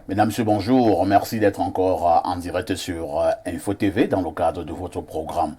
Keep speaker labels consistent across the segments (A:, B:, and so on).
A: Mesdames, Messieurs, bonjour. Merci d'être encore en direct sur Info TV dans le cadre de votre programme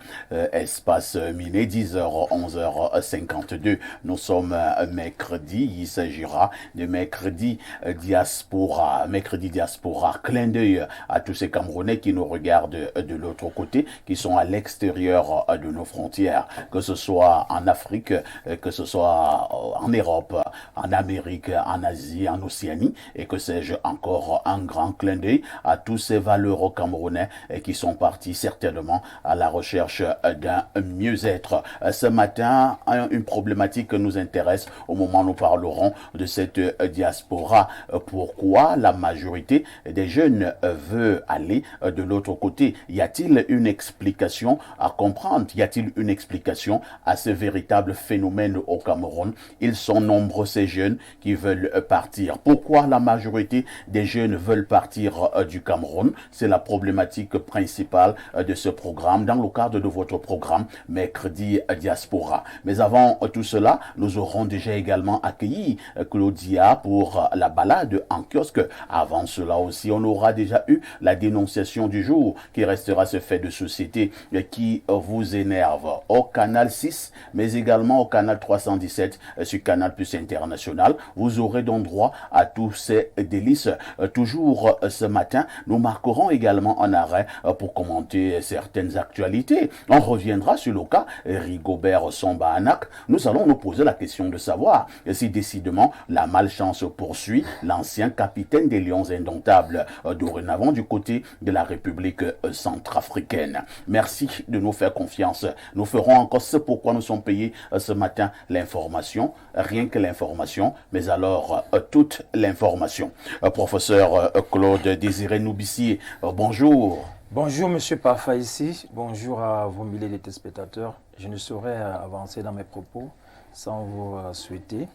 A: Espace Miné, 10h, 11h52. Nous sommes mercredi. Il s'agira de mercredi diaspora. Mercredi diaspora. Clin d'œil à tous ces Camerounais qui nous regardent de l'autre côté, qui sont à l'extérieur de nos frontières, que ce soit en Afrique, que ce soit en Europe, en Amérique, en Asie, en Océanie, et que sais-je encore. Un grand clin d'œil à tous ces valeureux Camerounais qui sont partis certainement à la recherche d'un mieux-être. Ce matin, une problématique nous intéresse au moment où nous parlerons de cette diaspora. Pourquoi la majorité des jeunes veut aller de l'autre côté? Y a-t-il une explication à comprendre? Y a-t-il une explication à ce véritable phénomène au Cameroun? Ils sont nombreux ces jeunes qui veulent partir. Pourquoi la majorité des jeunes veulent partir du Cameroun? C'est la problématique principale de ce programme dans le cadre de votre programme Mercredi Diaspora. Mais avant tout cela, nous aurons déjà également accueilli Claudia pour la balade en kiosque. Avant cela aussi, on aura déjà eu la dénonciation du jour qui restera ce fait de société qui vous énerve au canal 6, mais également au canal 317 sur Canal Plus International. Vous aurez donc droit à tous ces délices. Toujours ce matin, nous marquerons également un arrêt pour commenter certaines actualités. On reviendra sur le cas Rigobert Samba-Anak. Nous allons nous poser la question de savoir si décidément la malchance poursuit l'ancien capitaine des Lions indomptables, dorénavant du côté de la République centrafricaine. Merci de nous faire confiance. Nous ferons encore ce pourquoi nous sommes payés ce matin, l'information, rien que l'information, mais alors toute l'information. Professeur Claude Désiré Noubissi, bonjour.
B: Bonjour Monsieur Parfa ici, bonjour à vos milliers de téléspectateurs. Je ne saurais avancer dans mes propos sans vous souhaiter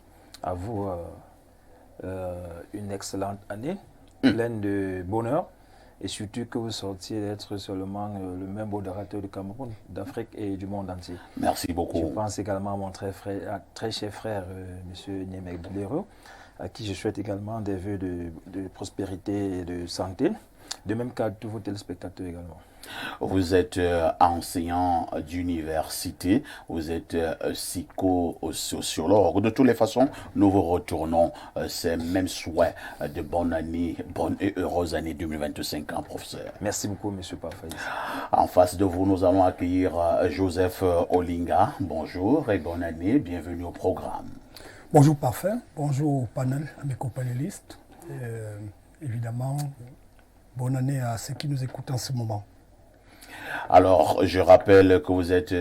B: à vous une excellente année, pleine de bonheur, et surtout que vous sortiez d'être seulement le même modérateur du Cameroun, d'Afrique et du monde entier.
A: Merci beaucoup.
B: Je pense également à mon très cher frère, M. Niemek Boulero, à qui je souhaite également des vœux de prospérité et de santé, de même qu'à tous vos téléspectateurs également.
A: Vous êtes enseignant d'université, vous êtes psychosociologue. De toutes les façons, nous vous retournons ces mêmes souhaits de bonne année, bonne et heureuse année 2025, professeur.
B: Merci beaucoup, M. Parfa.
A: En face de vous, nous allons accueillir Joseph Olinga. Bonjour et bonne année, bienvenue au programme.
C: Bonjour Parfait, bonjour au panel, à mes companélistes. Évidemment, bonne année à ceux qui nous écoutent en ce moment.
A: Alors, je rappelle que vous êtes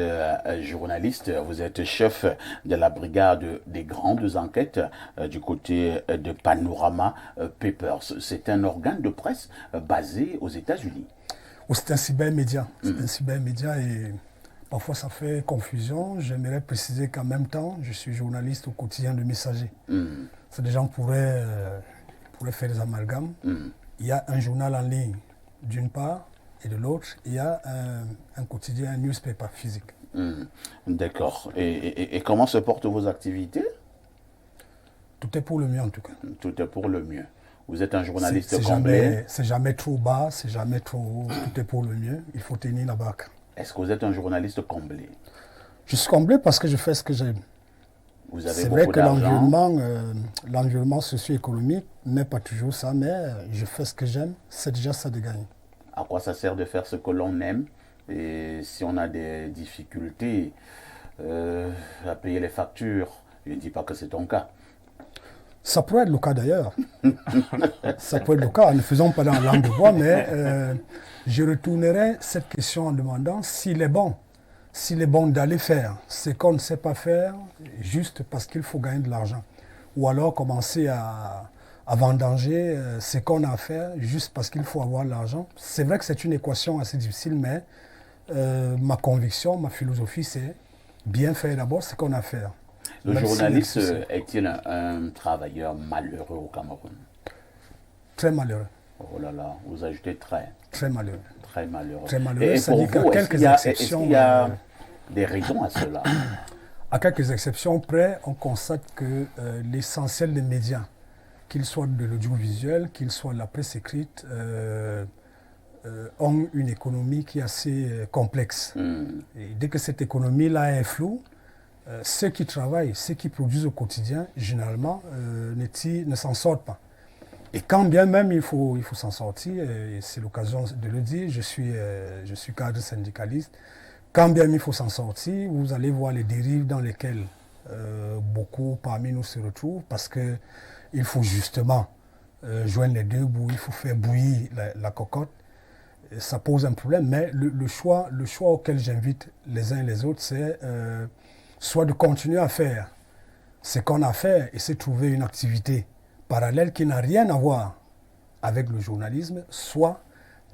A: journaliste, vous êtes chef de la brigade des grandes enquêtes du côté de Panorama Papers. C'est un organe de presse basé aux États-Unis.
C: C'est un cybermédia. C'est un cybermédia et parfois ça fait confusion. J'aimerais préciser qu'en même temps, je suis journaliste au quotidien de Messager. Ça, des gens pourraient faire des amalgames. Il y a un journal en ligne d'une part, et de l'autre, il y a un quotidien, un newspaper physique.
A: D'accord. Et comment se portent vos activités?
C: Tout est pour le mieux en tout cas.
A: Tout est pour le mieux. Vous êtes un journaliste complet?
C: C'est jamais trop bas, c'est jamais trop haut. Tout est pour le mieux. Il faut tenir la barque.
A: Est-ce que vous êtes un journaliste comblé?
C: Je suis comblé parce que je fais ce que j'aime.
A: Vous avez
C: c'est vrai
A: beaucoup
C: que
A: d'argent.
C: l'environnement socio-économique n'est pas toujours ça, mais je fais ce que j'aime. C'est déjà ça de gagner.
A: À quoi ça sert de faire ce que l'on aime? Et si on a des difficultés à payer les factures, je ne dis pas que c'est ton cas.
C: Ça pourrait être le cas d'ailleurs. Ça pourrait être le cas, ne faisons pas dans la langue de bois, mais je retournerai cette question en demandant s'il est bon d'aller faire ce qu'on ne sait pas faire juste parce qu'il faut gagner de l'argent. Ou alors commencer à vendanger ce qu'on a à faire juste parce qu'il faut avoir de l'argent. C'est vrai que c'est une équation assez difficile, mais ma conviction, ma philosophie, c'est bien faire d'abord ce qu'on a à faire.
A: Le journaliste est-il un travailleur malheureux au Cameroun?
C: Très malheureux.
A: Oh là là, vous ajoutez très.
C: Très malheureux.
A: Très malheureux.
C: Très malheureux.
A: Et
C: Ça
A: pour
C: dit qu'à
A: vous,
C: quelques exceptions.
A: est-ce qu'il y a des raisons à cela?
C: À quelques exceptions près, on constate que l'essentiel des médias qu'ils soient de l'audiovisuel, qu'ils soient de la presse écrite, ont une économie qui est assez complexe. Et dès que cette économie-là est floue, ceux qui travaillent, ceux qui produisent au quotidien, généralement, ne s'en sortent pas. Et quand bien même il faut s'en sortir, et c'est l'occasion de le dire, je suis cadre syndicaliste, quand bien même il faut s'en sortir, vous allez voir les dérives dans lesquelles beaucoup parmi nous se retrouvent, parce qu'il faut justement joindre les deux bouts, il faut faire bouillir la cocotte. Et ça pose un problème, mais le choix auquel j'invite les uns et les autres, c'est soit de continuer à faire ce qu'on a fait et c'est trouver une activité parallèle qui n'a rien à voir avec le journalisme, soit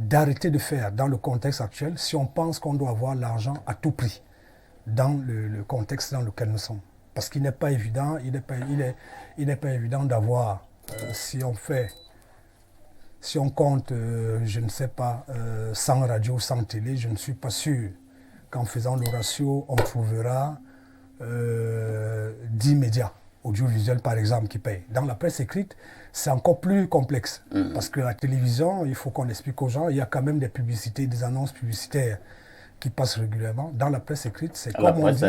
C: d'arrêter de faire dans le contexte actuel si on pense qu'on doit avoir l'argent à tout prix dans le contexte dans lequel nous sommes. Parce qu'il n'est pas évident, il n'est pas évident d'avoir, si on compte, je ne sais pas, 100 radios, 100 télé, je ne suis pas sûr qu'en faisant le ratio, on trouvera 10 médias audiovisuels, par exemple, qui payent. Dans la presse écrite, c'est encore plus complexe. Parce que la télévision, il faut qu'on explique aux gens, il y a quand même des publicités, des annonces publicitaires qui passent régulièrement. Dans la presse écrite, c'est comme on dit...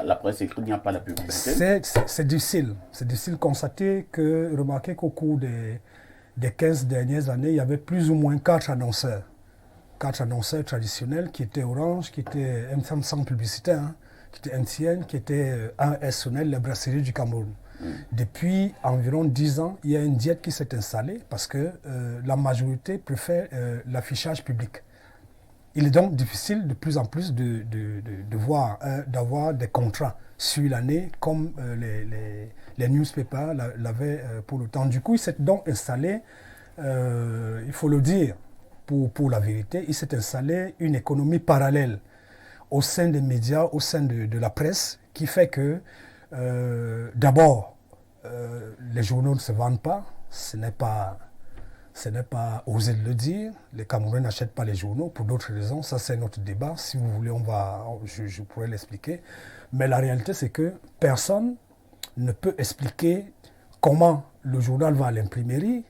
A: La presse écrite, il n'y a pas la publicité.
C: C'est difficile. C'est difficile de constater remarquer qu'au cours des 15 dernières années, il y avait plus ou moins 4 annonceurs. 4 annonceurs traditionnels qui étaient Orange, qui étaient sans publicité, qui étaient MTN, qui étaient SONEL, la brasserie du Cameroun. Depuis environ 10 ans, il y a une diète qui s'est installée parce que la majorité préfère l'affichage public. Il est donc difficile de plus en plus d'avoir des contrats sur l'année comme les newspapers l'avaient pour le temps. Du coup, il s'est donc installé, il faut le dire pour la vérité, il s'est installé une économie parallèle au sein des médias, au sein de la presse, qui fait que d'abord, les journaux ne se vendent pas, ce n'est pas osé de le dire. Les Camerounais n'achètent pas les journaux pour d'autres raisons. Ça, c'est notre débat. Si vous voulez, je pourrais l'expliquer. Mais la réalité, c'est que personne ne peut expliquer comment le journal va à l'imprimerie,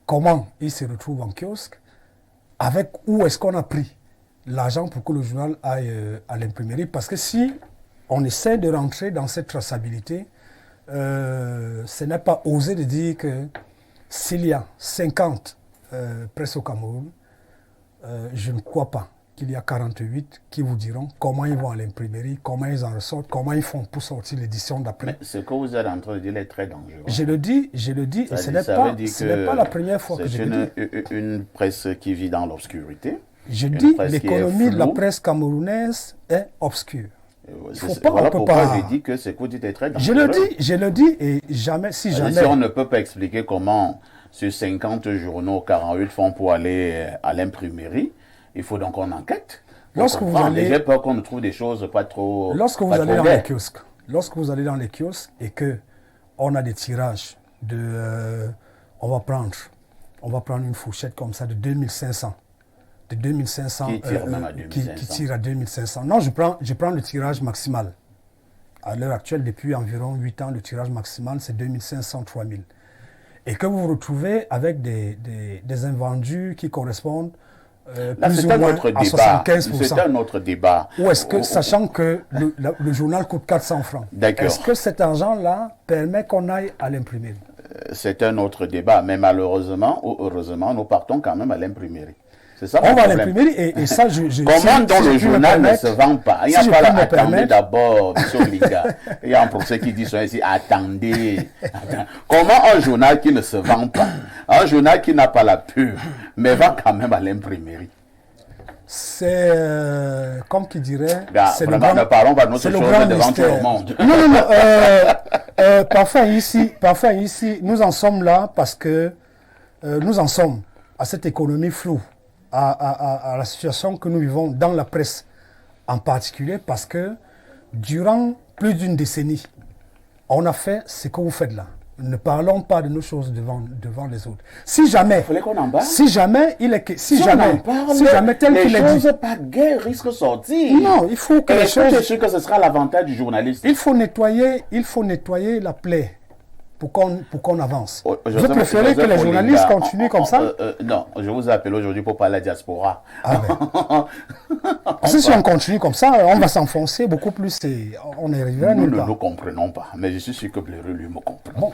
C: comment il se retrouve en kiosque, avec où est-ce qu'on a pris l'argent pour que le journal aille à l'imprimerie. Parce que si on essaie de rentrer dans cette traçabilité, ce n'est pas osé de dire que s'il y a 50 presses au Cameroun, je ne crois pas qu'il y a 48 qui vous diront comment ils vont à l'imprimerie, comment ils en ressortent, comment ils font pour sortir l'édition d'après.
A: Mais ce que vous êtes en train de dire est très dangereux.
C: Je le dis, et ce n'est pas la première fois que je le dis.
A: C'est une presse qui vit dans l'obscurité.
C: Je dis, l'économie de la presse camerounaise est obscure.
A: Voilà pourquoi je dis que ce que vous dites est très dangereux.
C: Je le dis, et jamais, si jamais...
A: Si on ne peut pas expliquer comment sur 50 journaux, 48 font pour aller à l'imprimerie, il faut donc qu'on enquête. J'ai peur qu'on trouve des choses pas trop...
C: Lorsque vous allez dans les kiosques et qu'on a des tirages on va prendre une fourchette comme ça de 2500. De 2500 qui tire à 2500. Non, je prends le tirage maximal. À l'heure actuelle, depuis environ 8 ans, le tirage maximal, c'est 2500, 3000. Et que vous vous retrouvez avec des invendus qui correspondent plus ou moins à 75%.
A: C'est un autre débat.
C: Ou est-ce que, sachant que le journal coûte 400 francs, est-ce que cet argent-là permet qu'on aille à l'imprimerie?
A: C'est un autre débat, mais malheureusement ou heureusement, nous partons quand même à l'imprimerie.
C: On va à l'imprimerie et ça,
A: comment dans le journal ne se vend pas? Il n'y a pas la attendez d'abord, M. Liga. Il y a un procès qui dit ici, attendez. Comment un journal qui ne se vend pas, un journal qui n'a pas la pub, mais va quand même à l'imprimerie? C'est,
C: comme qui dirait...
A: c'est vraiment, ne parlons pas de notre chose devant tout le monde.
C: Non. Parfois ici, nous en sommes là parce que nous en sommes à cette économie floue. À la situation que nous vivons dans la presse en particulier parce que durant plus d'une décennie, on a fait ce que vous faites là. Ne parlons pas de nos choses devant les autres. Si jamais tel qu'il est dit,
A: pas guère risque de sortir.
C: Non, il faut que
A: les choses. Je suis sûr que ce sera l'avantage du journaliste.
C: Il faut nettoyer la plaie pour qu'on avance. Vous
A: Joseph-
C: préférez que
A: Joseph
C: les journalistes
A: Olinga,
C: continuent comme ça?
A: Non, je vous appelle aujourd'hui pour parler de la diaspora.
C: Ah ben. Parce que si on continue comme ça, on va s'enfoncer beaucoup plus et on n'arrivera
A: Nous
C: nulle
A: ne
C: part.
A: nous comprenons pas, mais je suis sûr que Blériot, lui, me comprend.
C: Bon,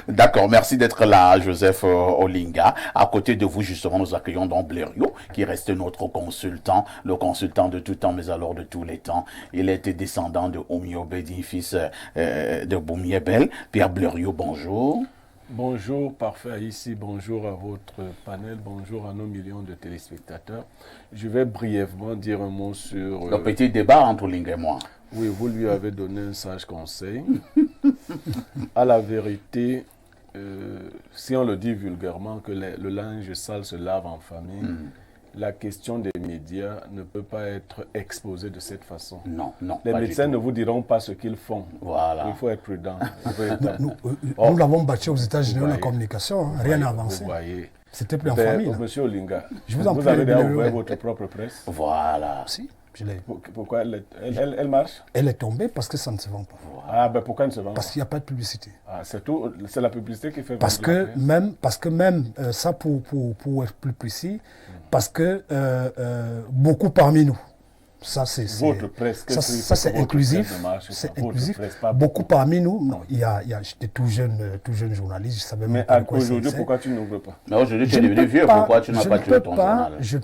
A: D'accord, merci d'être là, Joseph Olinga. À côté de vous, justement, nous accueillons donc Blériot, qui reste notre consultant, le consultant de tout temps, mais alors de tous les temps. Il était descendant de Oumio Bedi, fils de Boumiebel. Pierre Blériot, bonjour.
D: Bonjour, parfait ici, bonjour à votre panel, bonjour à nos millions de téléspectateurs. Je vais brièvement dire un mot sur...
A: Le petit débat entre Olinga et moi.
D: Oui, vous lui avez donné un sage conseil. À la vérité, si on le dit vulgairement, que le linge sale se lave en famille, la question des médias ne peut pas être exposée de cette façon.
A: Non, non.
D: Les
A: pas du
D: médecins
A: tout.
D: ne vous diront pas ce qu'ils font.
A: Voilà.
D: Il faut être prudent.
C: nous l'avons battu aux États-Unis
D: Vous
C: de la
D: voyez.
C: communication, hein, rien n'a avancé.
D: Vous voyez.
C: C'était plus en
D: Ben,
C: famille. là.
D: Monsieur Olinga,
C: Je vous en prie,
D: avez déjà
C: Blériot.
D: ouvert votre propre presse.
A: Voilà.
C: Si, je l'ai.
D: Pourquoi elle marche?
C: Elle est tombée parce que ça ne se vend pas.
D: Ah ben pourquoi elle ne se vend
C: Parce
D: pas?
C: qu'il n'y a pas de publicité.
D: Ah, c'est tout, c'est la publicité qui fait
C: Parce
D: vendre la
C: que
D: presse.
C: même, ça pour être plus précis, parce que beaucoup parmi nous, ça c'est
D: Votre presse, qu'est-ce qui
C: ça
D: fait
C: c'est
D: que votre
C: inclusif,
D: presse ne marche pas?
C: c'est
D: Votre
C: inclusif.
D: presse, pas
C: Beaucoup parmi nous, non, j'étais tout jeune journaliste, je savais
D: Mais
C: même pas de quoi il
D: aujourd'hui,
C: s'agissait.
D: pourquoi tu n'ouvres pas?
A: Mais aujourd'hui, tu
C: Je
A: es
C: ne
A: devenu
C: peux
A: vieux,
C: pas-
A: pourquoi tu n'as
C: je
A: pas
C: ne
A: tué
C: peux
A: ton
C: pas-
A: journal?
C: je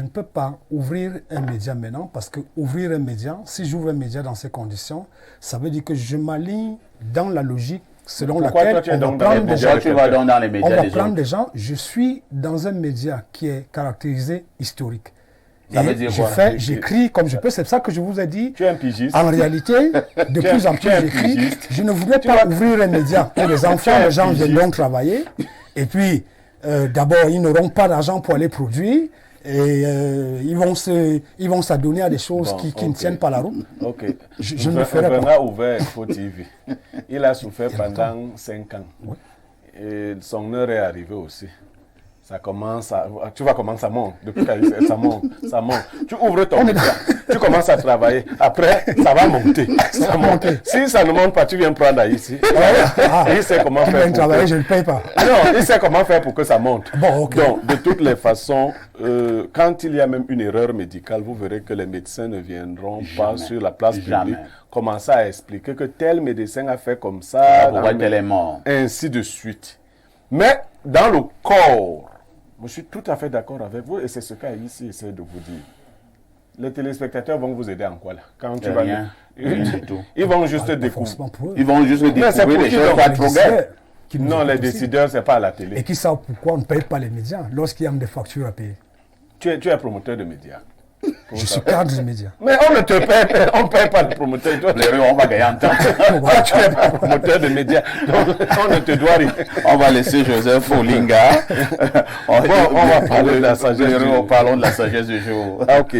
C: ne peux pas ouvrir un média maintenant parce que ouvrir un média, si j'ouvre un média dans ces conditions, ça veut dire que je m'aligne dans la logique selon
D: Pourquoi
C: laquelle
D: toi, tu es
C: on va
D: donc dans
C: prendre
D: les
C: des
D: médias
C: gens.
A: Déjà, tu vas donc dans les
C: On
A: médias
C: va
A: des
C: prendre
A: autres.
C: des gens. Je suis dans un média qui est caractérisé historique.
A: Ça veut
C: Et
A: dire quoi?
C: j'écris comme je peux. C'est ça que je vous ai dit.
D: Tu es un pigiste.
C: En réalité, de
D: Tu es-
C: plus en
D: tu
C: plus
D: es un
C: j'écris.
D: pigiste.
C: Je ne voudrais pas ouvrir un média pour les enfants.
D: es un
C: Les gens
D: pigiste.
C: viendront travailler. Et puis, d'abord, ils n'auront pas d'argent pour aller produire. Et ils vont s'adonner à des choses
D: Bon,
C: qui ne
D: ok.
C: tiennent pas la route.
D: Ok.
C: Je ne le ferai pas.
D: On a ouvert Info TV. Il a souffert pendant 5 ans. Et son heure est arrivée aussi. Ça commence à... Tu vois comment ça monte. Depuis que ça monte, ça monte. Tu ouvres ton média, tu commences à travailler. Après, ça va monter. Ça monte. Si ça ne monte pas, tu viens prendre ici. Il sait comment
C: Ils
D: faire
C: viennent
D: pour
C: travailler,
D: que...
C: je ne paye pas.
D: Non, il sait comment faire pour que ça monte.
C: Bon, ok.
D: Donc, de toutes les façons, quand il y a même une erreur médicale, vous verrez que les médecins ne viendront pas
A: Jamais.
D: sur la place
A: Jamais.
D: publique commencer à expliquer que tel médecin a fait comme ça,
A: Ah, pourquoi tel est mort?
D: ainsi de suite. Mais dans le corps, je suis tout à fait d'accord avec vous et c'est ce qu'Aïssi essaie de vous dire. Les téléspectateurs vont vous aider en quoi là? Quand tu vas
A: Rien. Rien du tout.
D: Ils vont juste
C: Pas
D: découvrir.
C: forcément pour eux.
A: Ils vont juste
D: c'est
A: découvrir
D: pour
A: les
D: qui
A: choses
D: donc?
A: pas
C: Les
A: trop
C: décideurs
A: belles.
C: qui nous
D: Non, les
C: écoutent aussi.
D: décideurs, c'est pas à la télé.
C: Et qui savent pourquoi on ne paye pas les médias lorsqu'il y a des factures à payer.
D: Tu es promoteur de médias.
C: Je suis cadre des médias.
D: Mais on ne te paye pas, on ne paye pas le promoteur. Toi,
A: Blériot, on va gagner en temps.
D: toi, tu n'es pas promoteur de médias. Donc, on ne te doit rien.
A: On va laisser Joseph Olinga.
D: on va parler de la sagesse du jour.
A: Parlons de la sagesse du jour.
D: Ah, ok.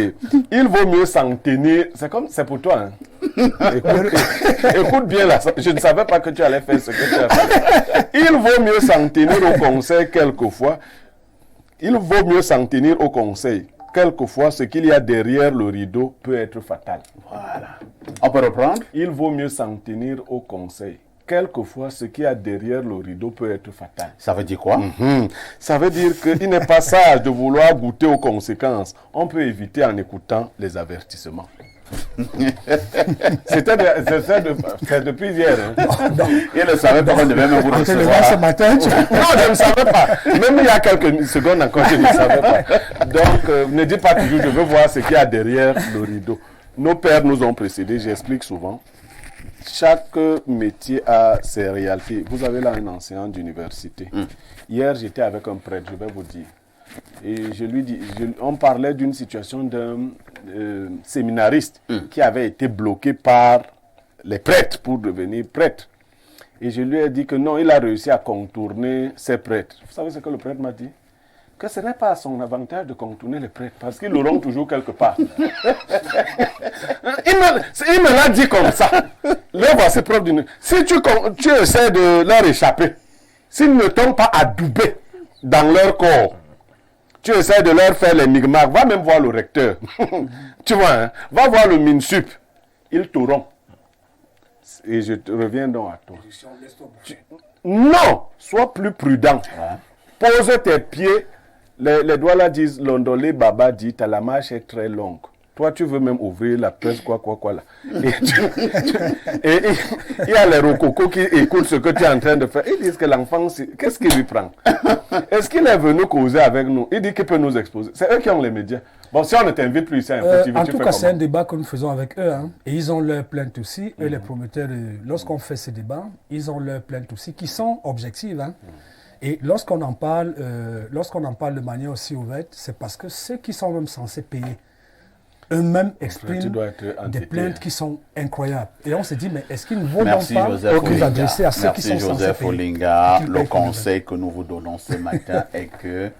D: Il vaut mieux s'en tenir. C'est pour toi. Hein. Écoute bien là. Je ne savais pas que tu allais faire ce que tu as fait. Il vaut mieux s'en tenir au conseil quelquefois. Il vaut mieux s'en tenir au conseil. Quelquefois, ce qu'il y a derrière le rideau peut être fatal.
A: Voilà. On peut reprendre?
D: Il vaut mieux s'en tenir au conseil. Quelquefois, ce qu'il y a derrière le rideau peut être fatal.
A: Ça veut dire quoi?
D: Ça veut dire qu'il n'est pas sage de vouloir goûter aux conséquences. On peut éviter en écoutant les avertissements. C'est depuis hier. Hein.
A: Il ne savait pas qu'on devait même vous
C: En te levant ce
A: recevoir.
C: matin,
D: Non, je ne savais pas. Même il y a quelques secondes encore, je ne savais pas. Donc, ne dites pas toujours, je veux voir ce qu'il y a derrière le rideau. Nos pères nous ont précédés, j'explique souvent. Chaque métier a ses réalités. Vous avez là un enseignant d'université. Hier, j'étais avec un prêtre, je vais vous dire. Et je lui dis, on parlait d'une situation d'un séminariste qui avait été bloqué par les prêtres pour devenir prêtre. Et je lui ai dit que non, il a réussi à contourner ses prêtres. Vous savez ce que le prêtre m'a dit? Que ce n'est pas à son avantage de contourner les prêtres, parce qu'ils l'auront toujours quelque part. Il me l'a dit comme ça. Là, voici preuve d'une... Si tu essaies de leur échapper, s'ils ne tombent pas adoubés dans leur corps, tu essaies de leur faire les migmacs, va même voir le recteur. Tu vois, hein? Va voir le MINSUP. Ils t'auront. Et je te reviens donc à toi. Non, sois plus prudent. Pose tes pieds. Les doigts là disent, l'ondolé baba dit, la marche est très longue. Toi, tu veux même ouvrir la presse, quoi là. Et il y a les rococos qui écoutent ce que tu es en train de faire. Ils disent que l'enfant, qu'est-ce qu'il lui prend? Est-ce qu'il est venu causer avec nous? Il dit qu'il peut nous exposer. C'est eux qui ont les médias. Bon, si on ne t'invite plus ici,
C: en tout cas, c'est un débat que nous faisons avec eux. Hein. Et ils ont leurs plaintes aussi. Eux, les promoteurs, lorsqu'on fait ces débats, ils ont leurs plaintes aussi, qui sont objectives. Hein. Et lorsqu'on en parle de manière aussi ouverte, c'est parce que ceux qui sont même censés payer eux-mêmes expriment des plaintes qui sont incroyables. Et on se dit, mais est-ce qu'il ne vaut donc pas nous adresser à ceux qui sont censés
A: Joseph
C: payer?
A: Olinga, le conseil que nous vous donnons ce matin est que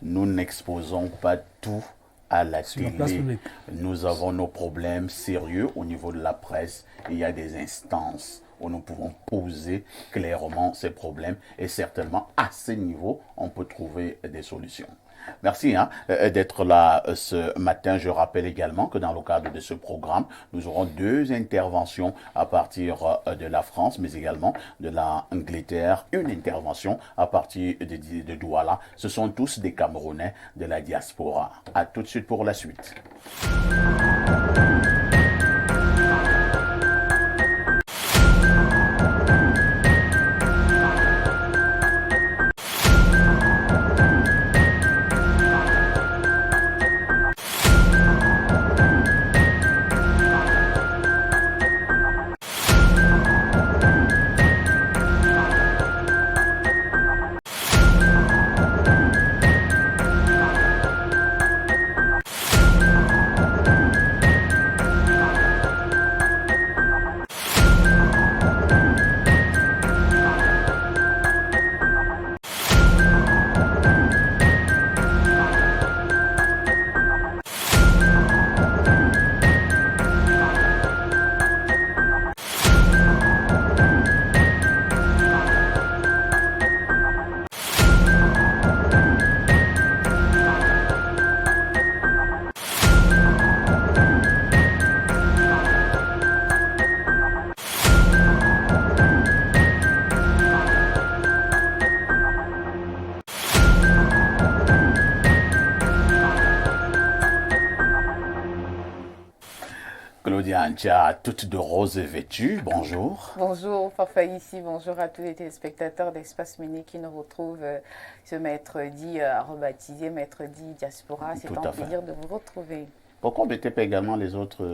A: nous n'exposons pas tout à la télé. Nous avons nos problèmes sérieux au niveau de la presse. Il y a des instances où nous pouvons poser clairement ces problèmes et certainement à ce niveau, on peut trouver des solutions. Merci d'être là ce matin. Je rappelle également que dans le cadre de ce programme, nous aurons 2 interventions à partir de la France, mais également de l'Angleterre. Une intervention à partir de Douala. Ce sont tous des Camerounais de la diaspora. À tout de suite pour la suite. Claudia Antia, toute de rose vêtue, bonjour.
E: Bonjour, Fafa ici, bonjour à tous les téléspectateurs d'Espace Mini qui nous retrouvent ce mercredi rebaptisé Mercredi Diaspora. C'est un plaisir de vous retrouver.
A: Pourquoi on ne mettait pas également les autres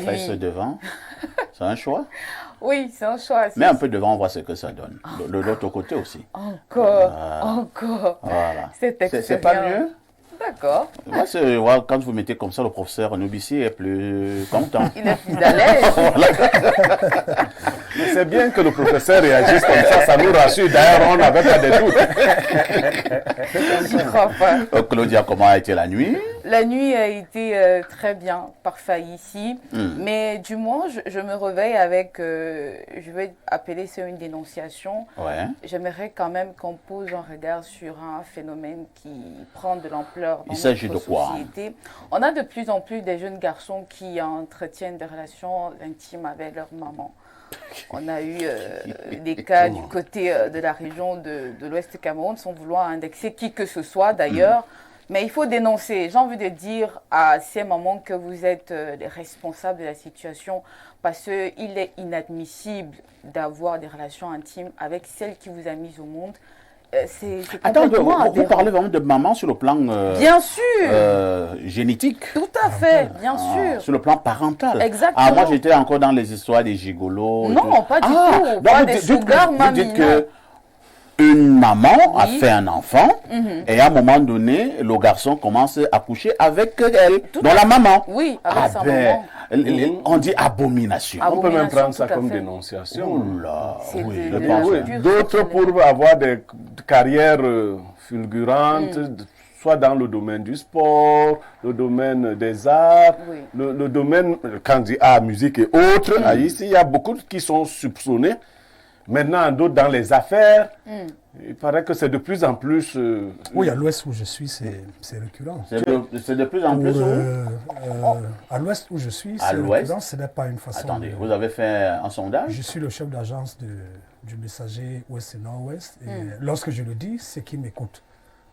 A: fesses devant? C'est un choix?
E: Oui, c'est un choix.
A: Mais un peu devant, on voit ce que ça donne. De l'autre côté aussi.
E: Encore.
A: Voilà.
E: C'est
A: pas mieux?
E: D'accord.
A: Moi, quand vous mettez comme ça, le professeur Noubissi est plus content.
E: Il est plus à l'aise.
D: Mais c'est bien que le professeur réagisse comme ça nous rassure. D'ailleurs, on n'avait pas de doute.
E: J'y crois pas.
A: Claudia, comment a été la nuit?
E: La nuit a été très bien, parfait ici. Mais du moins, je me réveille avec, je vais appeler ça une dénonciation.
A: Ouais.
E: J'aimerais quand même qu'on pose un regard sur un phénomène qui prend de l'ampleur dans
A: Il s'agit de
E: notre
A: quoi?
E: société. On a de plus en plus des jeunes garçons qui entretiennent des relations intimes avec leur maman. On a eu des cas du côté de la région de l'Ouest Cameroun, sans vouloir indexer qui que ce soit d'ailleurs. Mais il faut dénoncer. J'ai envie de dire à ces mamans que vous êtes les responsables de la situation parce qu'il est inadmissible d'avoir des relations intimes avec celle qui vous a mise au monde.
A: Attends, vous parlez vraiment de maman sur le plan
E: bien sûr,
A: génétique.
E: Tout à fait, bien sûr.
A: Sur le plan parental.
E: Exactement.
A: Moi, j'étais encore dans les histoires des gigolos.
E: Non, pas du tout. Pas des sugar
A: mamie. Vous dites que une maman a fait un enfant et à un moment donné, le garçon commence à coucher avec elle, dans la maman.
E: Oui, avec sa maman.
A: On dit abomination.
D: On peut même prendre ça comme dénonciation.
A: Oh là, oui,
D: d'autres pour avoir des carrières fulgurantes, soit dans le domaine du sport, le domaine des arts, le domaine, quand on dit art, musique et autres, ici il y a beaucoup qui sont soupçonnés. Maintenant, d'autres dans les affaires. Il paraît que c'est de plus en plus...
C: Oui, à l'ouest où je suis, c'est récurrent.
A: C'est de plus en plus
C: à l'ouest où je suis,
A: À
C: c'est
A: l'ouest?
C: récurrent. Ce n'est pas une façon...
A: Attendez, vous avez fait un sondage?
C: Je suis le chef d'agence du messager Ouest et Nord-Ouest. Et lorsque je le dis, ceux qui m'écoutent,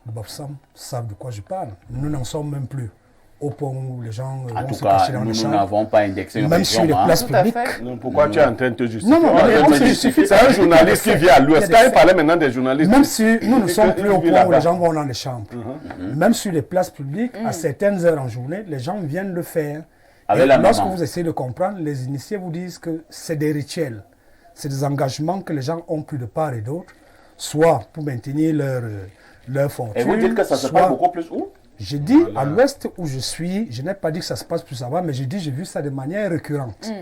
C: le Bafsam, savent de quoi je parle. Nous n'en sommes même plus au point où les gens
A: En
C: vont
A: tout
C: se
A: cas,
C: cacher dans les
A: nous
C: chambres.
A: n'avons pas indexé une
C: Même sur
A: région,
C: les
A: hein.
C: places
E: Tout à
C: publiques.
E: fait.
D: Non, pourquoi tu es en train de te justifier?
C: Non, non, mais on se justifie.
D: C'est un journaliste qui vit à l'ouest. Quand il parlait maintenant des journalistes...
C: Même si nous ne sommes plus au
D: il vit
C: point où
D: là-bas.
C: les gens vont dans les chambres, même sur les places publiques, à certaines heures en journée, les gens viennent le faire.
A: Avec
C: Et
A: la
C: lorsque
A: maman.
C: vous essayez de comprendre, les initiés vous disent que c'est des rituels, c'est des engagements que les gens ont pris de part et d'autre, soit pour maintenir leur fortune.
A: Et vous dites que ça se
C: soit-
A: passe beaucoup plus où?
C: J'ai dit à l'ouest où je suis, je n'ai pas dit que ça se passe plus avant, mais j'ai dit j'ai vu ça de manière récurrente.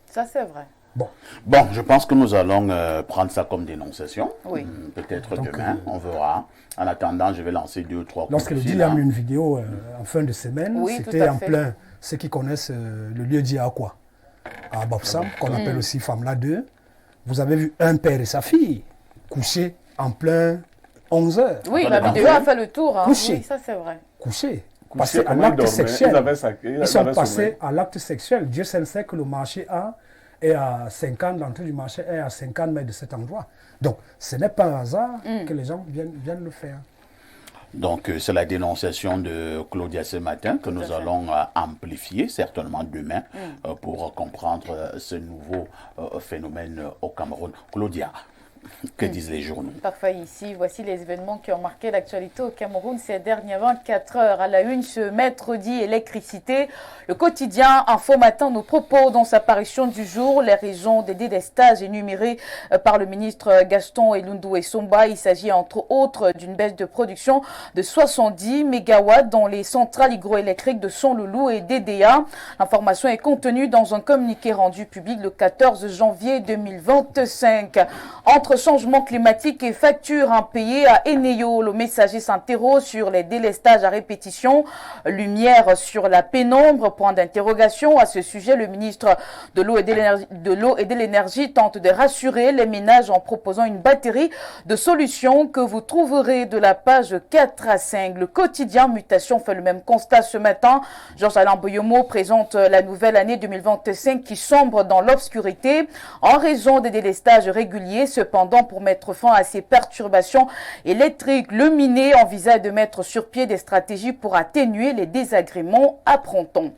E: Ça, c'est vrai.
C: Bon,
A: Bon, je pense que nous allons prendre ça comme dénonciation.
E: Oui.
A: Peut-être
C: Donc,
A: demain, on verra. En attendant, je vais lancer 2 ou 3 coups
C: lorsque
A: de
C: le
A: fil,
C: deal a
A: hein.
C: mis une vidéo en fin de semaine,
E: Oui, tout
C: c'était
E: à
C: en
E: fait.
C: plein, ceux qui connaissent le lieu dit à quoi à Bafsam, qu'on appelle aussi Famla 2. Vous avez vu un père et sa fille couchés en plein 11 heures.
E: Oui,
A: Attendez,
E: la vidéo a fait le tour. Hein.
C: Couché.
E: Oui, ça, c'est vrai.
C: Couchés.
D: Couché,
C: Passés à
D: comment ils
C: l'acte
D: dormaient?
C: sexuel.
D: Ils
C: Ils sont
D: avaient
C: passés
D: sommeil.
C: à l'acte sexuel. Dieu seul sait que le marché A est à 50, l'entrée du marché est à 50 mètres de cet endroit. Donc, ce n'est pas un hasard que les gens viennent le faire.
A: Donc, c'est la dénonciation de Claudia ce matin que nous allons amplifier certainement demain pour comprendre ce nouveau phénomène au Cameroun. Claudia, que disent les journaux?
E: Parfait, ici, voici les événements qui ont marqué l'actualité au Cameroun ces dernières 24 heures. À la une, ce mercredi, électricité. Le quotidien Info Matin nous propose dans sa parution du jour les raisons des délestages énumérés par le ministre Gaston Elundou Essomba. Il s'agit entre autres d'une baisse de production de 70 MW dans les centrales hydroélectriques de Sonloulou et d'EDA. L'information est contenue dans un communiqué rendu public le 14 janvier 2025. Entre changement climatique et factures impayées à Eneyo, le messager s'interroge sur les délestages à répétition. Lumière sur la pénombre, point d'interrogation. À ce sujet, le ministre de l'eau et de l'énergie tente de rassurer les ménages en proposant une batterie de solutions que vous trouverez de la page 4 à 5. Le quotidien Mutation fait le même constat ce matin. Georges-Alain Boyomo présente la nouvelle année 2025 qui sombre dans l'obscurité en raison des délestages réguliers. Cependant, pour mettre fin à ces perturbations électriques, le MINE envisage de mettre sur pied des stratégies pour atténuer les désagréments, apprend-on.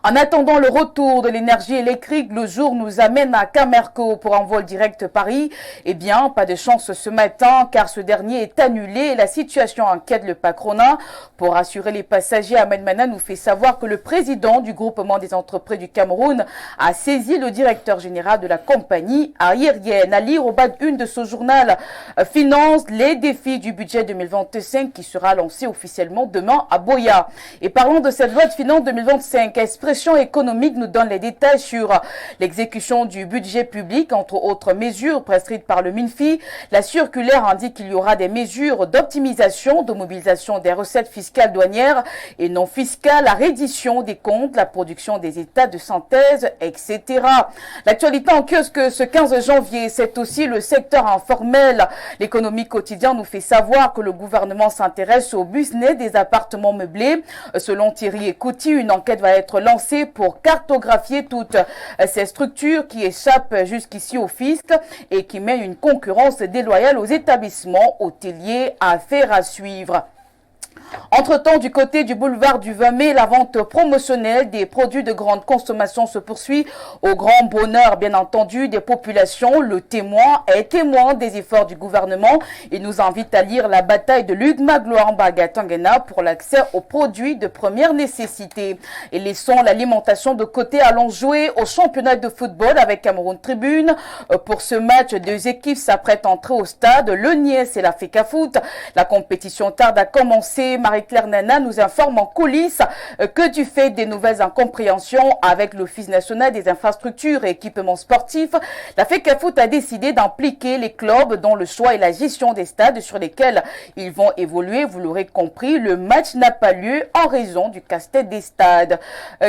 E: En attendant le retour de l'énergie électrique, le jour nous amène à Camerco pour un vol direct Paris. Eh bien, pas de chance ce matin car ce dernier est annulé et la situation inquiète le patronat. Pour rassurer les passagers, Ahmed Mana nous fait savoir que le président du groupement des entreprises du Cameroun a saisi le directeur général de la compagnie aérienne. À lire au bas d'une de ce journal, finance les défis du budget 2025 qui sera lancé officiellement demain à Boya. Et parlons de cette loi de finances 2025. Expression économique nous donne les détails sur l'exécution du budget public, entre autres mesures prescrites par le MINFI. La circulaire indique qu'il y aura des mesures d'optimisation, de mobilisation des recettes fiscales douanières et non fiscales, la reddition des comptes, la production des états de synthèse, etc. L'actualité en kiosque ce 15 janvier, c'est aussi le secteur informel. L'économie quotidienne nous fait savoir que le gouvernement s'intéresse au business des appartements meublés. Selon Thierry Ekouti, une enquête va être lancée pour cartographier toutes ces structures qui échappent jusqu'ici au fisc et qui mènent une concurrence déloyale aux établissements hôteliers. Affaire à suivre. Entre-temps, du côté du boulevard du 20 mai, la vente promotionnelle des produits de grande consommation se poursuit au grand bonheur, bien entendu, des populations. Le témoin est témoin des efforts du gouvernement. Il nous invite à lire la bataille de Luc Magloire Bagatangena pour l'accès aux produits de première nécessité. Et laissons l'alimentation de côté, allons jouer au championnat de football avec Cameroun Tribune. Pour ce match, deux équipes s'apprêtent à entrer au stade, le Niès et la FECAFoot. La compétition tarde à commencer RTNC, Marie-Claire Nana, nous informe en coulisses que du fait des nouvelles incompréhensions avec l'Office national des infrastructures et équipements sportifs, la FECAFOOT a décidé d'impliquer les clubs dans le choix et la gestion des stades sur lesquels ils vont évoluer. Vous l'aurez compris, le match n'a pas lieu en raison du casse-tête des stades.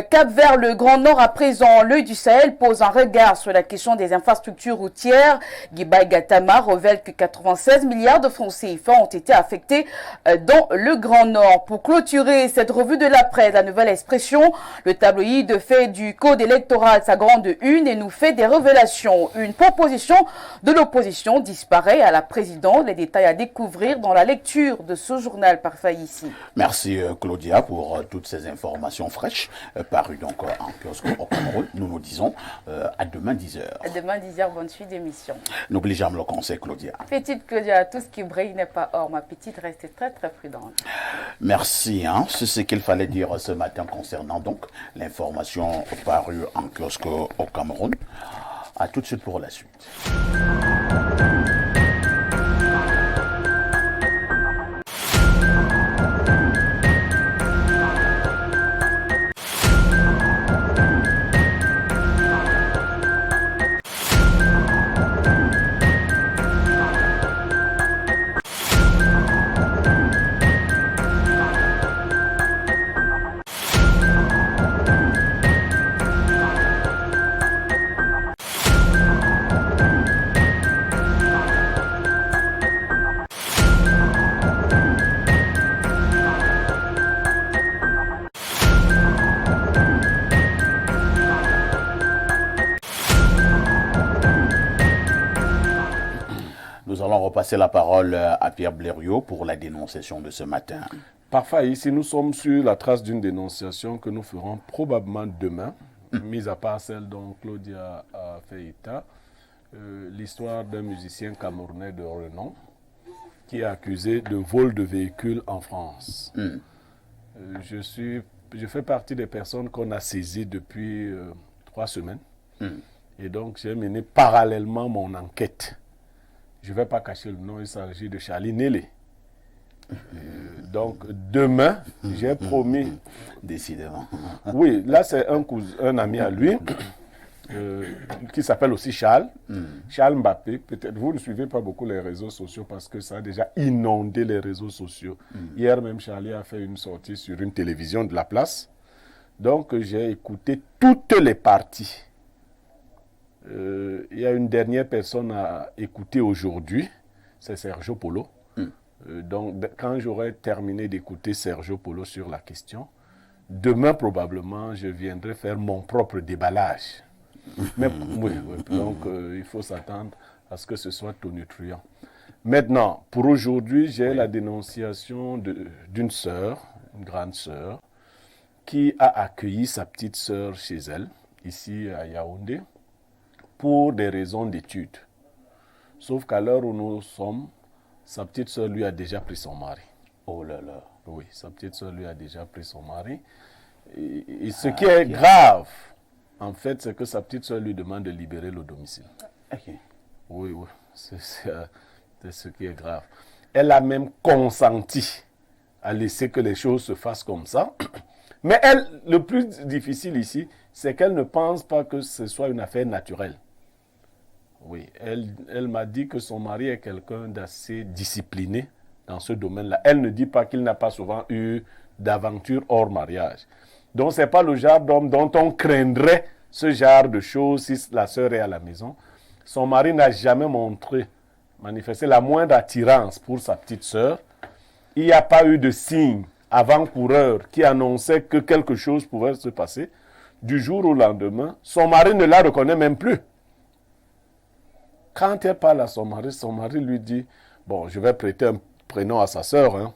E: Cap vers le Grand Nord à présent, l'œil du Sahel pose un regard sur la question des infrastructures routières. Guibaï Gatama révèle que 96 milliards de francs CFA ont été affectés dans le Grand Nord. Pour clôturer cette revue de la presse, la nouvelle expression, le tabloïd fait du code électoral sa grande une et nous fait des révélations. Une proposition de l'opposition disparaît à la présidente. Les détails à découvrir dans la lecture de ce journal parfait ici.
A: Merci Claudia pour toutes ces informations fraîches parues donc en kiosque au Cameroun. Nous nous disons à demain 10h.
E: À demain 10h, bonne suite d'émission.
A: N'oublie jamais le conseil Claudia.
E: Petite Claudia, tout ce qui brille n'est pas or. Ma petite reste très très prudente.
A: Merci. C'est ce qu'il fallait dire ce matin concernant donc l'information parue en kiosque au Cameroun. À tout de suite pour la suite. Nous allons repasser la parole à Pierre Blériot pour la dénonciation de ce matin.
D: Parfait, ici nous sommes sur la trace d'une dénonciation que nous ferons probablement demain, mis à part celle dont Claudia a fait état, l'histoire d'un musicien camerounais de renom qui est accusé de vol de véhicules en France. Je fais partie des personnes qu'on a saisies depuis 3 semaines et donc j'ai mené parallèlement mon enquête. Je ne vais pas cacher le nom, il s'agit de Charlie Nélé. Donc, demain, j'ai promis...
A: Décidément.
D: Oui, là, c'est un ami à lui, qui s'appelle aussi Charles. Charles Mbappé. Peut-être vous ne suivez pas beaucoup les réseaux sociaux parce que ça a déjà inondé les réseaux sociaux. Hier même, Charlie a fait une sortie sur une télévision de la place. Donc, j'ai écouté toutes les parties. Il y a une dernière personne à écouter aujourd'hui, c'est Sergio Polo. Donc, quand j'aurai terminé d'écouter Sergio Polo sur la question, demain, probablement, je viendrai faire mon propre déballage. Mais, oui, donc, il faut s'attendre à ce que ce soit tonitruant. Maintenant, pour aujourd'hui, j'ai la dénonciation d'une sœur, une grande sœur, qui a accueilli sa petite sœur chez elle, ici à Yaoundé, pour des raisons d'études. Sauf qu'à l'heure où nous sommes, sa petite sœur lui a déjà pris son mari.
A: Oh là là.
D: Oui, sa petite sœur lui a déjà pris son mari. Et ce qui est grave, en fait, c'est que sa petite sœur lui demande de libérer le domicile.
A: Okay.
D: Oui, c'est ce qui est grave. Elle a même consenti à laisser que les choses se fassent comme ça. Mais elle, le plus difficile ici, c'est qu'elle ne pense pas que ce soit une affaire naturelle. Oui, elle m'a dit que son mari est quelqu'un d'assez discipliné dans ce domaine-là. Elle ne dit pas qu'il n'a pas souvent eu d'aventure hors mariage. Donc, ce n'est pas le genre d'homme dont on craindrait ce genre de choses si la sœur est à la maison. Son mari n'a jamais manifesté la moindre attirance pour sa petite sœur. Il n'y a pas eu de signe avant-coureur qui annonçait que quelque chose pouvait se passer. Du jour au lendemain, son mari ne la reconnaît même plus. Quand elle parle à son mari lui dit, bon, je vais prêter un prénom à sa sœur, hein.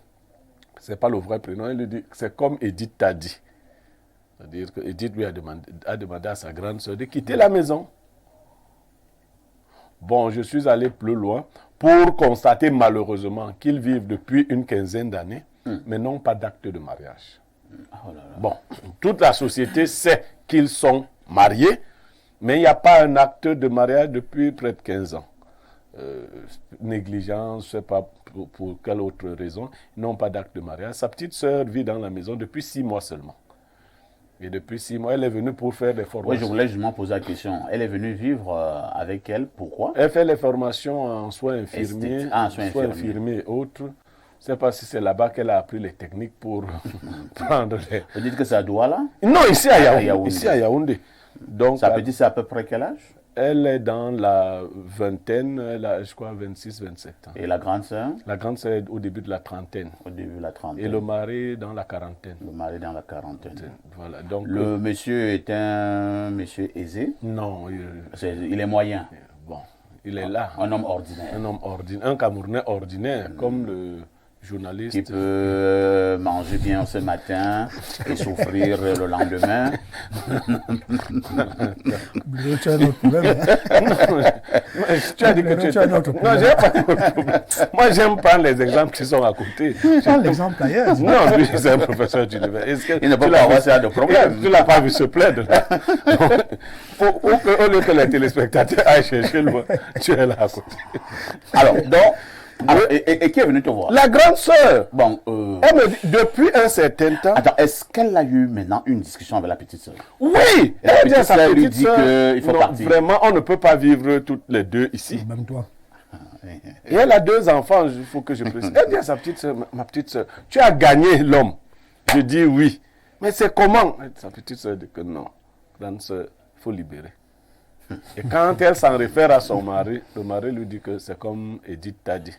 D: Ce n'est pas le vrai prénom. Elle lui dit, c'est comme Edith t'a dit. C'est-à-dire que Edith lui a demandé à sa grande sœur de quitter la maison. Bon, je suis allé plus loin pour constater malheureusement qu'ils vivent depuis une quinzaine d'années, mais n'ont pas d'acte de mariage.
A: Oh là là.
D: Bon, toute la société sait qu'ils sont mariés, mais il n'y a pas un acte de mariage depuis près de 15 ans. négligence, je ne sais pas pour quelle autre raison, ils n'ont pas d'acte de mariage. Sa petite sœur vit dans la maison depuis 6 mois seulement. Et depuis 6 mois, elle est venue pour faire des formations.
A: Oui, je voulais justement poser la question. Elle est venue vivre avec elle, pourquoi?
D: Elle fait les formations en soins infirmiers,
A: soins
D: infirmiers et autres. Je ne sais pas si c'est là-bas qu'elle a appris les techniques pour prendre les...
A: Vous dites que c'est à Douala?
D: Non, ici à Yaoundé.
A: Yaoundé.
D: Ici à Yaoundé. Donc,
A: Sa petite, c'est à peu près quel âge?
D: elle est dans la vingtaine, elle a, je crois, 26-27 ans.
A: Et la grande sœur?
D: La grande sœur est au début de la trentaine.
A: Au début de la trentaine.
D: Et le mari dans la quarantaine.
A: Le mari dans la quarantaine.
D: Voilà. Donc,
A: Le monsieur est un monsieur aisé?
D: non,
A: Il est moyen?
D: bon, il est là.
A: Un homme ordinaire?
D: Un homme ordinaire, un Camerounais ordinaire, comme le journaliste.
A: Qui peut manger bien ce matin et souffrir le lendemain.
C: Tu as un autre problème.
D: Tu as dit que tu
C: as un autre
D: Non,
C: problème.
D: j'ai pas de problème. Moi, j'aime prendre les exemples qui sont à côté.
C: Prends l'exemple ailleurs.
D: Non, lui, c'est un professeur d'université. Est-ce que
A: Il ne peut
D: tu
A: pas
D: l'as
A: avoir
D: vu-
A: ça de problème.
D: Tu l'as pas vu se plaindre là. Au lieu que les téléspectateurs aillent chercher loin, tu es là à côté.
A: Alors, donc, et qui est venu te voir?
D: La grande sœur,
A: Bon,
D: elle me dit, depuis un certain temps,
A: attends, est-ce qu'elle a eu maintenant une discussion avec la petite sœur?
D: oui,
A: Et la
D: elle dit à
A: petite
D: sa
A: sœur lui
D: petite
A: dit
D: sœur,
A: qu'il faut
D: non,
A: partir.
D: vraiment, on ne peut pas vivre toutes les deux ici.
C: Même toi.
D: Et elle a 2 enfants, il faut que je précise. Elle dit à sa petite sœur, ma petite sœur, tu as gagné l'homme. Je dis oui. Mais c'est comment? Sa petite sœur dit que non. Grande sœur, il faut libérer. Et quand elle s'en réfère à son mari, le mari lui dit que c'est comme Edith t'a dit.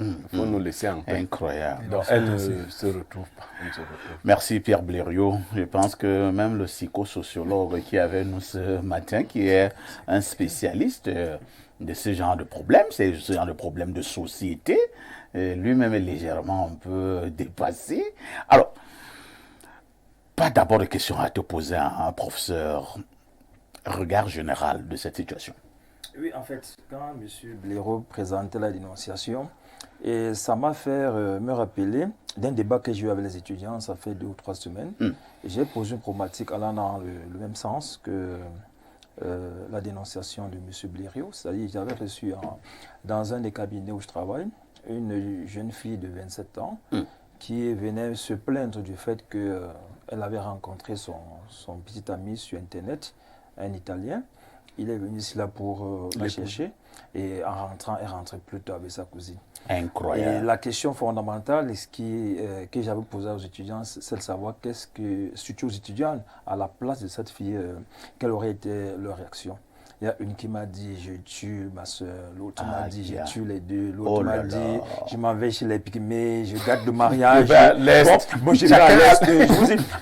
D: Il faut nous laisser en paix.
A: Incroyable.
D: Donc elle ne se retrouve pas. Elle ne se retrouve pas.
A: Merci Pierre Blériot. Je pense que même le psychosociologue qui est avec nous ce matin, qui est un spécialiste de ce genre de problème, c'est ce genre de problème de société, lui-même est légèrement un peu dépassé. Alors, pas d'abord de questions à te poser à un professeur. Regard général de cette situation.
B: Oui, en fait, quand M. Blériot présentait la dénonciation, et ça m'a fait me rappeler d'un débat que j'ai eu avec les étudiants, ça fait 2 ou 3 semaines. Et j'ai posé une problématique allant dans le même sens que la dénonciation de M. Blériot. C'est-à-dire que j'avais reçu dans un des cabinets où je travaille une jeune fille de 27 ans qui venait se plaindre du fait qu'elle avait rencontré son petit ami sur Internet, un Italien. Il est venu ici là pour la chercher et en rentrant, elle rentrait plutôt avec sa cousine.
A: Incroyable.
B: Et la question fondamentale que j'avais posée aux étudiants, c'est de savoir surtout aux étudiants, à la place de cette fille, quelle aurait été leur réaction. Il y a une qui m'a dit je tue ma soeur, l'autre m'a dit je tue les deux, l'autre m'a dit je m'en vais chez les Pygmées, je date de mariage.
D: Je vais à l'Est.
B: Bon, je vais à l'Est.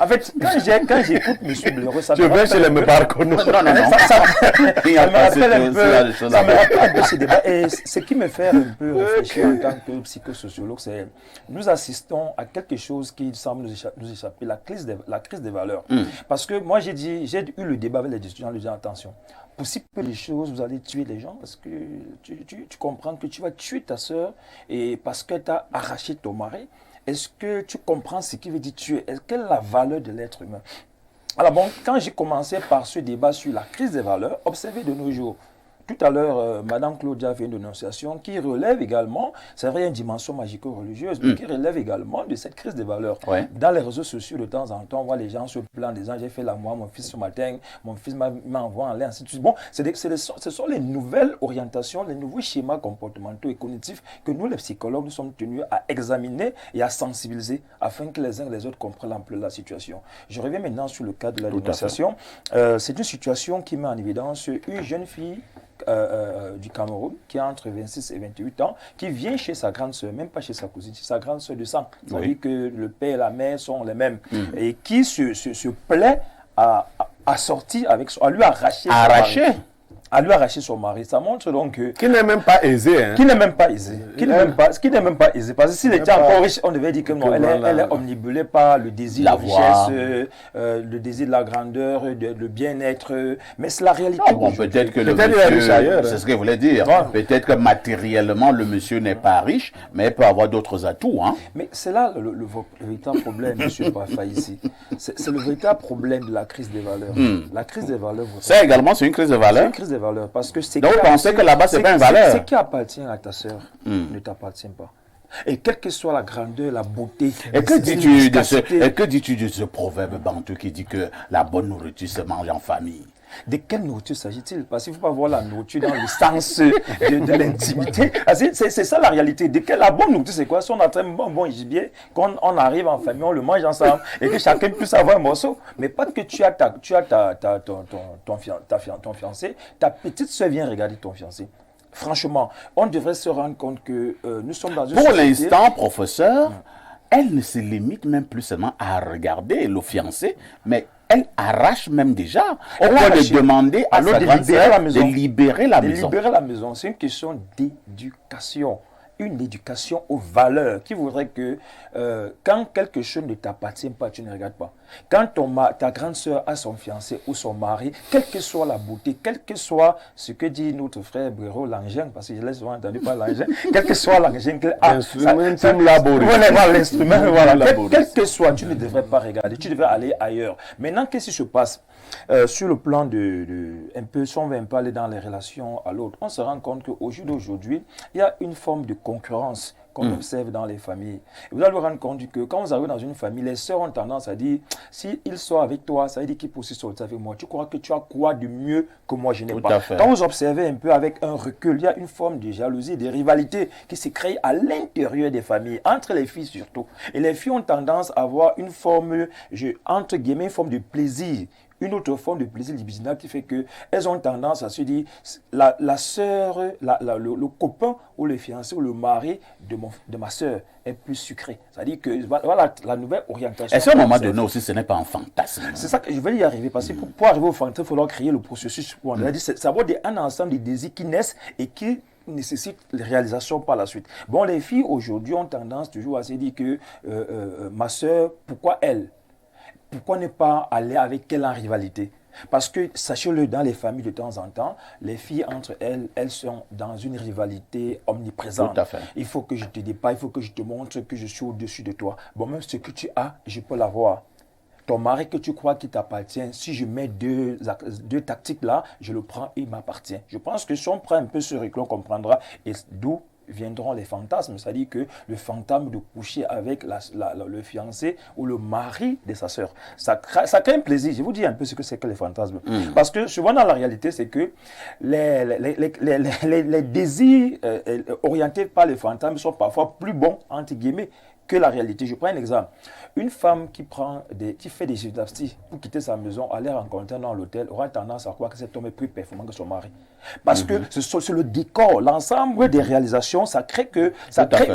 B: En fait, quand j'écoute M. Blériot, ça
D: Je vais chez les Meparconos.
A: Non.
B: ça me rappelle un peu, ça me rappelle un peu ce débat. Et ce qui me fait un peu réfléchir en tant que psychosociologue, c'est nous assistons à quelque chose qui semble nous échapper, la crise des valeurs. Parce que moi, j'ai eu le débat avec les étudiants, je disais attention. Pour si peu de choses, vous allez tuer les gens parce que tu comprends que tu vas tuer ta soeur et parce que tu as arraché ton mari. Est-ce que tu comprends ce qui veut dire tuer? Quelle est la valeur de l'être humain? Alors bon, quand j'ai commencé par ce débat sur la crise des valeurs, observez de nos jours. Tout à l'heure, Mme Claudia a fait une dénonciation qui relève également, c'est vrai, une dimension magico-religieuse, mais qui relève également de cette crise des valeurs.
A: Ouais.
B: Dans les réseaux sociaux, de temps en temps, on voit les gens se plaindre, des gens, j'ai fait l'amour à mon fils ce matin, mon fils m'a envoyé en l'air, ainsi de suite. Bon, ce sont les nouvelles orientations, les nouveaux schémas comportementaux et cognitifs que nous, les psychologues, nous sommes tenus à examiner et à sensibiliser afin que les uns et les autres comprennent l'ampleur de la situation. Je reviens maintenant sur le cas de la dénonciation. C'est une situation qui met en évidence une jeune fille du Cameroun, qui a entre 26 et 28 ans, qui vient chez sa grande sœur, même pas chez sa cousine, chez sa grande sœur de sang. C'est-à-dire que le père et la mère sont les mêmes. Et qui se plaît à sortir avec à lui arracher son mari. Ça montre donc que...
D: Qui n'est même pas aisé. Hein.
B: Qui n'est même pas aisé. Qui n'est même pas aisé. Parce que s'il était encore riche, on devait dire que non, elle est omnibulée par le désir de richesse, le désir de la grandeur, le bien-être. Mais c'est la réalité.
A: Ah bon, peut-être que le monsieur, c'est ce que je voulais dire. Peut-être que matériellement, le monsieur n'est pas riche, mais il peut avoir d'autres atouts. Hein.
B: Mais c'est là le véritable problème, monsieur Bafa, ici. C'est le véritable problème de la crise des valeurs. La crise des valeurs.
A: Ça également, c'est une crise de valeurs.
B: C'est une crise des valeurs. valeurs. Parce que c'est
A: donc, vous pensez que là-bas, c'est pas une valeur?
B: Ce qui appartient à ta sœur ne t'appartient pas. Et quelle que soit la grandeur, la beauté...
A: Et que dis-tu de ce proverbe bantou qui dit que la bonne nourriture se mange en famille?
B: De quelle nourriture s'agit-il? Parce qu'il ne faut pas voir la nourriture dans le sens de l'intimité. C'est ça la réalité. La bonne nourriture, c'est quoi? Si on a un bon gibier, quand on arrive en famille, on le mange ensemble et que chacun puisse avoir un morceau. Mais pas que tu as ton fiancé, ta petite soeur vient regarder ton fiancé. Franchement, on devrait se rendre compte que nous sommes dans une
A: société...
B: Pour
A: l'instant, professeur, elle ne se limite même plus seulement à regarder le fiancé, mais elle arrache même déjà au point de demander à sa grande sœur de libérer la maison.
B: De libérer la maison, c'est une question d'éducation. Une éducation aux valeurs qui voudrait que quand quelque chose ne t'appartient pas, tu ne regardes pas. Quand ta grande sœur a son fiancé ou son mari, quelle que soit la beauté, quel que soit ce que dit notre frère Brero Langin, parce que je l'ai souvent entendu par Langin, quel que soit l'engin qu'elle a, l'instrument, quel que soit, tu ne devrais pas regarder, tu devrais aller ailleurs. Maintenant, qu'est-ce qui se passe sur le plan un peu, si on ne veut pas aller dans les relations à l'autre, on se rend compte qu'au jour d'aujourd'hui, il y a une forme de concurrence qu'on observe dans les familles. Et vous allez vous rendre compte que quand vous arrivez dans une famille, les sœurs ont tendance à dire, si il sort avec toi, ça veut dire qu'il peut aussi sortir avec moi. Tu crois que tu as quoi de mieux que moi, je n'ai pas. Quand vous observez un peu avec un recul, il y a une forme de jalousie, de rivalité qui se crée à l'intérieur des familles, entre les filles surtout. Et les filles ont tendance à avoir une forme, entre guillemets, une forme de plaisir. Une autre forme de plaisir libidinal qui fait qu'elles ont tendance à se dire la sœur, le copain ou le fiancé ou le mari de ma sœur est plus sucré. C'est-à-dire que voilà la nouvelle orientation.
A: Est-ce qu'à un moment donné aussi, ce n'est pas un fantasme?
B: C'est ça que je vais y arriver. Parce que pour arriver au fantasme, il faudra créer le processus. Ça va être un ensemble de désirs qui naissent et qui nécessite les réalisations par la suite. Bon, les filles aujourd'hui ont tendance toujours à se dire que ma sœur, pourquoi elle? Pourquoi ne pas aller avec elle en rivalité? Parce que, sachez-le, dans les familles de temps en temps, les filles entre elles, elles sont dans une rivalité omniprésente.
A: Tout à fait.
B: Il faut que je te dépasse, il faut que je te montre que je suis au-dessus de toi. Bon, même ce que tu as, je peux l'avoir. Ton mari que tu crois qu'il t'appartient, si je mets deux tactiques là, je le prends et il m'appartient. Je pense que si on prend un peu ce recul, on comprendra. Et d'où viendront les fantasmes, c'est-à-dire que le fantasme de coucher avec le fiancé ou le mari de sa sœur. Ça crée un plaisir. Je vous dis un peu ce que c'est que les fantasmes. Parce que souvent dans la réalité, c'est que les désirs orientés par les fantasmes sont parfois plus bons, entre guillemets, que la réalité. Je prends un exemple. Une femme qui fait des gymnastiques pour quitter sa maison, aller rencontrer dans l'hôtel, aura tendance à croire que cet homme est plus performant que son mari. Parce que c'est le décor, l'ensemble des réalisations, ça crée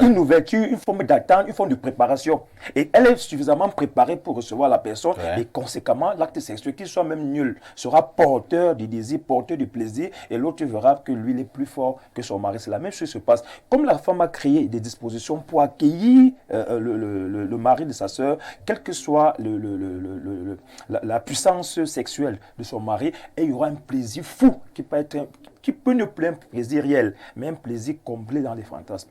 B: une ouverture, une forme d'attente, une forme de préparation. Et elle est suffisamment préparée pour recevoir la personne. Ouais. Et conséquemment, l'acte sexuel, qu'il soit même nul, sera porteur du désir, porteur du plaisir. Et l'autre verra que lui, il est plus fort que son mari. C'est la même chose qui se passe. Comme la femme a créé des dispositions pour accueillir le mari de sa sœur, quelle que soit la puissance sexuelle de son mari, et il y aura un plaisir fou qui peut ne plus un plaisir réel, mais un plaisir comblé dans les fantasmes.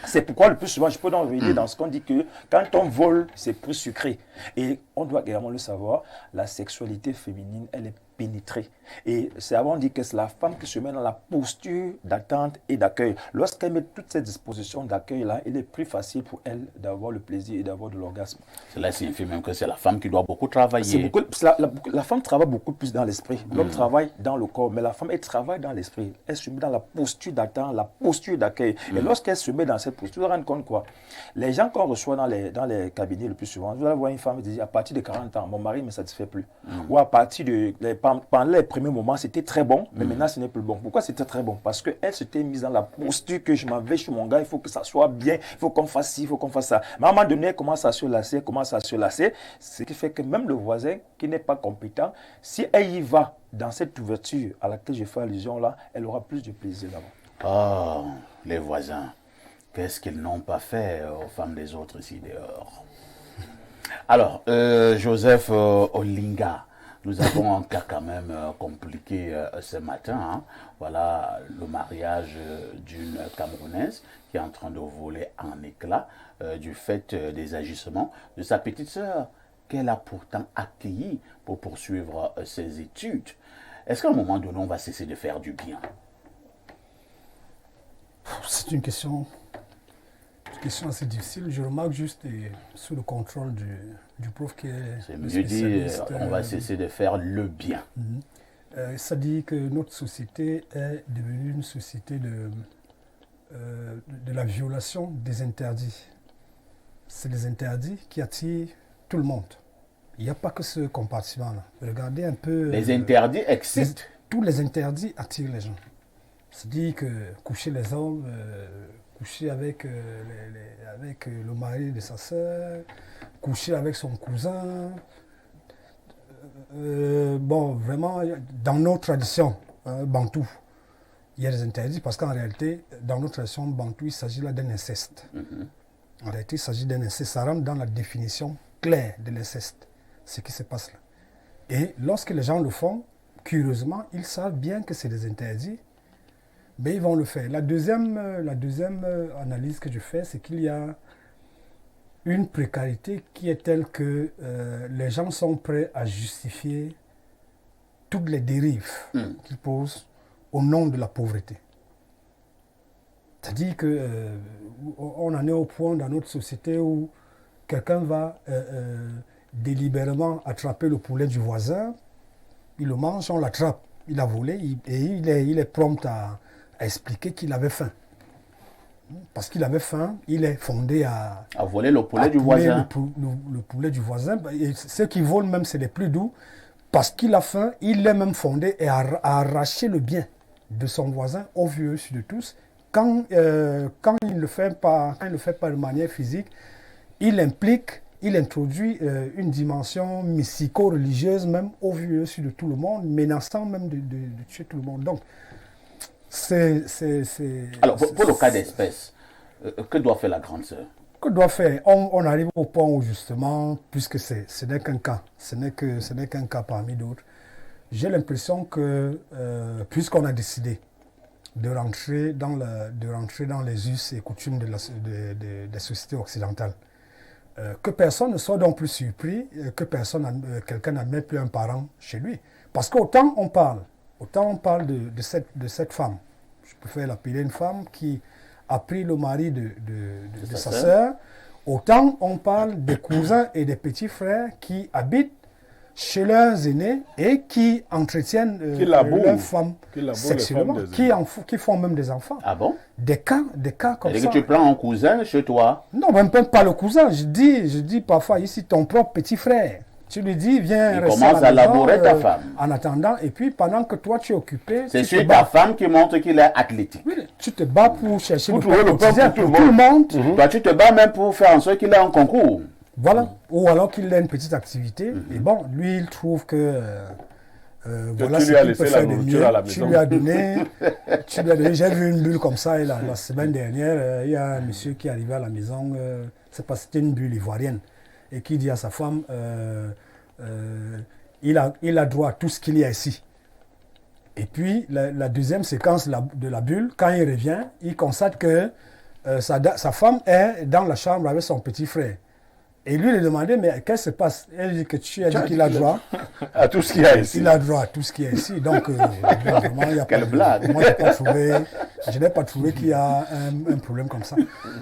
B: C'est pourquoi le plus souvent, je peux donc revenir dans ce qu'on dit que quand on vole, c'est plus sucré. Et on doit également le savoir, la sexualité féminine, elle est pénétrée. Et c'est avant de dire que c'est la femme qui se met dans la posture d'attente et d'accueil. Lorsqu'elle met toutes ces dispositions d'accueil-là, il est plus facile pour elle d'avoir le plaisir et d'avoir de l'orgasme.
A: Cela signifie même que c'est la femme qui doit beaucoup travailler.
B: La femme travaille beaucoup plus dans l'esprit. L'homme travaille dans le corps, mais la femme, elle travaille dans l'esprit. Elle se met dans la posture d'attente, la posture d'accueil. Et lorsqu'elle se met dans cette posture, vous vous rendez compte quoi? Les gens qu'on reçoit dans les cabinets le plus souvent, vous allez voir une femme qui dit à partir de 40 ans, mon mari ne me satisfait plus. Ou à partir pendant les premiers moments, c'était très bon, mais maintenant, ce n'est plus bon. Pourquoi c'était très bon? Parce qu'elle s'était mise dans la posture que je m'en vais chez mon gars, il faut que ça soit bien, il faut qu'on fasse ci, il faut qu'on fasse ça. Mais à un moment donné, elle commence à se lasser, ce qui fait que même le voisin qui n'est pas compétent, si elle y va dans cette ouverture à laquelle je fais allusion là, elle aura plus de plaisir là-bas.
A: Oh, les voisins, qu'est-ce qu'ils n'ont pas fait aux femmes des autres ici dehors? Alors, Joseph Olinga, nous avons un cas quand même compliqué ce matin. Hein. Voilà le mariage d'une Camerounaise qui est en train de voler en éclats du fait des agissements de sa petite sœur qu'elle a pourtant accueillie pour poursuivre ses études. est-ce qu'à un moment donné, on va cesser de faire du bien?
C: C'est une question assez difficile. Je remarque juste, sous le contrôle du prof qui est
A: C'est
C: le
A: mieux dit,
C: spécialiste,
A: on va cesser de faire le bien.
C: ça dit que notre société est devenue une société de la violation des interdits. C'est les interdits qui attirent tout le monde. Il n'y a pas que ce compartiment-là. Regardez un peu...
A: Les interdits existent.
C: Tous les interdits attirent les gens. C'est-à-dire que coucher les hommes, coucher avec, avec le mari de sa sœur, coucher avec son cousin. Bon, vraiment, dans nos traditions bantou, il y a des interdits parce qu'en réalité, dans nos traditions bantou, il s'agit là d'un inceste. En réalité, il s'agit d'un inceste. Ça rentre dans la définition claire de l'inceste, ce qui se passe là. Et lorsque les gens le font, curieusement, ils savent bien que c'est des interdits, mais ils vont le faire. La deuxième analyse que je fais, c'est qu'il y a une précarité qui est telle que les gens sont prêts à justifier toutes les dérives qu'ils posent au nom de la pauvreté. C'est-à-dire qu'on en est au point dans notre société où quelqu'un va délibérément attraper le poulet du voisin, il le mange, on l'attrape, il a volé, et il est prompt à expliquer qu'il avait faim. Parce qu'il avait faim, il est fondé à
A: voler le poulet du voisin.
C: Le poulet du voisin. Et ceux qui volent même, c'est les plus doux. Parce qu'il a faim, il est même fondé à arracher le bien de son voisin au vu de tous. Quand il ne le fait pas de manière physique, il introduit une dimension mystico-religieuse même au vu de tout le monde, menaçant même de tuer tout le monde. Donc,
A: Alors, pour le cas d'espèce, que doit faire la grande sœur?
C: Que doit faire? On arrive au point où justement, puisque ce n'est qu'un cas, ce n'est qu'un cas parmi d'autres, j'ai l'impression que, puisqu'on a décidé de rentrer dans les us et coutumes des sociétés occidentales, que personne ne soit donc plus surpris, que quelqu'un n'admet plus un parent chez lui. Parce qu'autant on parle de cette femme, je préfère l'appeler une femme qui a pris le mari de sa sœur, autant on parle des cousins et des petits frères qui habitent chez leurs aînés et qui entretiennent leurs femmes sexuellement, qui font même des enfants.
A: Ah bon?
C: Des cas comme ça.
A: Que tu prends un cousin chez toi?
C: Non, même pas le cousin. Je dis parfois ici ton propre petit frère. Tu lui dis, viens
A: rester à la maison, labourer ta femme.
C: En attendant, et puis pendant que toi tu es occupé...
A: C'est sur ta femme qui montre qu'il est athlétique.
C: Oui, tu te bats pour chercher
D: le quotidien
C: pour tout le monde.
A: Toi, tu te bats même pour faire en sorte qu'il ait un concours.
C: Voilà. Ou alors qu'il ait une petite activité. Et bon, lui, il trouve que... voilà
D: tu lui as laissé la nourriture à la maison.
C: Tu lui as donné... J'ai vu une bulle comme ça, et la semaine dernière, il y a un monsieur qui est arrivé à la maison, c'était une bulle ivoirienne, et qui dit à sa femme... il a droit à tout ce qu'il y a ici. Et puis, la deuxième séquence de la bulle, quand il revient, il constate que sa femme est dans la chambre avec son petit frère. Et lui, il lui demandait, mais qu'est-ce qui se passe? Elle dit que tu as dit qu'il a droit
D: à tout ce qu'il y a ici.
C: Il a droit à tout ce qu'il y a ici. Donc, vraiment, il y a
A: quelle blague.
C: Moi, je n'ai pas trouvé qu'il y a un problème comme ça.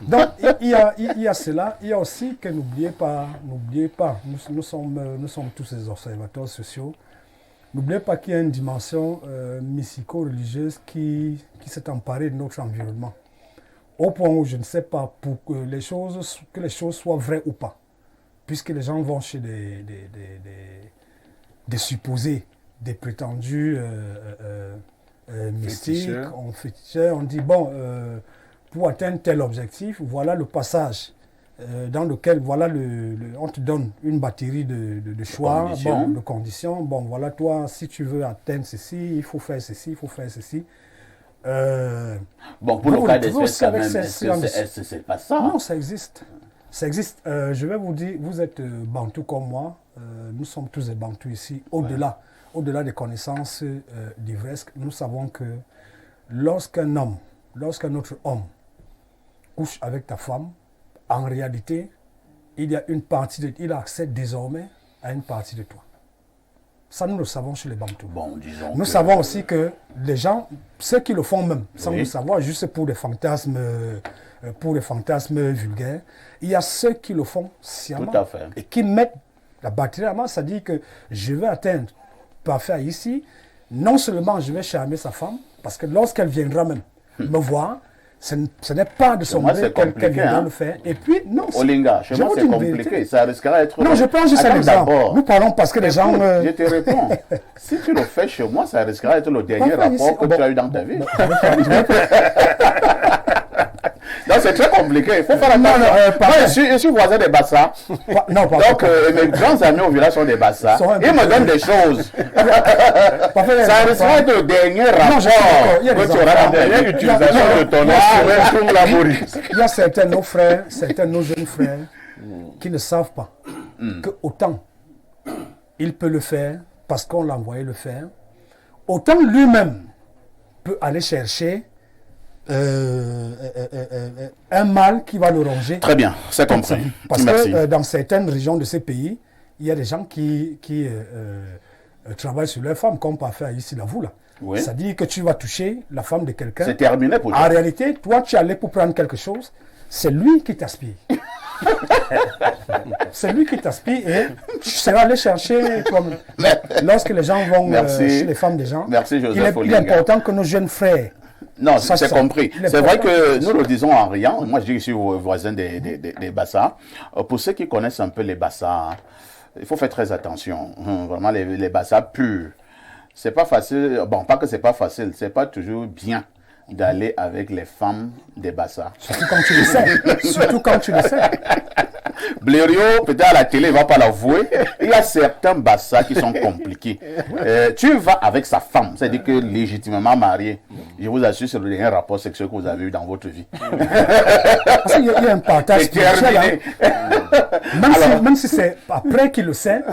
C: Donc, il y a cela. Il y a aussi que n'oubliez pas, nous sommes tous des observateurs sociaux. N'oubliez pas qu'il y a une dimension mystico-religieuse qui s'est emparée de notre environnement. Au point où je ne sais pas pour que les choses soient vraies ou pas. Puisque les gens vont chez des supposés, des prétendus mystiques, on dit, bon, pour atteindre tel objectif, voilà le passage dans lequel, on te donne une batterie de choix, de conditions. Bon, voilà, toi, si tu veux atteindre ceci, il faut faire ceci, il faut faire ceci.
A: Bon, pour le cas d'espèce, quand même, est-ce que c'est pas ça?
C: Non, ça existe. Ça existe. Je vais vous dire, vous êtes bantou comme moi. Nous sommes tous des bantous ici. Au-delà des connaissances diverses, nous savons que lorsqu'un autre homme couche avec ta femme, en réalité, il a accès désormais à une partie de toi. Ça, nous le savons sur les Bantous.
A: Bon, disons
C: Nous savons aussi que les gens, ceux qui le font même, sans le savoir, juste pour des fantasmes vulgaires, il y a ceux qui le font sciemment.
A: Tout à fait.
C: Et qui mettent la batterie à main, ça dit que je vais atteindre parfait ici. Non seulement je vais charmer sa femme, parce que lorsqu'elle viendra même me voir, ce n'est pas de son gré qu'elle viendra le faire. Et puis, non.
A: Olinga, chez moi, c'est compliqué. Ça risquera d'être.
C: Non, je prends juste un exemple. Nous parlons parce que les gens.
A: Je te réponds. Si tu le fais chez moi, ça risquera d'être le dernier rapport que tu as eu dans ta vie. Non, c'est très compliqué. Il faut faire attention. Je suis voisin des Bassa. Donc, mes grands amis au village sont des Bassa. Ils me donnent des choses. Ça risquera d'être le dernier rapport que tu auras dans ta vie.
D: Utilisation de ton instrument laboriste.
C: Il y a certains de nos frères, certains de nos jeunes frères, qui ne savent pas que autant il peut le faire parce qu'on l'a envoyé le faire, autant lui-même peut aller chercher un mal qui va le ronger.
A: Très bien, c'est compris.
C: Parce que dans certaines régions de ces pays, il y a des gens qui travaillent sur leurs femmes, comme parfait ici la vous là.
A: Oui.
C: Ça dit que tu vas toucher la femme de quelqu'un.
A: C'est terminé pour toi.
C: En réalité, toi, tu allais pour prendre quelque chose, c'est lui qui t'aspire. C'est lui qui t'aspire et tu seras allé chercher toi-même. Lorsque les gens vont chez les femmes des gens, il est important que nos jeunes frères.
A: Non, c'est compris. C'est vrai que nous le disons en riant. Moi, je dis que je suis voisin des Bassa. Pour ceux qui connaissent un peu les Bassa, il faut faire très attention. Vraiment, les Bassa purs. C'est pas facile. Bon, pas que c'est pas facile. C'est pas toujours bien d'aller avec les femmes des Bassa.
C: Surtout quand tu le sais. Surtout quand tu le sais.
A: Blériot, peut-être à la télé, il ne va pas l'avouer. Il y a certains Bassa qui sont compliqués. Tu vas avec sa femme, c'est-à-dire que légitimement marié. Je vous assure, c'est le dernier rapport sexuel que vous avez eu dans votre vie.
C: Parce qu'il y a un partage spirituel. Même si c'est après qu'il le sait,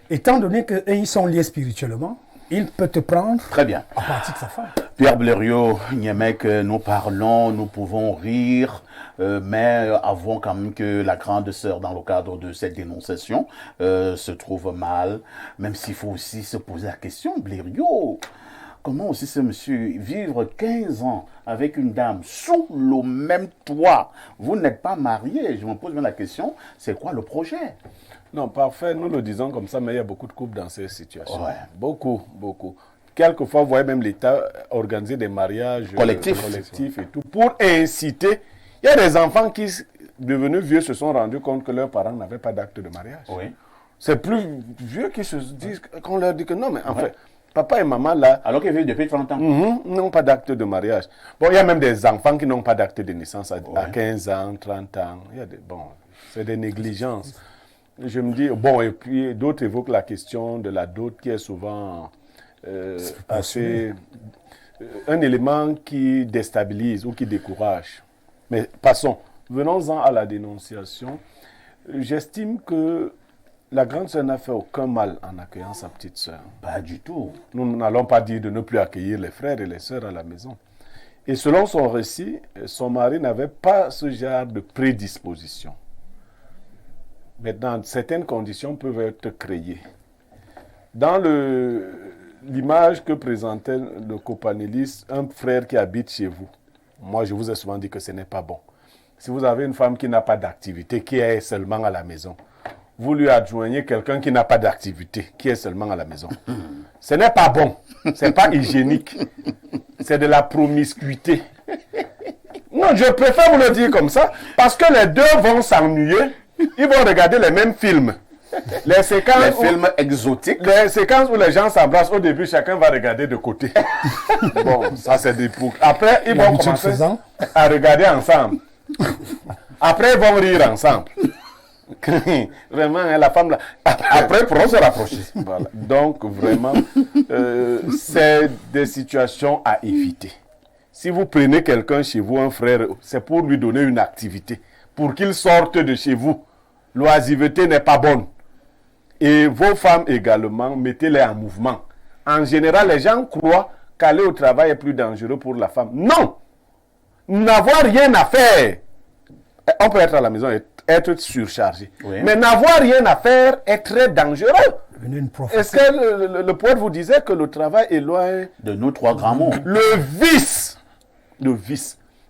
C: étant donné qu'ils sont liés spirituellement, il peut te prendre
A: très bien
C: à partir de sa femme.
A: Pierre Blériot, Niemek, nous parlons, nous pouvons rire, mais avouons quand même que la grande sœur, dans le cadre de cette dénonciation, se trouve mal, même s'il faut aussi se poser la question, Blériot, comment aussi ce monsieur vivre 15 ans avec une dame sous le même toit? Vous n'êtes pas marié, je me pose bien la question, c'est quoi le projet?
D: Non, parfait, nous le disons comme ça, mais il y a beaucoup de couples dans ces situations.
A: Ouais.
D: Beaucoup, beaucoup. Quelquefois, vous voyez même l'État organiser des mariages collectifs et tout, pour inciter. Il y a des enfants qui, devenus vieux, se sont rendus compte que leurs parents n'avaient pas d'acte de mariage.
A: Oui.
D: C'est plus vieux qui se disent, qu'on leur dit que non, mais en fait, papa et maman là...
A: Alors qu'ils vivent depuis 30 ans.
D: N'ont pas d'acte de mariage. Bon, il y a même des enfants qui n'ont pas d'acte de naissance à 15 ans, 30 ans. Il y a c'est des négligences. Je me dis, bon, et puis d'autres évoquent la question de la dot qui est souvent assez un élément qui déstabilise ou qui décourage. Mais passons, venons-en à la dénonciation. J'estime que la grande sœur n'a fait aucun mal en accueillant sa petite sœur.
A: Pas du tout.
D: Nous n'allons pas dire de ne plus accueillir les frères et les sœurs à la maison. Et selon son récit, son mari n'avait pas ce genre de prédisposition. Maintenant, certaines conditions peuvent être créées. Dans l'image que présentait le copanéliste, un frère qui habite chez vous, moi je vous ai souvent dit que ce n'est pas bon. Si vous avez une femme qui n'a pas d'activité, qui est seulement à la maison, vous lui adjoignez quelqu'un qui n'a pas d'activité, qui est seulement à la maison. Ce n'est pas bon, ce n'est pas hygiénique, c'est de la promiscuité. Non, je préfère vous le dire comme ça, parce que les deux vont s'ennuyer. Ils vont regarder les mêmes films. Les
A: films exotiques.
D: Les séquences où les gens s'embrassent, au début, chacun va regarder de côté. Bon, ça c'est des poucs. Après, ils vont commencer à regarder ensemble. Après, ils vont rire ensemble. Vraiment, la femme là. Après, pour se rapprocher. Voilà. Donc, vraiment, c'est des situations à éviter. Si vous prenez quelqu'un chez vous, un frère, c'est pour lui donner une activité. Pour qu'il sorte de chez vous. L'oisiveté n'est pas bonne. Et vos femmes également, mettez-les en mouvement. En général, les gens croient qu'aller au travail est plus dangereux pour la femme. Non! N'avoir rien à faire On peut être à la maison et être surchargé.
A: Oui.
D: Mais n'avoir rien à faire est très dangereux. Est-ce que le poète vous disait que le travail éloigne
A: de nous 3 grands mots?
D: Le vice.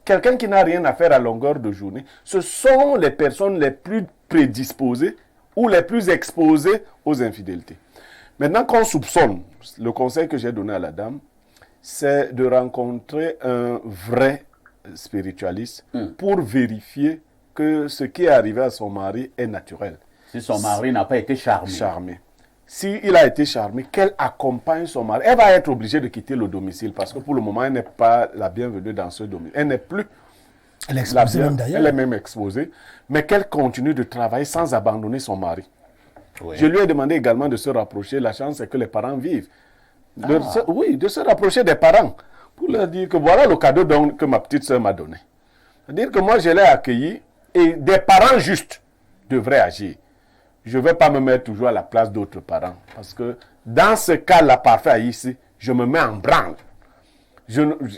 D: Quelqu'un qui n'a rien à faire à longueur de journée, ce sont les personnes les plus prédisposées ou les plus exposées aux infidélités. Maintenant qu'on soupçonne, le conseil que j'ai donné à la dame, c'est de rencontrer un vrai spiritualiste pour vérifier que ce qui est arrivé à son mari est naturel.
A: Si son mari n'a pas été charmé.
D: S'il a été charmé, qu'elle accompagne son mari. Elle va être obligée de quitter le domicile parce que pour le moment, elle n'est pas la bienvenue dans ce domicile. Elle n'est plus
C: elle est exposée même d'ailleurs.
D: Elle est même exposée, mais qu'elle continue de travailler sans abandonner son mari.
A: Oui.
D: Je lui ai demandé également de se rapprocher. La chance, c'est que les parents vivent. De se rapprocher des parents pour leur dire que voilà le cadeau que ma petite soeur m'a donné. C'est-à-dire que moi, je l'ai accueilli et des parents justes devraient agir. Je ne vais pas me mettre toujours à la place d'autres parents. Parce que dans ce cas-là, parfait ici, je me mets en branle.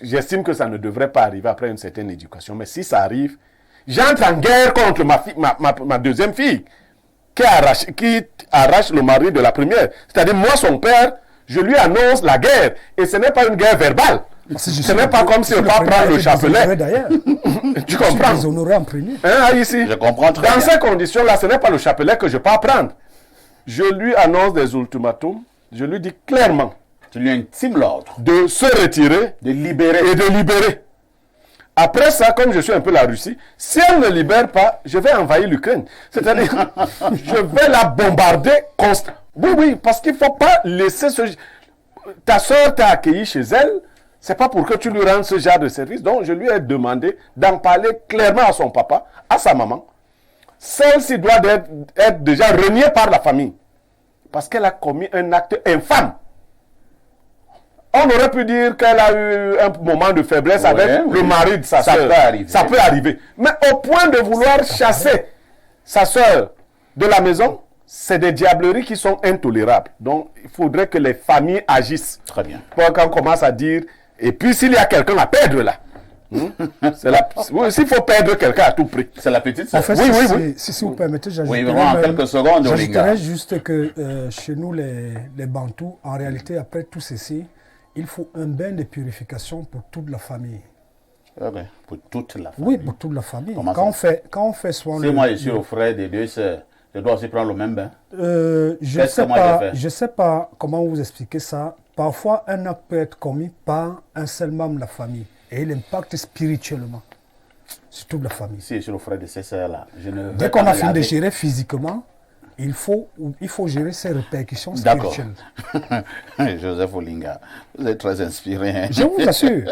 D: J'estime que ça ne devrait pas arriver après une certaine éducation. Mais si ça arrive, j'entre en guerre contre ma deuxième fille qui arrache le mari de la première. C'est-à-dire, moi, son père, je lui annonce la guerre. Et ce n'est pas une guerre verbale. Ce n'est pas comme si on va prendre le chapelet. Tu comprends? Ici,
A: je comprends très
D: dans
A: bien.
D: ces conditions-là, ce n'est pas le chapelet que je peux prendre. Je lui annonce des ultimatums. Je lui dis clairement.
A: Tu lui intimes l'ordre.
D: De se retirer.
A: De libérer.
D: Et de libérer. Après ça, comme je suis un peu la Russie, si elle ne libère pas, je vais envahir l'Ukraine. C'est-à-dire, je vais la bombarder constamment. Oui, parce qu'il ne faut pas laisser ta soeur t'a accueilli chez elle. C'est pas pour que tu lui rendes ce genre de service. Donc, je lui ai demandé d'en parler clairement à son papa, à sa maman. Celle-ci doit être déjà reniée par la famille. Parce qu'elle a commis un acte infâme. On aurait pu dire qu'elle a eu un moment de faiblesse avec le mari de sa soeur. Ça peut arriver. Mais au point de vouloir chasser sa soeur de la maison, c'est des diableries qui sont intolérables. Donc, il faudrait que les familles agissent.
A: Très bien.
D: Pour qu'on commence à dire... Et puis, s'il y a quelqu'un à perdre là, s'il faut perdre quelqu'un à tout prix.
A: C'est la petite sœur.
C: En fait,
D: oui.
C: Si vous permettez,
A: j'ajouterais
C: juste que chez nous, les Bantous, en réalité, après tout ceci, il faut un bain de purification pour toute la famille.
A: Okay. Pour toute la famille?
C: Oui, pour toute la famille. Quand on fait soin...
A: Si moi, je suis au frère des deux sœurs, je dois aussi prendre le même bain?
C: Je ne sais pas comment vous expliquer ça. Parfois, un acte peut être commis par un seul membre de la famille et il impacte spirituellement sur toute la famille.
A: Si je suis le frère de ces sœurs-là,
C: dès qu'on a fini de gérer physiquement, il faut gérer ses répercussions spirituelles.
A: D'accord. Joseph Olinga, vous êtes très inspiré. Hein?
C: Je vous assure.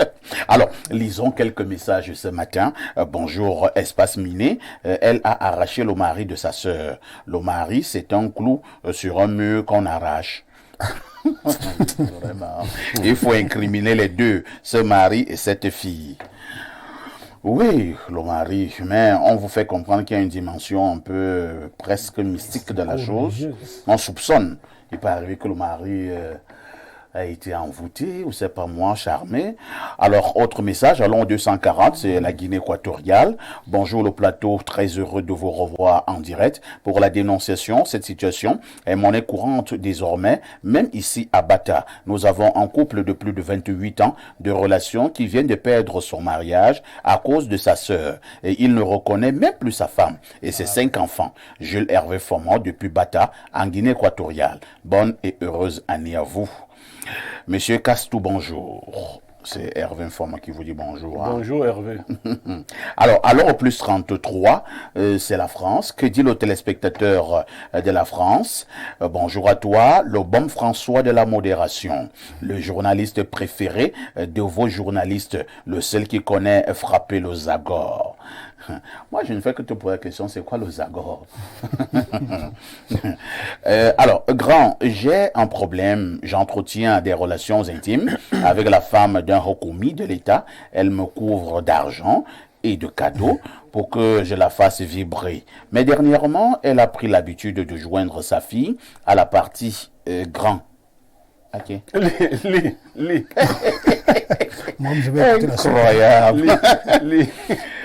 A: Alors, lisons quelques messages ce matin. Bonjour, Espace Miné. Elle a arraché le mari de sa sœur. Le mari, c'est un clou sur un mur qu'on arrache. Vraiment. Il faut incriminer les deux, ce mari et cette fille. Oui, le mari, mais on vous fait comprendre qu'il y a une dimension un peu presque mystique de la chose. On soupçonne. Il peut arriver que le mari a été envoûté, ou c'est pas moi, charmé. Alors, autre message, allons au 240, c'est la Guinée équatoriale. Bonjour le plateau, très heureux de vous revoir en direct. Pour la dénonciation, cette situation est monnaie courante désormais, même ici à Bata. Nous avons un couple de plus de 28 ans de relation qui vient de perdre son mariage à cause de sa sœur. Et il ne reconnaît même plus sa femme et ses 5 enfants. Jules Hervé Fomand depuis Bata, en Guinée équatoriale. Bonne et heureuse année à vous. Monsieur Castou, bonjour. C'est Hervé Fomand qui vous dit bonjour. Hein.
D: Bonjour Hervé.
A: Alors au plus 33, c'est la France. Que dit le téléspectateur de la France? Bonjour à toi, le bon François de la modération, le journaliste préféré de vos journalistes, le seul qui connaît frapper le Zagor. Moi, je ne fais que te poser la question, c'est quoi le Zagor? Alors, grand, j'ai un problème. J'entretiens des relations intimes avec la femme d'un haut commis de l'État. Elle me couvre d'argent et de cadeaux pour que je la fasse vibrer. Mais dernièrement, elle a pris l'habitude de joindre sa fille à la partie grand. Ok.
D: Lis.
C: Moi, je vais écouter la suite.
A: Incroyable.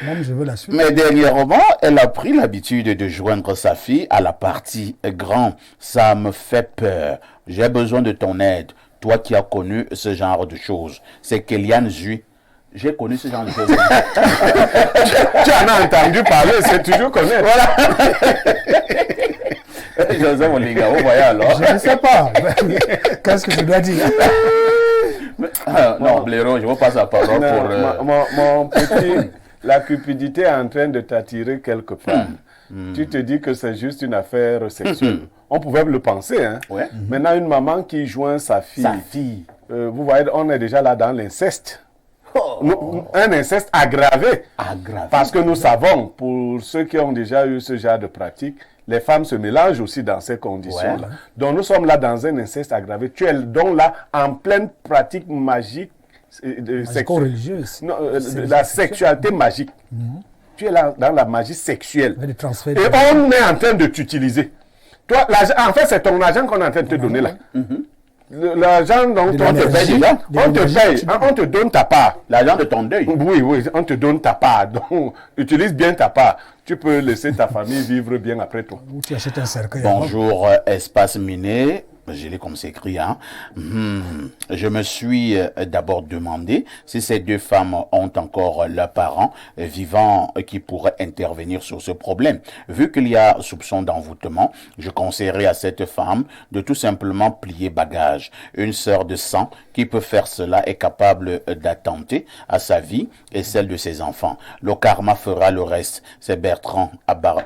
C: Moi, je veux la suite.
A: Mais dernièrement, elle a pris l'habitude de joindre sa fille à la partie grand. Ça me fait peur. J'ai besoin de ton aide. Toi qui as connu ce genre de choses. C'est Kéliane Zui. J'ai connu ce genre de choses.
D: Tu en as entendu parler, c'est toujours connaître.
A: Voilà. Joseph Olinga, vous voyez alors.
C: Je ne sais pas. Qu'est-ce que je dois dire?
A: Non, Blaireau, je vous passe la parole pour...
D: Mon petit, la cupidité est en train de t'attirer quelque part. Tu te dis que c'est juste une affaire sexuelle. On pouvait le penser. Hein?
A: Ouais.
D: Maintenant, une maman qui joint sa fille. Vous voyez, on est déjà là dans l'inceste. Un inceste aggravé. Parce que nous savons, pour ceux qui ont déjà eu ce genre de pratique, les femmes se mélangent aussi dans ces conditions-là.
A: Ouais.
D: Donc nous sommes là dans un inceste aggravé. Tu es donc là en pleine pratique magique
C: Religieuse.
D: la sexualité magique. Tu es là dans la magie sexuelle.
C: Le transfert
D: Et on est en train de t'utiliser. Toi, en fait, c'est ton argent qu'on est en train de te donner là. L'argent dont on te paye déjà, on te paye, on te donne ta part.
A: L'argent de ton deuil.
D: Oui, on te donne ta part. Donc, utilise bien ta part. Tu peux laisser ta famille vivre bien après toi.
C: Où tu achètes un cercueil.
A: Bonjour, espace miné. Je l'ai comme c'est écrit, hein. Je me suis d'abord demandé si ces deux femmes ont encore leurs parents vivants qui pourraient intervenir sur ce problème. Vu qu'il y a soupçon d'envoûtement, je conseillerais à cette femme de tout simplement plier bagage. Une sœur de sang qui peut faire cela est capable d'attenter à sa vie et celle de ses enfants. Le karma fera le reste. C'est Bertrand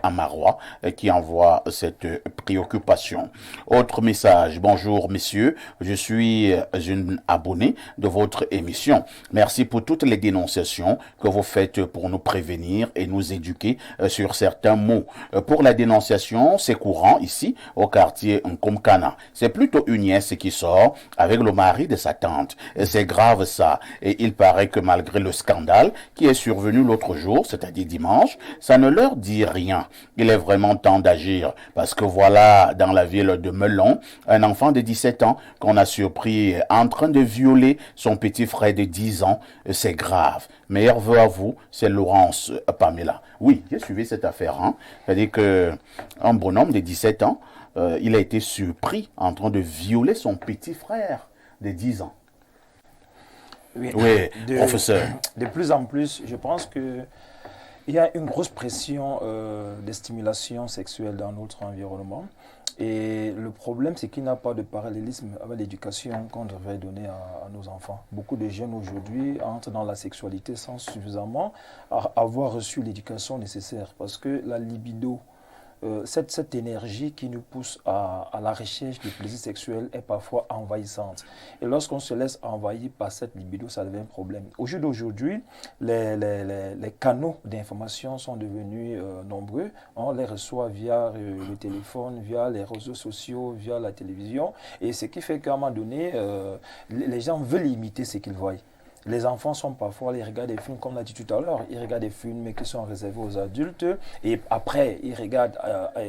A: Amarois qui envoie cette préoccupation. Autre message. Bonjour messieurs, je suis une abonnée de votre émission. Merci pour toutes les dénonciations que vous faites pour nous prévenir et nous éduquer sur certains mots. Pour la dénonciation, c'est courant ici au quartier Nkomkana. C'est plutôt une nièce qui sort avec le mari de sa tante. C'est grave ça. Et il paraît que malgré le scandale qui est survenu l'autre jour, c'est-à-dire dimanche, ça ne leur dit rien. Il est vraiment temps d'agir parce que voilà, dans la ville de Melon, un enfant de 17 ans qu'on a surpris en train de violer son petit frère de 10 ans. C'est grave. Meilleur vœu à vous, c'est Laurence Pamela. Oui, j'ai suivi cette affaire. Hein. C'est-à-dire qu'un bonhomme de 17 ans, il a été surpris en train de violer son petit frère de 10 ans. Oui, professeur.
B: De plus en plus, je pense que il y a une grosse pression de stimulation sexuelle dans notre environnement. Et le problème, c'est qu'il n'y a pas de parallélisme avec l'éducation qu'on devrait donner à nos enfants. Beaucoup de jeunes aujourd'hui entrent dans la sexualité sans suffisamment avoir reçu l'éducation nécessaire. Parce que la libido, cette énergie qui nous pousse à la recherche du plaisir sexuel est parfois envahissante. Et lorsqu'on se laisse envahir par cette libido, ça devient un problème. Au jour d'aujourd'hui, les canaux d'information sont devenus nombreux. On les reçoit via le téléphone, via les réseaux sociaux, via la télévision. Et ce qui fait qu'à un moment donné, les gens veulent imiter ce qu'ils voient. Les enfants sont parfois, ils regardent des films, comme l'a dit tout à l'heure, ils regardent des films qui sont réservés aux adultes, et après, ils regardent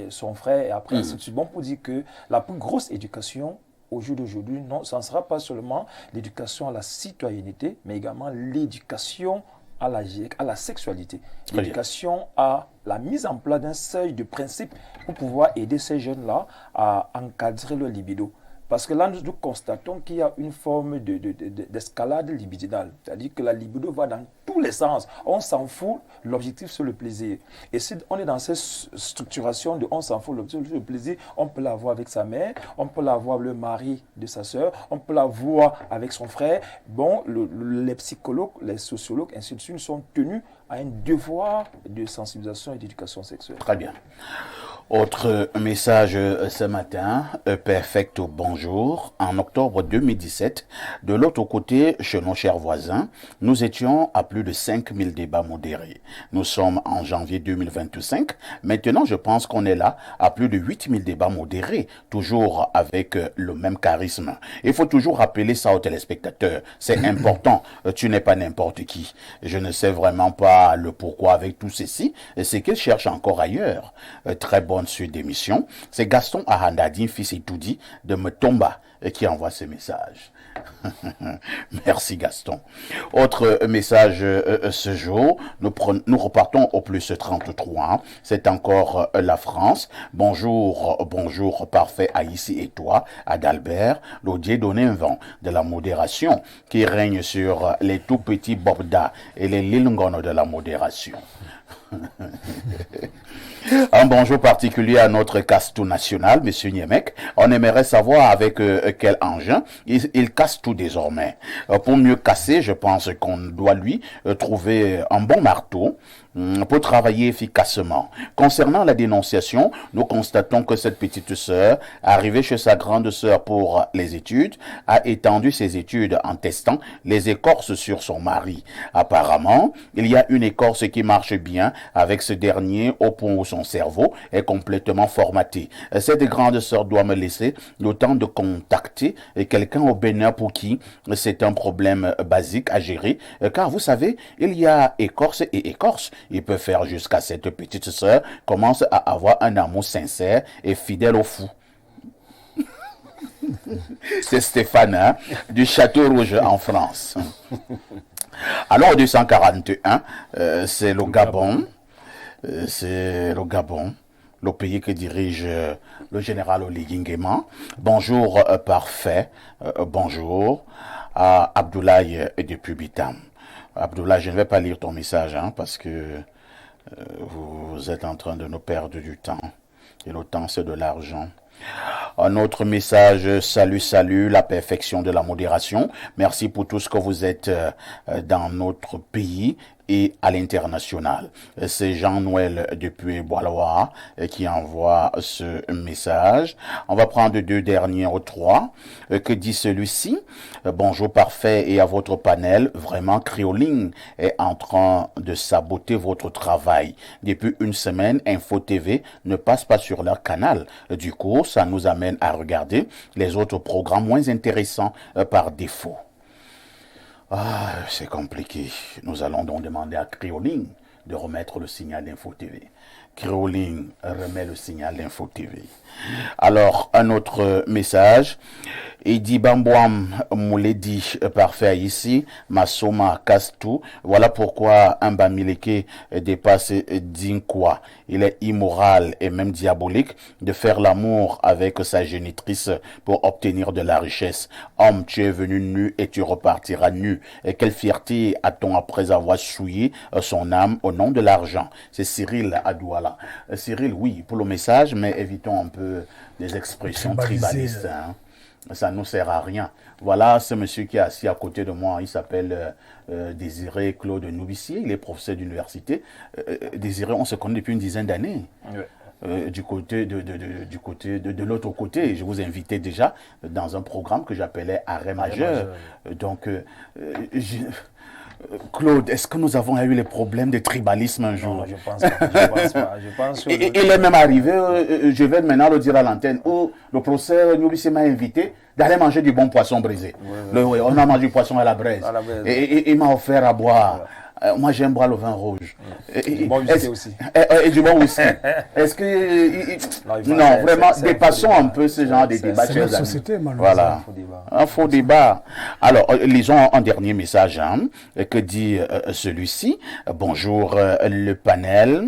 B: son frère, et après, c'est bon pour dire que la plus grosse éducation, au jour d'aujourd'hui, non, ça ne sera pas seulement l'éducation à la citoyenneté, mais également l'éducation à la sexualité, l'éducation à la mise en place d'un seuil de principes pour pouvoir aider ces jeunes-là à encadrer leur libido. Parce que là, nous constatons qu'il y a une forme d'escalade libidinale. C'est-à-dire que la libido va dans tous les sens. On s'en fout, l'objectif c'est le plaisir. Et si on est dans cette structuration de on s'en fout, l'objectif c'est le plaisir, on peut l'avoir avec sa mère, on peut l'avoir avec le mari de sa sœur, on peut l'avoir avec son frère. Bon, les psychologues, les sociologues, ainsi de suite, sont tenus à un devoir de sensibilisation et d'éducation sexuelle.
A: Très bien. Autre message ce matin, Perfecto bonjour. En octobre 2017, de l'autre côté, chez nos chers voisins, nous étions à plus de 5000 débats modérés. Nous sommes en janvier 2025. Maintenant, je pense qu'on est là à plus de 8000 débats modérés, toujours avec le même charisme. Il faut toujours rappeler ça aux téléspectateurs. C'est important. Tu n'es pas n'importe qui. Je ne sais vraiment pas le pourquoi avec tout ceci. C'est qu'ils cherchent encore ailleurs. Très bonne bonne suite d'émission. C'est Gaston Ahandadine, fils Itoudi de Metomba, qui envoie ce message. Merci Gaston. Autre message ce jour, nous repartons au plus 33. C'est encore la France. Bonjour, bonjour, parfait Haïti et toi, Adalbert. L'audier donne un vent de la modération qui règne sur les tout petits Bobda et les Lilngono de la modération. Un bonjour particulier à notre castou national, Monsieur Niemek. On aimerait savoir avec quel engin il casse tout désormais. Pour mieux casser, je pense qu'on doit lui trouver un bon marteau pour travailler efficacement. Concernant la dénonciation, nous constatons que cette petite sœur, arrivée chez sa grande sœur pour les études, a étendu ses études en testant les écorces sur son mari. Apparemment, il y a une écorce qui marche bien avec ce dernier au point où son cerveau est complètement formaté. Cette grande sœur doit me laisser le temps de contacter quelqu'un au Bénin pour qui c'est un problème basique à gérer, car vous savez, il y a écorce et écorce. Il peut faire jusqu'à cette petite sœur commence à avoir un amour sincère et fidèle au fou. C'est Stéphane hein, du Château Rouge en France. Alors, 241, c'est le Gabon. C'est le Gabon, le pays que dirige le général Oligui Nguema. Bonjour, parfait. Bonjour à Abdoulaye depuis Bitam. Abdoulaye, je ne vais pas lire ton message hein, parce que vous êtes en train de nous perdre du temps. Et le temps, c'est de l'argent. Un autre message, salut, la perfection de la modération. Merci pour tout ce que vous êtes dans notre pays et à l'international. C'est Jean-Noël depuis Bois-Loire qui envoie ce message. On va prendre 2 derniers ou 3. Que dit celui-ci? Bonjour parfait et à votre panel. Vraiment, Crioline est en train de saboter votre travail. Depuis une semaine, Info TV ne passe pas sur leur canal. Du coup, ça nous amène à regarder les autres programmes moins intéressants par défaut. Ah, c'est compliqué. Nous allons donc demander à Crioline de remettre le signal d'Info TV. Crioline remet le signal d'Info TV. Alors, un autre message. Il dit Bambouam Mouledi, parfait ici, Masoma Kastou. Voilà pourquoi un Bamileke dépasse Dinkwa. Il est immoral et même diabolique de faire l'amour avec sa génitrice pour obtenir de la richesse. Homme, tu es venu nu et tu repartiras nu. Et quelle fierté a-t-on après avoir souillé son âme au nom de l'argent? C'est Cyril Adouala. Cyril, oui, pour le message, mais évitons un peu les expressions tribalistes. Hein. Ça ne nous sert à rien. Voilà ce monsieur qui est assis à côté de moi. Il s'appelle Désiré Claude Noubissier. Il est professeur d'université. Désiré, on se connaît depuis une dizaine d'années. Ouais. Du côté de l'autre côté, je vous invitais déjà dans un programme que j'appelais Arrêt majeur. Donc, Claude, est-ce que nous avons eu les problèmes de tribalisme un jour?
B: Non, je pense pas. Je pense que...
A: Il est même arrivé, je vais maintenant le dire à l'antenne, où le professeur Noubissier m'a invité d'aller manger du bon poisson brisé. Ouais. On a mangé du poisson à la braise. Et il m'a offert à boire. Ouais. Moi, j'aime boire le vin rouge.
B: Du bon whisky aussi.
A: Et du bon whisky. Est-ce que... Non, vraiment, dépassons un peu ce genre de débat.
C: C'est notre société, malheureusement.
A: Voilà. Un faux débat. Alors, lisons un dernier message. Hein, que dit celui-ci? Bonjour, le panel.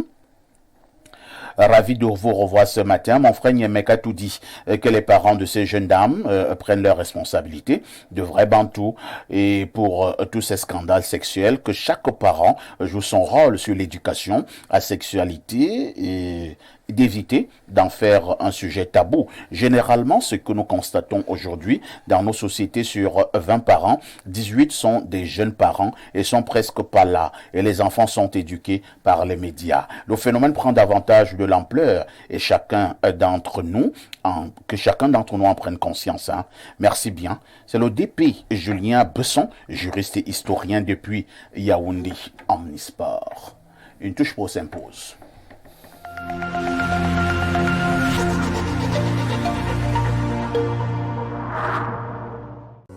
A: Ravi de vous revoir ce matin. Mon frère Niemek a tout dit que les parents de ces jeunes dames prennent leurs responsabilités de vrais bantous et pour tous ces scandales sexuels, que chaque parent joue son rôle sur l'éducation à sexualité et d'éviter d'en faire un sujet tabou. Généralement, ce que nous constatons aujourd'hui dans nos sociétés, sur 20 parents, 18 sont des jeunes parents et sont presque pas là. Et les enfants sont éduqués par les médias. Le phénomène prend davantage de l'ampleur et que chacun d'entre nous en prenne conscience. Hein. Merci bien. C'est le DP Julien Besson, juriste et historien depuis Yaoundé, Omnisport. Une touche pour s'impose.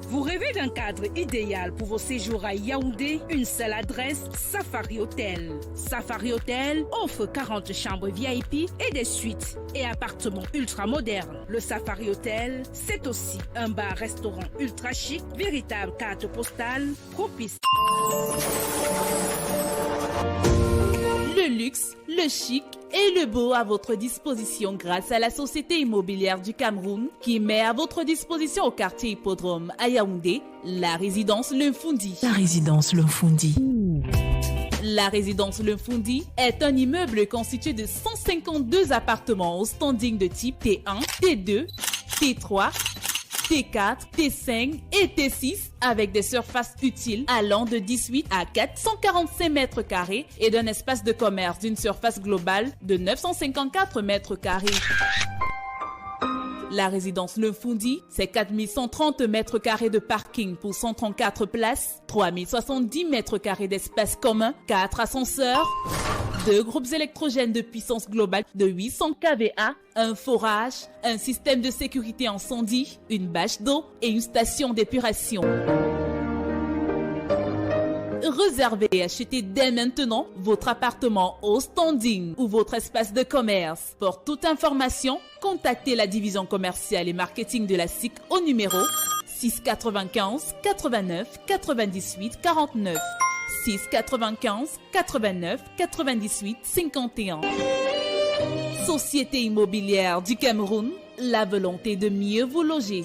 F: Vous rêvez d'un cadre idéal pour vos séjours à Yaoundé, une seule adresse, Safari Hotel. Safari Hotel offre 40 chambres VIP et des suites et appartements ultra modernes. Le Safari Hotel, c'est aussi un bar-restaurant ultra chic, véritable carte postale propice.
G: Le luxe, le chic et le beau à votre disposition grâce à la Société immobilière du Cameroun qui met à votre disposition au quartier Hippodrome à Yaoundé la résidence L'Infundi.
H: La résidence L'Infundi.
G: La résidence L'Infundi est un immeuble constitué de 152 appartements au standing de type T1, T2, T3, T4, T5 et T6 avec des surfaces utiles allant de 18 à 445 mètres carrés et d'un espace de commerce d'une surface globale de 954 mètres carrés. La résidence L'Infundi, c'est 4130 mètres carrés de parking pour 134 places, 3070 mètres carrés d'espace commun, 4 ascenseurs, 2 groupes électrogènes de puissance globale de 800 kVA, un forage, un système de sécurité incendie, une bâche d'eau et une station d'épuration. Réservez et achetez dès maintenant votre appartement au standing ou votre espace de commerce. Pour toute information, contactez la division commerciale et marketing de la SIC au numéro 695 89 98 49 695 89 98 51. Société immobilière du Cameroun, la volonté de mieux vous loger.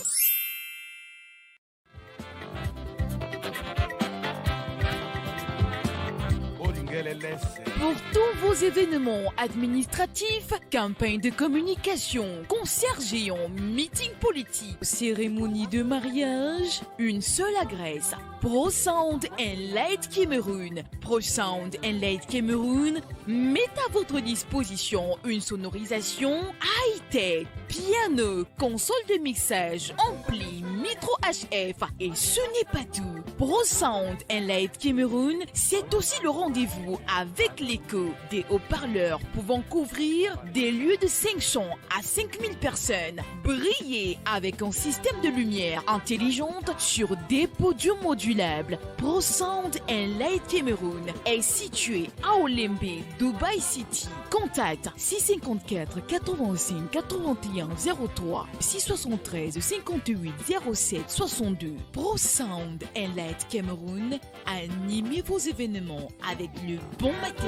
F: Pour tous vos événements administratifs, campagnes de communication, concerts géants, meetings politiques, cérémonies de mariage, une seule adresse. Pro Sound and Light Cameroun. Pro Sound and Light Cameroun met à votre disposition une sonorisation high-tech, piano, console de mixage, ampli, micro HF et ce n'est pas tout. Pro Sound and Light Cameroun, c'est aussi le rendez-vous avec l'écho des haut-parleurs pouvant couvrir des lieux de 500 à 5000 personnes. Briller avec un système de lumière intelligente sur des podiums modulables. Pro Sound and Light Cameroun est situé à Olembe, Dubai City. Contact 654 85 81 03 673 58 07 62. Pro Sound and Light Cameroun, animez vos événements avec le bon matériel.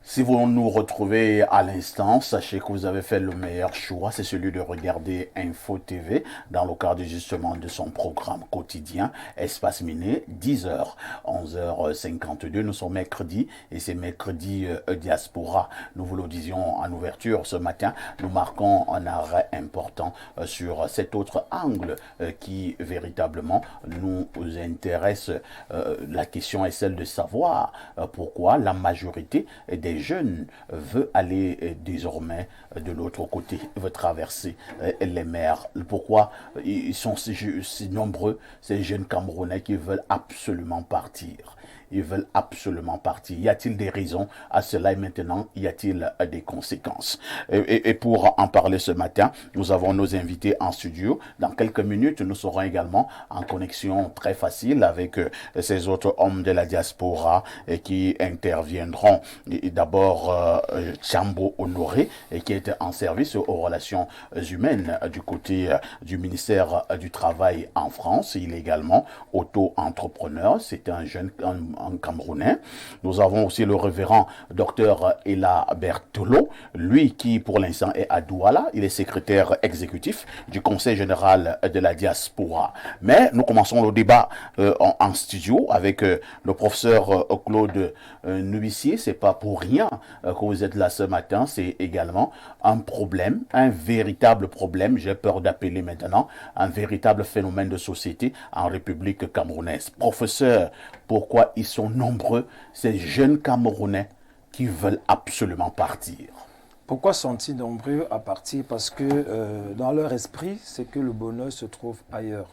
A: Si vous nous retrouvez à l'instant, sachez que vous avez fait le meilleur choix, c'est celui de regarder Info TV dans le cadre justement de son programme quotidien Espace Miné, 10h, 11h52. Nous sommes mercredi et c'est mercredi Diaspora. Nous vous le disions en ouverture ce matin, nous marquons un arrêt important sur cet autre angle qui véritablement nous intéresse. La question est celle de savoir pourquoi la majorité des jeunes veut aller désormais de l'autre côté, veut traverser les mers. Pourquoi ils sont si nombreux, ces jeunes Camerounais qui veulent absolument partir? Ils veulent absolument partir. Y a-t-il des raisons à cela et maintenant, y a-t-il des conséquences? Et pour en parler ce matin, nous avons nos invités en studio. Dans quelques minutes, nous serons également en connexion très facile avec ces autres hommes de la diaspora qui interviendront. D'abord, d'abord Tchambo Honoré, qui est en service aux relations humaines du côté du ministère du Travail en France. Il est également auto-entrepreneur. C'est un jeune un Camerounais. Nous avons aussi le révérend docteur Ella Bertolo, lui qui pour l'instant est à Douala. Il est secrétaire exécutif du Conseil général de la diaspora. Mais nous commençons le débat en studio avec le professeur Claude Nuissier. C'est pas pour rien que vous êtes là ce matin. C'est également un problème, un véritable problème. J'ai peur d'appeler maintenant un véritable phénomène de société en République camerounaise. Professeur, pourquoi ils sont nombreux, ces jeunes Camerounais qui veulent absolument partir?
B: Pourquoi sont-ils nombreux à partir? Parce que dans leur esprit, c'est que le bonheur se trouve ailleurs.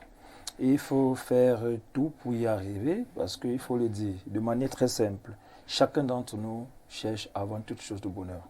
B: Et il faut faire tout pour y arriver, parce qu'il faut le dire de manière très simple. Chacun d'entre nous cherche avant toute chose le bonheur.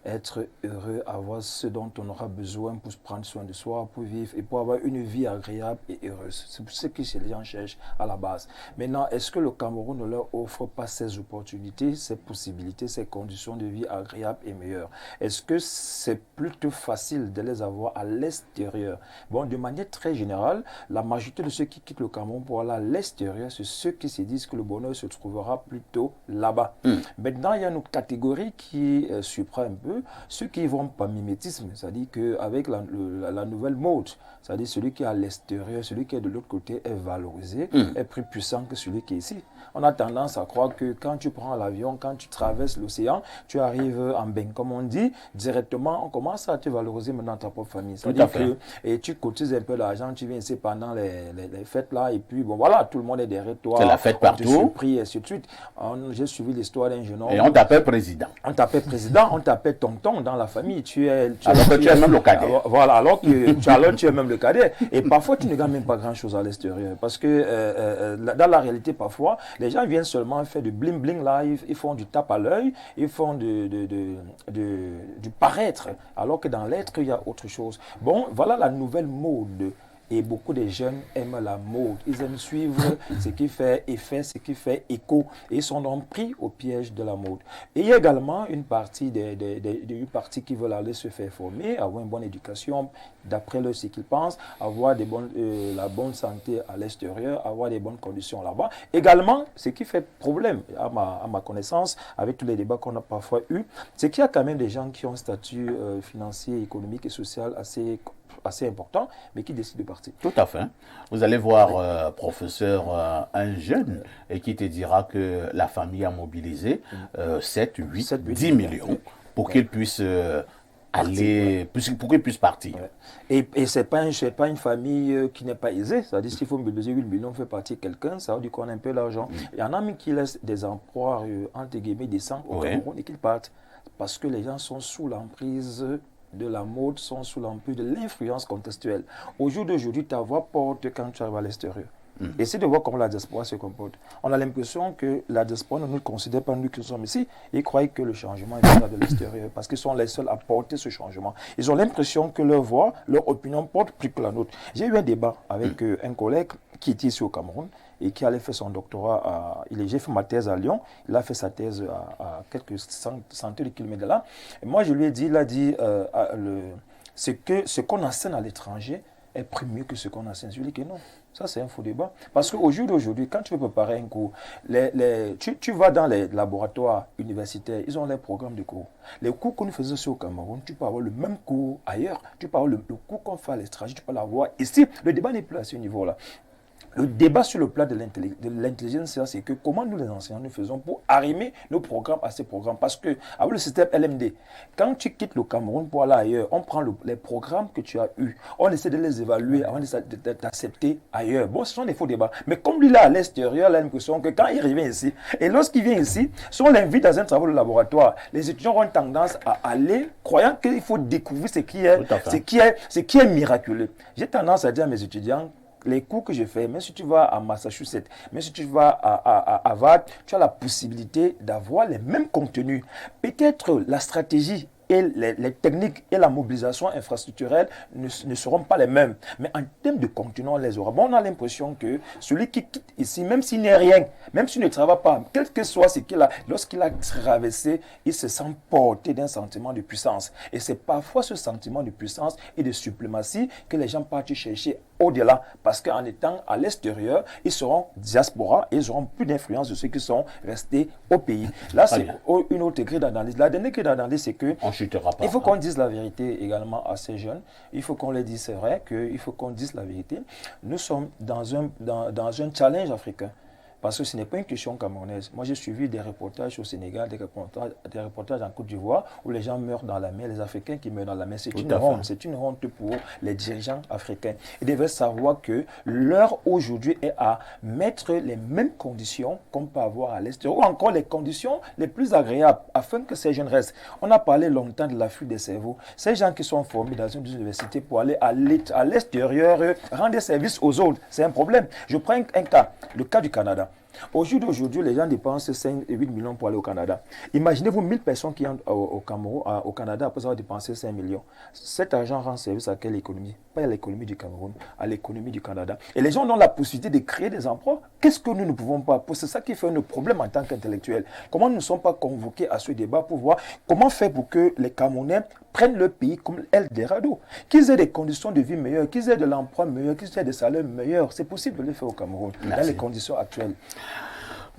B: Être heureux, avoir ce dont on aura besoin pour prendre soin de soi, pour vivre et pour avoir une vie agréable et heureuse. C'est ce que les gens cherchent à la base. Maintenant, est-ce que le Cameroun ne leur offre pas ces opportunités, ces possibilités, ces conditions de vie agréables et meilleures? Est-ce que c'est plutôt facile de les avoir à l'extérieur? Bon, de manière très générale, la majorité de ceux qui quittent le Cameroun pour aller à l'extérieur, c'est ceux qui se disent que le bonheur se trouvera plutôt là-bas. Maintenant, il y a une catégorie qui surprend un peu, ceux qui vont par mimétisme, c'est-à-dire qu'avec la nouvelle mode, c'est-à-dire celui qui est à l'extérieur, celui qui est de l'autre côté est valorisé, est plus puissant que celui qui est ici. On a tendance à croire que quand tu prends l'avion, quand tu traverses l'océan, tu arrives en bain, comme on dit, directement, on commence à te valoriser maintenant dans ta propre famille. C'est-à-dire que et tu cotises un peu l'argent, tu viens ici pendant les fêtes là, et puis bon voilà, tout le monde est derrière toi.
A: C'est la fête partout.
B: On te surprie, et ainsi de suite. J'ai suivi l'histoire d'un jeune homme.
A: Et on t'appelle président.
B: On t'appelle président, on t'appelle tonton dans la famille.
A: Alors que tu es même le cadet.
B: Voilà, alors que tu es même le cadet. Et parfois, tu ne gagnes même pas grand-chose à l'extérieur. Parce que dans la réalité, parfois, les gens viennent seulement faire du bling-bling live, ils font du tape à l'œil, ils font du paraître, alors que dans l'être, il y a autre chose. Bon, voilà la nouvelle mode. Et beaucoup de jeunes aiment la mode. Ils aiment suivre ce qui fait effet, ce qui fait écho. Et ils sont donc pris au piège de la mode. Et il y a également une partie qui veulent aller se faire former, avoir une bonne éducation, d'après ce qu'ils pensent, avoir la bonne santé à l'extérieur, avoir des bonnes conditions là-bas. Également, ce qui fait problème, à ma connaissance, avec tous les débats qu'on a parfois eus, c'est qu'il y a quand même des gens qui ont un statut financier, économique et social assez important, mais qui décident de partir.
A: Tout à fait. Vous allez voir, professeur, un jeune et qui te dira que la famille a mobilisé 7, 8, 10 millions pour qu'il puisse aller, pour qu'il puisse partir.
B: Et ce n'est pas une famille qui n'est pas aisée. C'est-à-dire qu'il faut mobiliser 8 millions, faire partir quelqu'un, ça veut dire qu'on a un peu d'argent. Il y en a même qui laissent des emplois, entre guillemets, décents au Cameroun et qu'ils partent. Parce que les gens sont sous l'emprise de la mode, sont sous l'emprise de l'influence contextuelle. Au jour d'aujourd'hui, ta voix porte quand tu arrives à l'extérieur. Essayez de voir comment la diaspora se comporte. On a l'impression que la diaspora ne nous considère pas, nous qui sommes ici, et croient que le changement est de l'extérieur, parce qu'ils sont les seuls à porter ce changement. Ils ont l'impression que leur voix, leur opinion porte plus que la nôtre. J'ai eu un débat avec un collègue qui était ici au Cameroun, et qui allait faire son doctorat j'ai fait ma thèse à Lyon, il a fait sa thèse à quelques centaines de kilomètres de là. Et moi, je lui ai dit, ce qu'on enseigne à l'étranger est plus mieux que ce qu'on enseigne. Je lui ai dit que non, ça c'est un faux débat. Parce qu'au jour d'aujourd'hui, quand tu veux préparer un cours, tu vas dans les laboratoires universitaires, ils ont les programmes de cours. Les cours que nous faisons ici au Cameroun, tu peux avoir le même cours ailleurs, tu peux avoir le cours qu'on fait à l'étranger, tu peux l'avoir ici. Le débat n'est plus à ce niveau-là. Le débat sur le plan de l'intelligence, c'est que comment nous les enseignants nous faisons pour arrimer nos programmes à ces programmes. Parce que avec le système LMD, quand tu quittes le Cameroun pour aller ailleurs, on prend les programmes que tu as eus, on essaie de les évaluer avant de t'accepter ailleurs. Bon, ce sont des faux débats. Mais comme lui là à l'extérieur, il a l'impression que quand il revient ici, et lorsqu'il vient ici, si on l'invite dans un travail de laboratoire, les étudiants ont tendance à aller croyant qu'il faut découvrir ce qui est miraculeux. J'ai tendance à dire à mes étudiants, les cours que je fais, même si tu vas à Massachusetts, même si tu vas à Harvard, tu as la possibilité d'avoir les mêmes contenus. Peut-être la stratégie et les techniques et la mobilisation infrastructurelle ne seront pas les mêmes. Mais en termes de continent, on les aura. Bon, on a l'impression que celui qui quitte ici, même s'il n'est rien, même s'il ne travaille pas, quel que soit ce qu'il a, lorsqu'il a traversé, il se sent porté d'un sentiment de puissance. Et c'est parfois ce sentiment de puissance et de suprématie que les gens partent chercher au-delà. Parce qu'en étant à l'extérieur, ils seront diaspora et ils auront plus d'influence de ceux qui sont restés au pays. Là, c'est une autre grille d'analyse. La dernière grille d'analyse, c'est que il faut qu'on dise la vérité également à ces jeunes. Il faut qu'on les dise, c'est vrai, qu'il faut qu'on dise la vérité. Nous sommes dans un challenge africain. Parce que ce n'est pas une question camerounaise. Moi, j'ai suivi des reportages au Sénégal, des reportages en Côte d'Ivoire où les gens meurent dans la mer, les Africains qui meurent dans la mer. C'est une honte. C'est une honte pour les dirigeants africains. Ils devaient savoir que l'heure aujourd'hui est à mettre les mêmes conditions qu'on peut avoir à l'extérieur, ou encore les conditions les plus agréables afin que ces jeunes restent. On a parlé longtemps de l'afflux des cerveaux. Ces gens qui sont formés dans une université pour aller à l'extérieur, rendre des services aux autres, c'est un problème. Je prends un cas, le cas du Canada. Aujourd'hui, les gens dépensent 5 et 8 millions pour aller au Canada. Imaginez-vous 1000 personnes qui entrent au Canada après avoir dépensé 5 millions. Cet argent rend service à quelle économie? Pas à l'économie du Cameroun, à l'économie du Canada. Et les gens ont la possibilité de créer des emplois. Qu'est-ce que nous ne pouvons pas? C'est ça qui fait nos problèmes en tant qu'intellectuels. Comment nous ne sommes pas convoqués à ce débat pour voir comment faire pour que les Camerounais prennent le pays comme Eldorado, qu'ils aient des conditions de vie meilleures, qu'ils aient de l'emploi meilleur, qu'ils aient des salaires meilleurs. C'est possible de le faire au Cameroun, dans les conditions actuelles.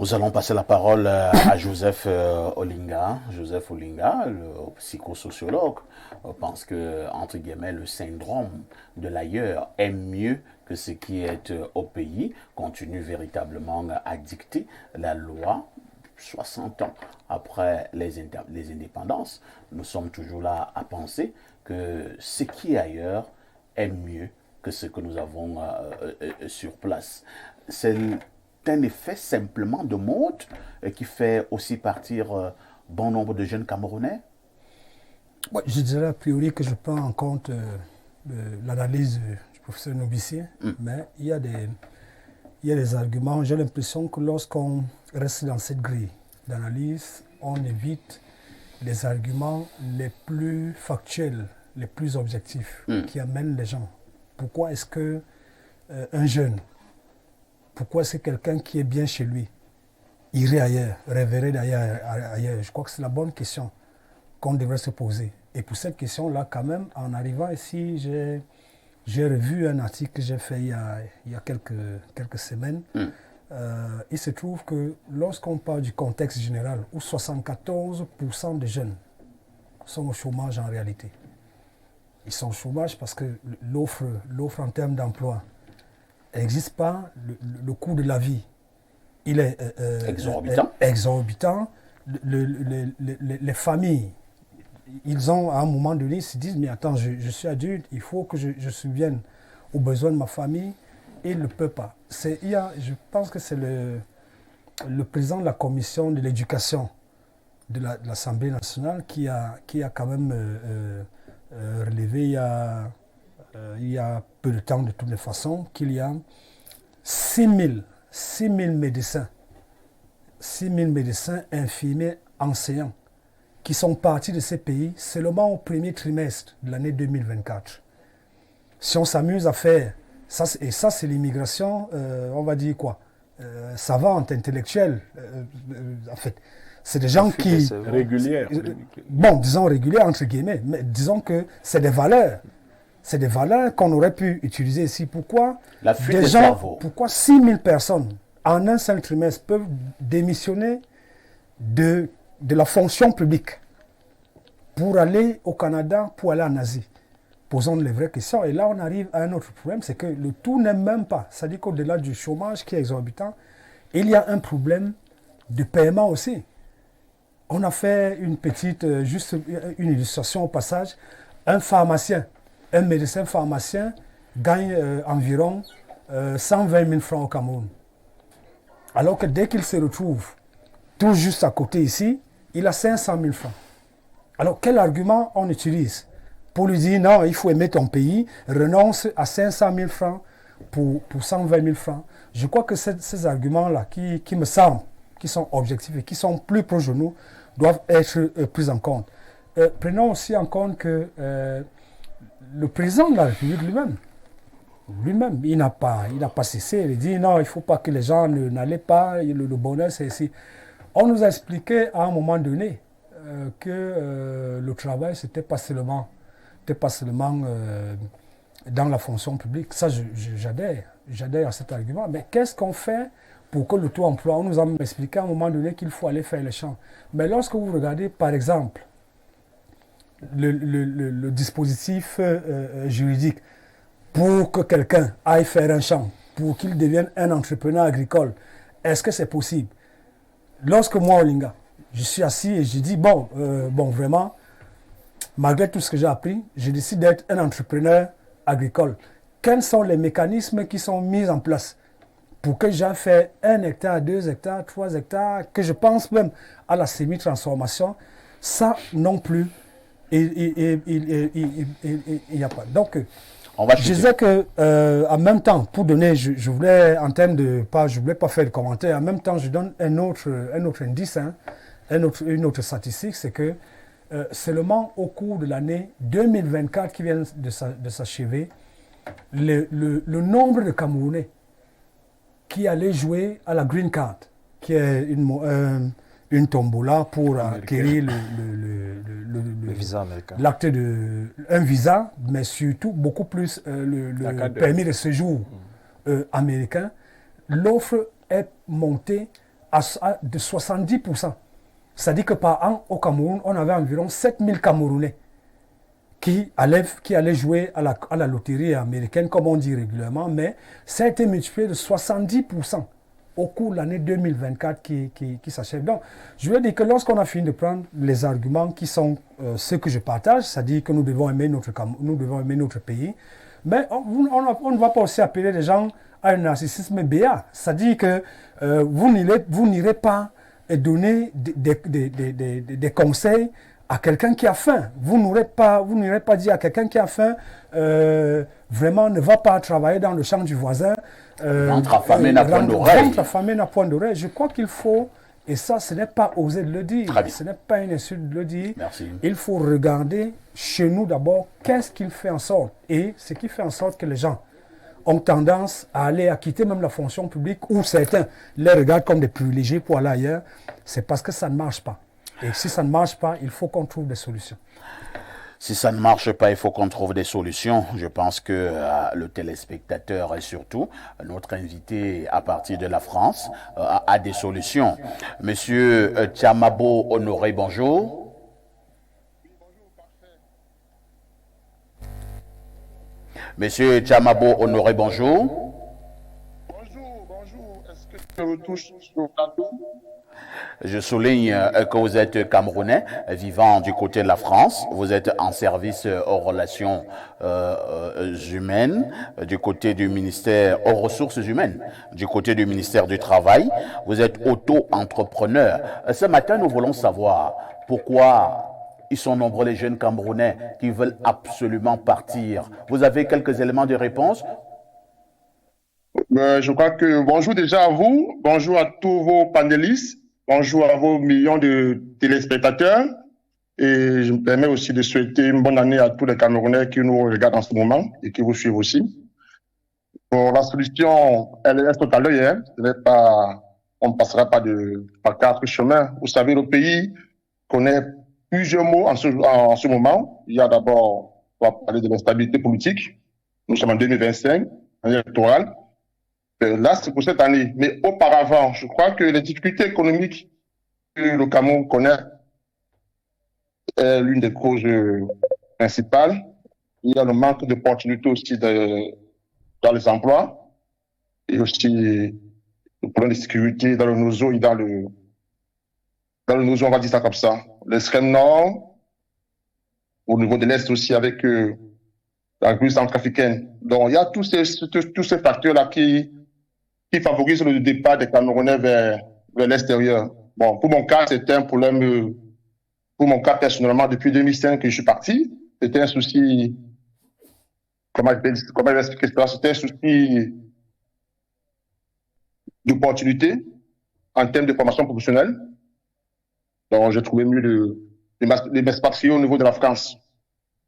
A: Nous allons passer la parole à Joseph Olinga. Joseph Olinga, le psychosociologue, pense que, entre guillemets, le syndrome de l'ailleurs est mieux que ce qui est au pays, continue véritablement à dicter la loi. 60 ans après les indépendances, nous sommes toujours là à penser que ce qui est ailleurs est mieux que ce que nous avons sur place. C'est un effet simplement de mode qui fait aussi partir bon nombre de jeunes Camerounais?
C: Ouais, je dirais a priori que je prends en compte l'analyse du professeur Nobissier, mais il y a des arguments. J'ai l'impression que lorsqu'on reste dans cette grille d'analyse, on évite les arguments les plus factuels, les plus objectifs, qui amènent les gens. Pourquoi est-ce que un jeune, pourquoi est-ce que quelqu'un qui est bien chez lui irait ailleurs, rêverait ailleurs? Je crois que c'est la bonne question qu'on devrait se poser. Et pour cette question-là, quand même, en arrivant ici, j'ai revu un article que j'ai fait il y a quelques semaines. Il se trouve que lorsqu'on parle du contexte général, où 74% des jeunes sont au chômage en réalité. Ils sont au chômage parce que l'offre en termes d'emploi n'existe pas. Le coût de la vie, il est exorbitant. Les familles, ils ont à un moment donné, ils se disent, mais attends, je suis adulte, il faut que je subvienne aux besoins de ma famille. Et il ne peut pas. Je pense que c'est le président de la commission de l'éducation de l'Assemblée nationale qui a quand même relevé il y a peu de temps de toutes les façons qu'il y a 6 000 médecins, infirmiers, enseignants qui sont partis de ces pays seulement au premier trimestre de l'année 2024. Si on s'amuse à faire ça, c'est l'immigration, on va dire quoi, savante, intellectuelle, en fait. C'est des gens qui...
D: Régulière.
C: Bon, disons régulière entre guillemets, mais disons que c'est des valeurs. C'est des valeurs qu'on aurait pu utiliser ici. Pourquoi
A: la fuite des cerveaux.
C: Pourquoi 6 000 personnes en un seul trimestre peuvent démissionner de la fonction publique pour aller au Canada, pour aller en Asie? Posons les vraies questions. Et là, on arrive à un autre problème, c'est que le tout n'est même pas. C'est-à-dire qu'au-delà du chômage qui est exorbitant, il y a un problème de paiement aussi. On a fait juste une illustration au passage. Un médecin pharmacien gagne environ 120 000 francs au Cameroun. Alors que dès qu'il se retrouve tout juste à côté ici, il a 500 000 francs. Alors quel argument on utilise pour lui dire non, il faut aimer ton pays, renonce à 500 000 francs pour 120 000 francs. Je crois que ces arguments-là, qui me semblent, qui sont objectifs et qui sont plus proches de nous, doivent être pris en compte. prenons aussi en compte que le président de la République lui-même, il n'a pas cessé. Il dit non, il ne faut pas que les gens n'aillent pas, le bonheur c'est ici. On nous a expliqué à un moment donné que le travail, c'était pas seulement dans la fonction publique. Ça, j'adhère à cet argument. Mais qu'est-ce qu'on fait pour que le taux d'emploi, on nous a expliqué à un moment donné qu'il faut aller faire le champ. Mais lorsque vous regardez, par exemple, le dispositif juridique pour que quelqu'un aille faire un champ, pour qu'il devienne un entrepreneur agricole, est-ce que c'est possible? Lorsque moi, Olinga, je suis assis et je dis, bon, vraiment, malgré tout ce que j'ai appris, je décide d'être un entrepreneur agricole. Quels sont les mécanismes qui sont mis en place pour que j'ai fait 1 hectare, 2 hectares, 3 hectares, que je pense même à la semi-transformation? Ça non plus, il n'y a pas. Donc, je disais que en même temps, pour donner, je voulais en termes de je voulais pas faire de commentaire. En même temps, je donne un autre indice, une autre statistique, c'est que seulement au cours de l'année 2024 qui vient de s'achever, le nombre de Camerounais qui allaient jouer à la Green Card, qui est une tombola pour acquérir le
B: visa américain.
C: L'acte un visa, mais surtout beaucoup plus le permis de séjour américain. L'offre est montée de 70%. C'est-à-dire que par an, au Cameroun, on avait environ 7000 Camerounais qui allaient jouer à la loterie américaine, comme on dit régulièrement, mais ça a été multiplié de 70% au cours de l'année 2024 qui s'achève. Donc, je veux dire que lorsqu'on a fini de prendre les arguments qui sont ceux que je partage, c'est-à-dire que nous devons aimer notre pays, mais on ne va pas aussi appeler les gens à un narcissisme béat. C'est-à-dire que vous n'irez pas donner des conseils à quelqu'un qui a faim. Vous n'irez pas dire à quelqu'un qui a faim, vraiment ne va pas travailler dans le champ du voisin.
A: Ventre affamé n'a point d'oreille.
C: Ventre affamé n'a point d'oreille. Je crois qu'il faut, et ça, ce n'est pas oser de le dire, ce n'est pas une insulte de le dire.
A: Merci.
C: Il faut regarder chez nous d'abord qu'est-ce qu'il fait en sorte. Et ce qui fait en sorte que les gens ont tendance à quitter même la fonction publique, ou certains les regardent comme des privilégiés pour aller ailleurs, c'est parce que ça ne marche pas. Et si ça ne marche pas, il faut qu'on trouve des solutions.
A: Si ça ne marche pas, il faut qu'on trouve des solutions. Je pense que le téléspectateur et surtout notre invité à partir de la France a des solutions. Monsieur Tchamabo Honoré, bonjour. Monsieur Tchamabo Honoré, bonjour.
H: Bonjour. Est-ce que je me touche sur le plateau?
A: Je souligne que vous êtes Camerounais vivant du côté de la France. Vous êtes en service aux relations humaines, du côté du ministère aux ressources humaines, du côté du ministère du Travail. Vous êtes auto-entrepreneur. Ce matin, nous voulons savoir pourquoi ils sont nombreux les jeunes Camerounais qui veulent absolument partir. Vous avez quelques éléments de réponse?
H: Je crois que bonjour déjà à vous, bonjour à tous vos panélistes. Bonjour à vos millions de téléspectateurs et je me permets aussi de souhaiter une bonne année à tous les Camerounais qui nous regardent en ce moment et qui vous suivent aussi. Bon, la solution, elle est tout à l'œil, hein. On ne passera pas par 4 chemins. Vous savez, le pays connaît plusieurs maux en ce moment. Il y a d'abord, on va parler de l'instabilité politique. Nous sommes en 2025, année électorale. Là, c'est pour cette année. Mais auparavant, je crois que les difficultés économiques que le Cameroun connaît est l'une des causes principales. Il y a le manque d'opportunités aussi dans les emplois et aussi le problème de sécurité dans le Nozo et dans le Nozo, on va dire ça comme ça. L'extrême nord, au niveau de l'Est aussi avec la République centrafricaine. Donc, il y a tous ces facteurs-là qui favorisent le départ des Camerounais vers l'extérieur. Bon, pour mon cas, c'était un problème, pour mon cas personnellement, depuis 2005 que je suis parti. C'était un souci, comment je vais expliquer ça? C'était un souci d'opportunité en termes de formation professionnelle. Donc, j'ai trouvé mieux de m'expatrier au niveau de la France.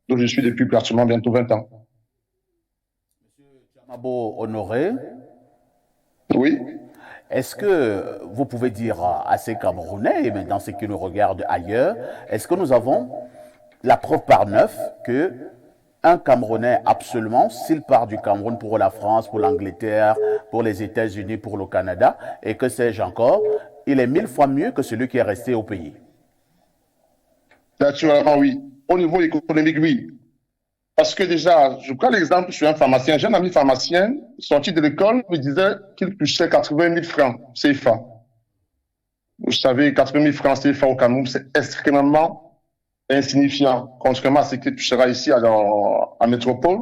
H: Donc, je suis depuis pratiquement bientôt 20 ans.
A: Monsieur Tchamabo Honoré.
H: Oui.
A: Est-ce que vous pouvez dire à ces Camerounais, et maintenant ceux qui nous regardent ailleurs, est-ce que nous avons la preuve par neuf que un Camerounais, absolument, s'il part du Cameroun pour la France, pour l'Angleterre, pour les États-Unis, pour le Canada, et que sais-je encore, il est 1000 fois mieux que celui qui est resté au pays?
H: Naturellement, oui. Au niveau économique, oui. Parce que déjà, je prends l'exemple, je suis un pharmacien. J'ai un ami pharmacien, sorti de l'école, me disait qu'il touchait 80 000 francs CFA. Vous savez, 80 000 francs CFA au Cameroun, c'est extrêmement insignifiant, contrairement à ce qu'il touchera ici en métropole,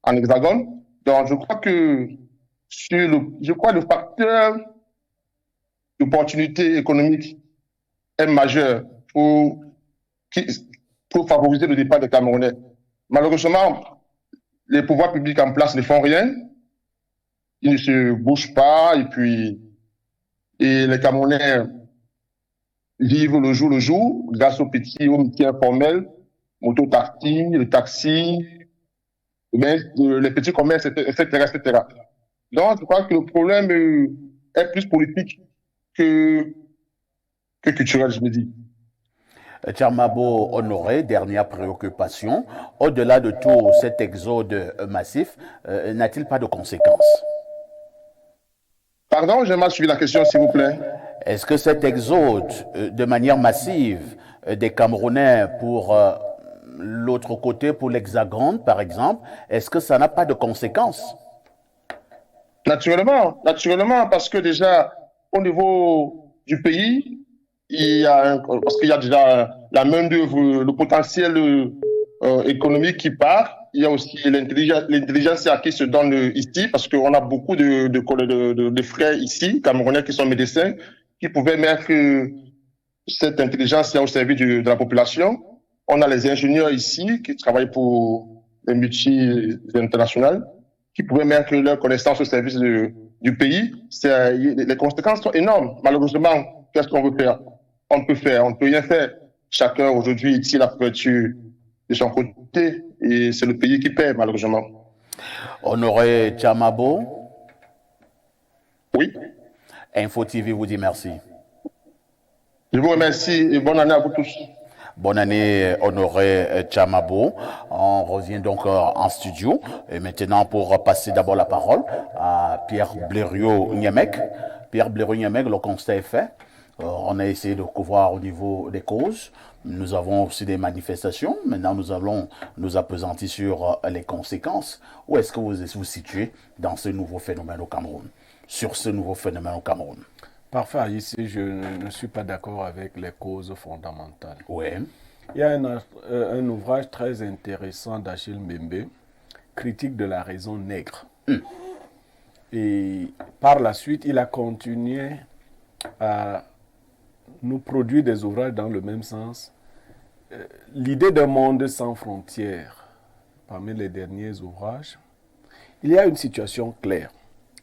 H: en hexagone. Donc, je crois que le facteur d'opportunité économique est majeur pour favoriser le départ des Camerounais. Malheureusement, les pouvoirs publics en place ne font rien. Ils ne se bougent pas et les Camerounais vivent le jour grâce aux métiers informels, moto-taxi, le taxi, les petits commerces, etc., etc. Donc, je crois que le problème est plus politique que culturel, je me dis.
A: Tchamabo Honoré, dernière préoccupation. Au-delà de tout cet exode massif, n'a-t-il pas de conséquences?
H: Pardon, j'ai mal suivi la question, s'il vous plaît.
A: Est-ce que cet exode de manière massive des Camerounais pour l'autre côté, pour l'Hexagone, par exemple, est-ce que ça n'a pas de conséquences?
H: Naturellement, parce que déjà, au niveau du pays, parce qu'il y a déjà la main-d'œuvre, le potentiel économique qui part. Il y a aussi l'intelligence qui se donne ici, parce qu'on a beaucoup de frères ici, Camerounais qui sont médecins, qui pouvaient mettre cette intelligence au service de la population. On a les ingénieurs ici qui travaillent pour les multinationales, qui pouvaient mettre leurs connaissances au service du pays. Les conséquences sont énormes. Malheureusement, qu'est-ce qu'on veut faire? On ne peut rien faire. Chacun aujourd'hui tire la couverture de son côté et c'est le pays qui paie, malheureusement.
A: Honoré Tchamabo.
H: Oui.
A: Info TV vous dit merci.
H: Je vous remercie et bonne année à vous tous.
A: Bonne année, Honoré Tchamabo. On revient donc en studio. Et maintenant, pour passer d'abord la parole à Pierre Blériot-Niamec. Pierre Blériot-Niamec, le constat est fait. On a essayé de couvrir au niveau des causes. Nous avons aussi des manifestations. Maintenant, nous allons nous appesantir sur les conséquences. Où est-ce que vous vous situez dans ce nouveau phénomène au Cameroun? Sur ce nouveau phénomène au Cameroun?
D: Parfait, ici, je ne suis pas d'accord avec les causes fondamentales.
A: Oui.
D: Il y a un ouvrage très intéressant d'Achille Mbembe, Critique de la raison nègre. Et par la suite, il a continué à nous produire des ouvrages dans le même sens. L'idée d'un monde sans frontières, parmi les derniers ouvrages, il y a une situation claire.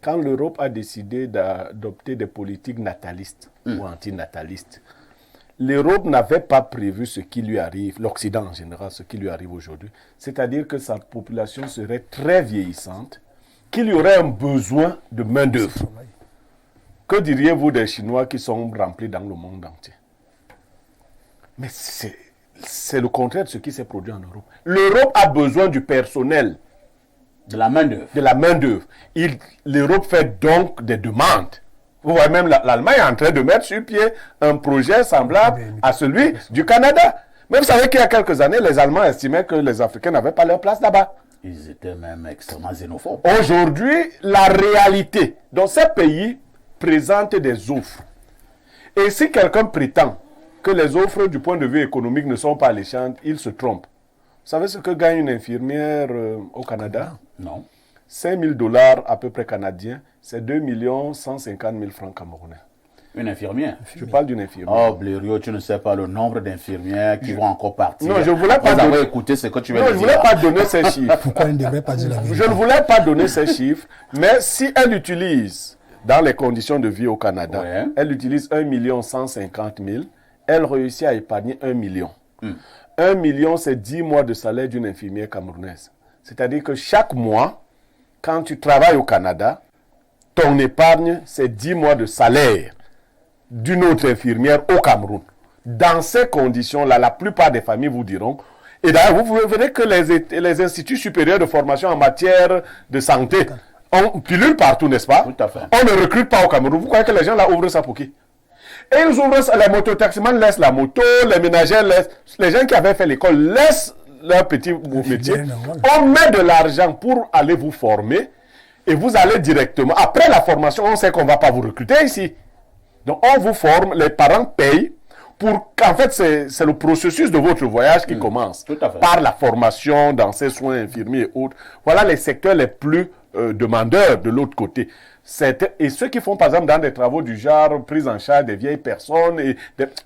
D: Quand l'Europe a décidé d'adopter des politiques natalistes ou antinatalistes, l'Europe n'avait pas prévu ce qui lui arrive, l'Occident en général, ce qui lui arrive aujourd'hui. C'est-à-dire que sa population serait très vieillissante, qu'il y aurait un besoin de main-d'œuvre. Que diriez-vous des Chinois qui sont remplis dans le monde entier? Mais c'est le contraire de ce qui s'est produit en Europe. L'Europe a besoin du personnel.
A: De la main-d'œuvre.
D: De la main-d'œuvre. L'Europe fait donc des demandes. Vous voyez, même l'Allemagne est en train de mettre sur pied un projet semblable à celui du Canada. Mais vous savez qu'il y a quelques années, les Allemands estimaient que les Africains n'avaient pas leur place là-bas.
A: Ils étaient même extrêmement xénophobes.
D: Aujourd'hui, la réalité dans ces pays présente des offres. Et si quelqu'un prétend que les offres du point de vue économique ne sont pas alléchantes, il se trompe. Vous savez ce que gagne une infirmière au Canada?
A: Non.
D: 5 000 $ à peu près canadiens, c'est 2 150 000 francs camerounais.
A: Une infirmière?
D: Je parle d'une infirmière.
A: Oh, Blériot, tu ne sais pas le nombre d'infirmières qui vont encore partir.
D: Non, je ne voulais pas
A: donner... écouter ce que tu veux dire.
D: Non, je ne voulais pas donner ces chiffres.
C: Pourquoi elle ne devrait pas dire la vérité?
D: Je ne voulais pas donner ces chiffres, mais si elle utilise, dans les conditions de vie au Canada, elle utilise 1 150 000, elle réussit à épargner 1 million. 1 million, c'est 10 mois de salaire d'une infirmière camerounaise. C'est-à-dire que chaque mois, quand tu travailles au Canada, ton épargne, c'est 10 mois de salaire d'une autre infirmière au Cameroun. Dans ces conditions-là, la plupart des familles vous diront, et d'ailleurs, vous verrez que les instituts supérieurs de formation en matière de santé, on pilule partout, n'est-ce pas?
A: Tout à fait.
D: On ne recrute pas au Cameroun. Vous croyez que les gens là ouvrent ça pour qui? Et ils ouvrent, les mototaximans laissent la moto, les ménagères laissent, les gens qui avaient fait l'école laissent leur petit métier. On met de l'argent pour aller vous former et vous allez directement. Après la formation, on sait qu'on ne va pas vous recruter ici. Donc on vous forme, les parents payent pour qu'en fait c'est le processus de votre voyage qui commence.
A: Tout à fait.
D: Par la formation dans ces soins infirmiers et autres. Voilà les secteurs les plus demandeurs de l'autre côté. Et ceux qui font par exemple dans des travaux du genre prise en charge des vieilles personnes et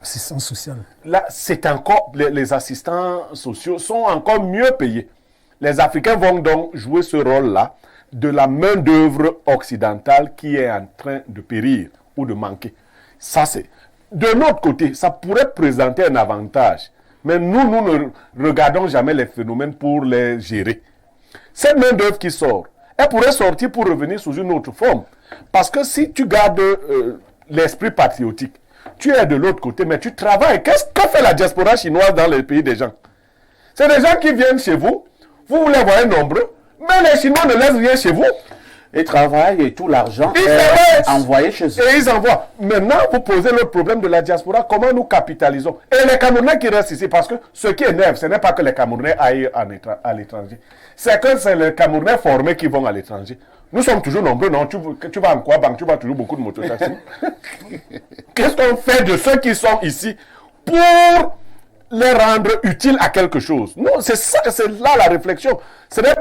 C: assistance sociale.
D: Là, c'est encore les assistants sociaux sont encore mieux payés. Les Africains vont donc jouer ce rôle-là de la main-d'œuvre occidentale qui est en train de périr ou de manquer. Ça, c'est de notre côté, ça pourrait présenter un avantage, mais nous ne regardons jamais les phénomènes pour les gérer. Cette main-d'œuvre qui sort, elle pourrait sortir pour revenir sous une autre forme. Parce que si tu gardes l'esprit patriotique, tu es de l'autre côté, mais tu travailles. Qu'est-ce que fait la diaspora chinoise dans les pays des gens? C'est des gens qui viennent chez vous, vous les voyez nombreux, mais les Chinois ne laissent rien chez vous.
A: Ils travaillent et tout l'argent est envoyé chez eux.
D: Et ils envoient. Maintenant, vous posez le problème de la diaspora, comment nous capitalisons? Et les Camerounais qui restent ici, parce que ce qui énerve, ce n'est pas que les Camerounais aillent à l'étranger. C'est que c'est les Camerounais formés qui vont à l'étranger. Nous sommes toujours nombreux, non? Tu vas en quoi, banque? Tu vas toujours beaucoup de mototaxis. Qu'est-ce qu'on fait de ceux qui sont ici pour les rendre utiles à quelque chose? Non, c'est ça, c'est là la réflexion. Ce n'est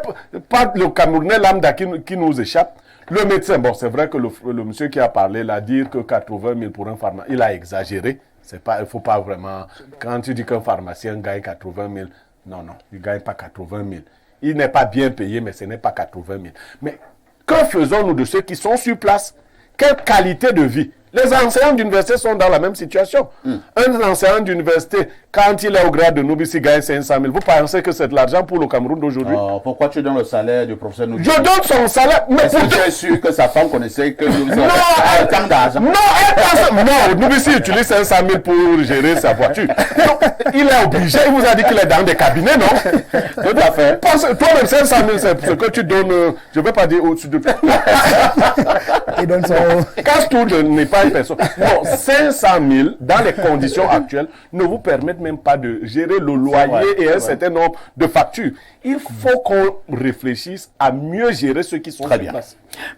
D: pas le Camerounais lambda qui nous échappe. Le médecin, bon, c'est vrai que le monsieur qui a parlé, là, dire que 80 000 pour un pharmacien, il a exagéré. Il ne faut pas vraiment... Quand tu dis qu'un pharmacien gagne 80 000, non, il ne gagne pas 80 000. Il n'est pas bien payé, mais ce n'est pas 80 000. Mais que faisons-nous de ceux qui sont sur place? Quelle qualité de vie? Les enseignants d'université sont dans la même situation. Un enseignant d'université, quand il est au grade de Noubissi, gagne 500 000. Vous pensez que c'est de l'argent pour le Cameroun d'aujourd'hui?
A: Pourquoi tu donnes le salaire du professeur Noubissi?
D: Je donne son salaire. Mais
A: est-ce que tu es sûr que sa femme connaissait que Noubissi
D: a tant d'argent? Non, Noubissi utilise 500 000 pour gérer sa voiture. Donc, il est obligé. Il vous a dit qu'il est dans des cabinets, non?
A: Tout à fait.
D: Toi-même, 500 000, c'est ce que tu donnes. Je ne vais pas dire au-dessus de toi.
C: Il donne son...
D: Casse-tout n'est pas une personne. Non, 500 000 dans les conditions actuelles ne vous permettent même pas de gérer le loyer et un certain nombre de factures. Il faut qu'on réfléchisse à mieux gérer ceux qui sont
A: très bien.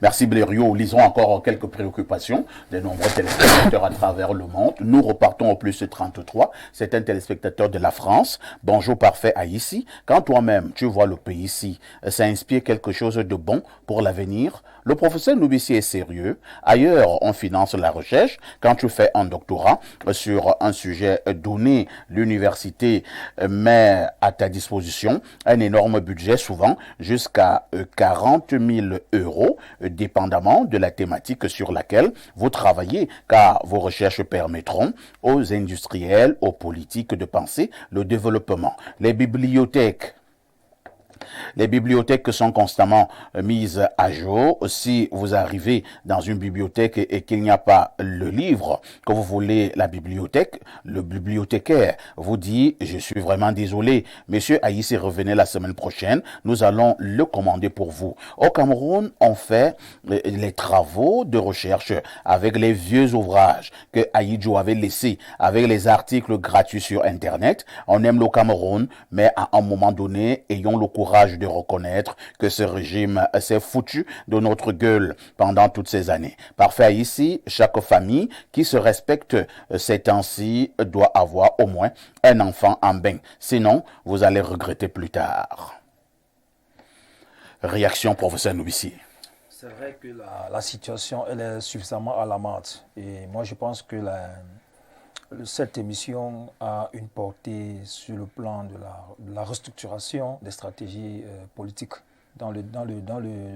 A: Merci Blériot. Lisons encore quelques préoccupations de nombreux téléspectateurs à travers le monde. Nous repartons au plus 33. C'est un téléspectateur de la France. Bonjour parfait à ici. Quand toi-même tu vois le pays ici, ça inspire quelque chose de bon pour l'avenir. Le professeur Noubissi est sérieux. Ailleurs, on finance la recherche. Quand tu fais un doctorat sur un sujet donné, l'université met à ta disposition un énorme budget, souvent jusqu'à 40 000 €, dépendamment de la thématique sur laquelle vous travaillez, car vos recherches permettront aux industriels, aux politiques de penser le développement. Les bibliothèques sont constamment mises à jour. Si vous arrivez dans une bibliothèque et qu'il n'y a pas le livre que vous voulez, la bibliothèque, le bibliothécaire vous dit « Je suis vraiment désolé, monsieur Haïssi, revenez la semaine prochaine, nous allons le commander pour vous ». Au Cameroun, on fait les travaux de recherche avec les vieux ouvrages que Aïdjo avait laissés, avec les articles gratuits sur Internet. On aime le Cameroun, mais à un moment donné, ayons le courage de reconnaître que ce régime s'est foutu de notre gueule pendant toutes ces années. Parfait ici, chaque famille qui se respecte ces temps-ci doit avoir au moins un enfant en bain. Sinon, vous allez regretter plus tard. Réaction, professeur Noubissi.
B: C'est vrai que la situation elle est suffisamment alarmante. Et moi, je pense que cette émission a une portée sur le plan de la restructuration des stratégies politiques dans le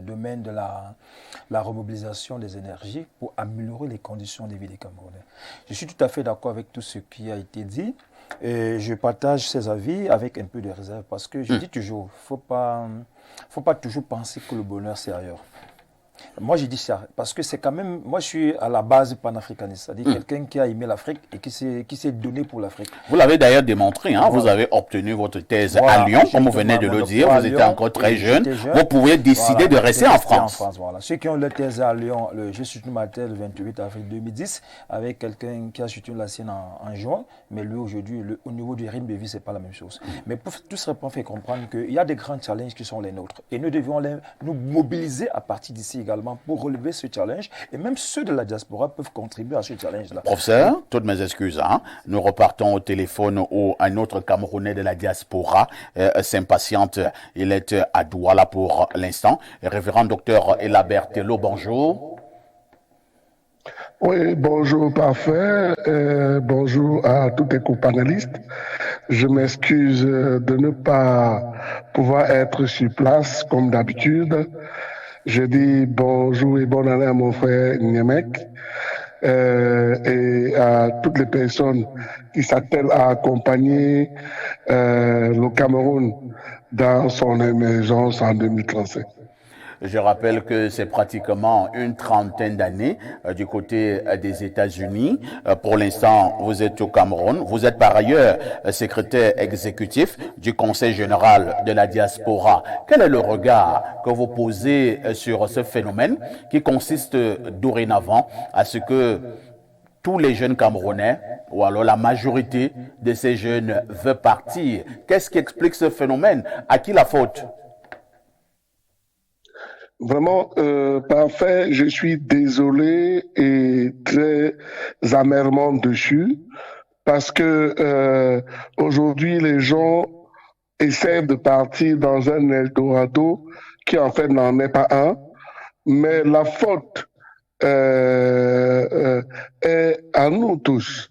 B: domaine de la remobilisation des énergies pour améliorer les conditions de vie des Camerounais. Je suis tout à fait d'accord avec tout ce qui a été dit et je partage ces avis avec un peu de réserve parce que je dis toujours, faut pas toujours penser que le bonheur c'est ailleurs. Moi, j'ai dit ça, parce que c'est quand même... Moi, je suis à la base panafricaniste, c'est-à-dire quelqu'un qui a aimé l'Afrique et qui s'est donné pour l'Afrique.
A: Vous l'avez d'ailleurs démontré, hein, vous avez obtenu votre thèse à Lyon, comme vous venez de le dire, vous étiez encore très jeune, vous pouviez décider de rester en France.
B: Voilà. Ceux qui ont leur thèse à Lyon, j'ai soutenu ma thèse le 28 avril 2010, avec quelqu'un qui a soutenu la sienne en juin, mais lui, aujourd'hui, au niveau du rythme de vie, ce n'est pas la même chose. Mais pour tout ce répondre, fait comprendre qu'il y a des grands challenges qui sont les nôtres, et nous devions nous mobiliser à partir d'ici également pour relever ce challenge, et même ceux de la diaspora peuvent contribuer à ce challenge-là.
A: Professeur, toutes mes excuses, hein. Nous repartons au téléphone où un autre Camerounais de la diaspora s'impatiente. Il est à Douala pour l'instant. Révérend docteur Elabert Tello, bonjour.
I: Oui, bonjour, parfait. Bonjour à tous les co-panélistes. Je m'excuse de ne pas pouvoir être sur place comme d'habitude. Je dis bonjour et bonne année à mon frère Niemek et à toutes les personnes qui s'attellent à accompagner le Cameroun dans son émergence en 2037.
A: Je rappelle que c'est pratiquement une trentaine d'années du côté des États-Unis. Pour l'instant, vous êtes au Cameroun. Vous êtes par ailleurs secrétaire exécutif du Conseil général de la diaspora. Quel est le regard que vous posez sur ce phénomène qui consiste dorénavant à ce que tous les jeunes Camerounais, ou alors la majorité de ces jeunes, veulent partir? Qu'est-ce qui explique ce phénomène? À qui la faute?
I: Vraiment, parfait, je suis désolé et très amèrement dessus parce que aujourd'hui, les gens essaient de partir dans un Eldorado qui en fait n'en est pas un, mais la faute est à nous tous,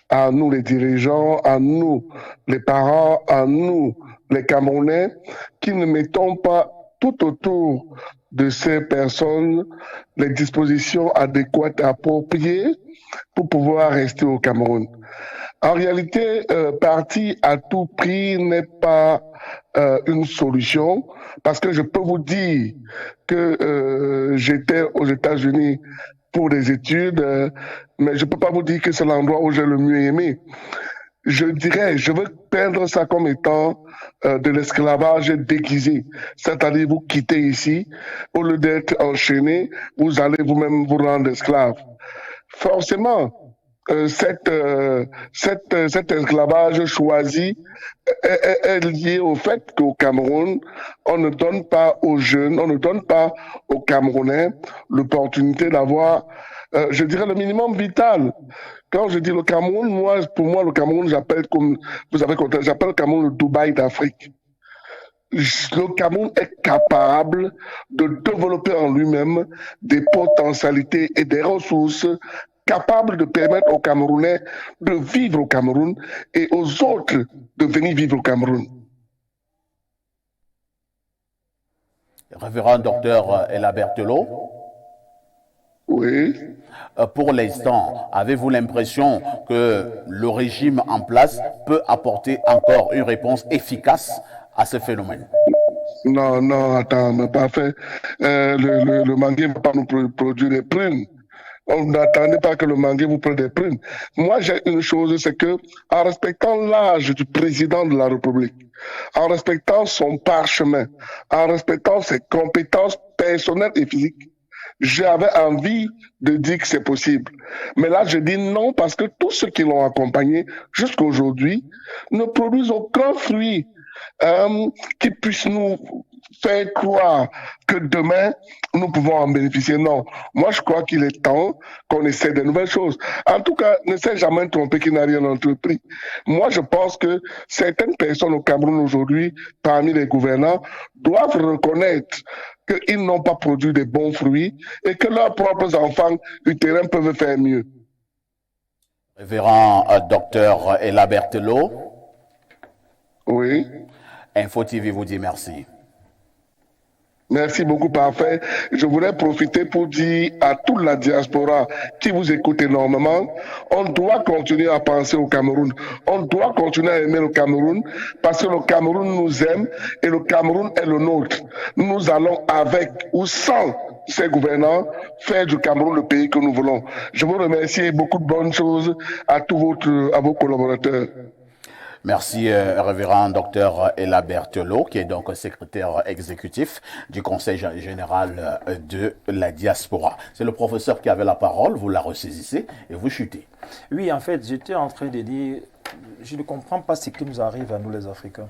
I: à nous les dirigeants, à nous les parents, à nous les Camerounais qui ne mettons pas tout autour de ces personnes les dispositions adéquates, appropriées pour pouvoir rester au Cameroun. En réalité, partir à tout prix n'est pas une solution parce que je peux vous dire que j'étais aux États-Unis pour des études, mais je peux pas vous dire que c'est l'endroit où j'ai le mieux aimé. Je dirais, je veux peindre ça comme étant de l'esclavage déguisé. C'est-à-dire, vous quittez ici, au lieu d'être enchaîné, vous allez vous-même vous rendre esclave. Forcément, cet esclavage choisi est lié au fait qu'au Cameroun, on ne donne pas aux jeunes, on ne donne pas aux Camerounais l'opportunité d'avoir, je dirais, le minimum vital. Quand je dis le Cameroun, pour moi, le Cameroun, j'appelle le Cameroun le Dubaï d'Afrique. Le Cameroun est capable de développer en lui-même des potentialités et des ressources capables de permettre aux Camerounais de vivre au Cameroun et aux autres de venir vivre au Cameroun.
A: Révérend docteur Elabert Tello.
I: Oui.
A: Pour l'instant, avez-vous l'impression que le régime en place peut apporter encore une réponse efficace à ce phénomène?
I: Non, attends, mais pas fait. Le manguier ne va pas nous produire des prunes. On n'attendait pas que le manguier vous prenne des prunes. Moi, j'ai une chose, c'est que, en respectant l'âge du président de la République, en respectant son parchemin, en respectant ses compétences personnelles et physiques, j'avais envie de dire que c'est possible. Mais là, je dis non parce que tous ceux qui l'ont accompagné jusqu'à aujourd'hui ne produisent aucun fruit qui puisse nous faire croire que demain, nous pouvons en bénéficier. Non. Moi, je crois qu'il est temps qu'on essaie de nouvelles choses. En tout cas, ne s'est jamais trompé qu'il n'a rien entrepris. Moi, je pense que certaines personnes au Cameroun aujourd'hui, parmi les gouvernants, doivent reconnaître qu'ils n'ont pas produit de bons fruits et que leurs propres enfants du terrain peuvent faire mieux.
A: Révérend docteur Elabert Tello.
I: Oui.
A: Info TV vous dit merci.
I: Merci beaucoup, parfait. Je voulais profiter pour dire à toute la diaspora qui vous écoute énormément, on doit continuer à penser au Cameroun. On doit continuer à aimer le Cameroun parce que le Cameroun nous aime et le Cameroun est le nôtre. Nous allons avec ou sans ces gouvernants faire du Cameroun le pays que nous voulons. Je vous remercie et beaucoup de bonnes choses à vos collaborateurs.
A: Merci, révérend docteur Ella Berthelot, qui est donc secrétaire exécutif du Conseil général de la diaspora. C'est le professeur qui avait la parole, vous la ressaisissez et vous chutez.
B: Oui, en fait, j'étais en train de dire, je ne comprends pas ce qui nous arrive à nous les Africains.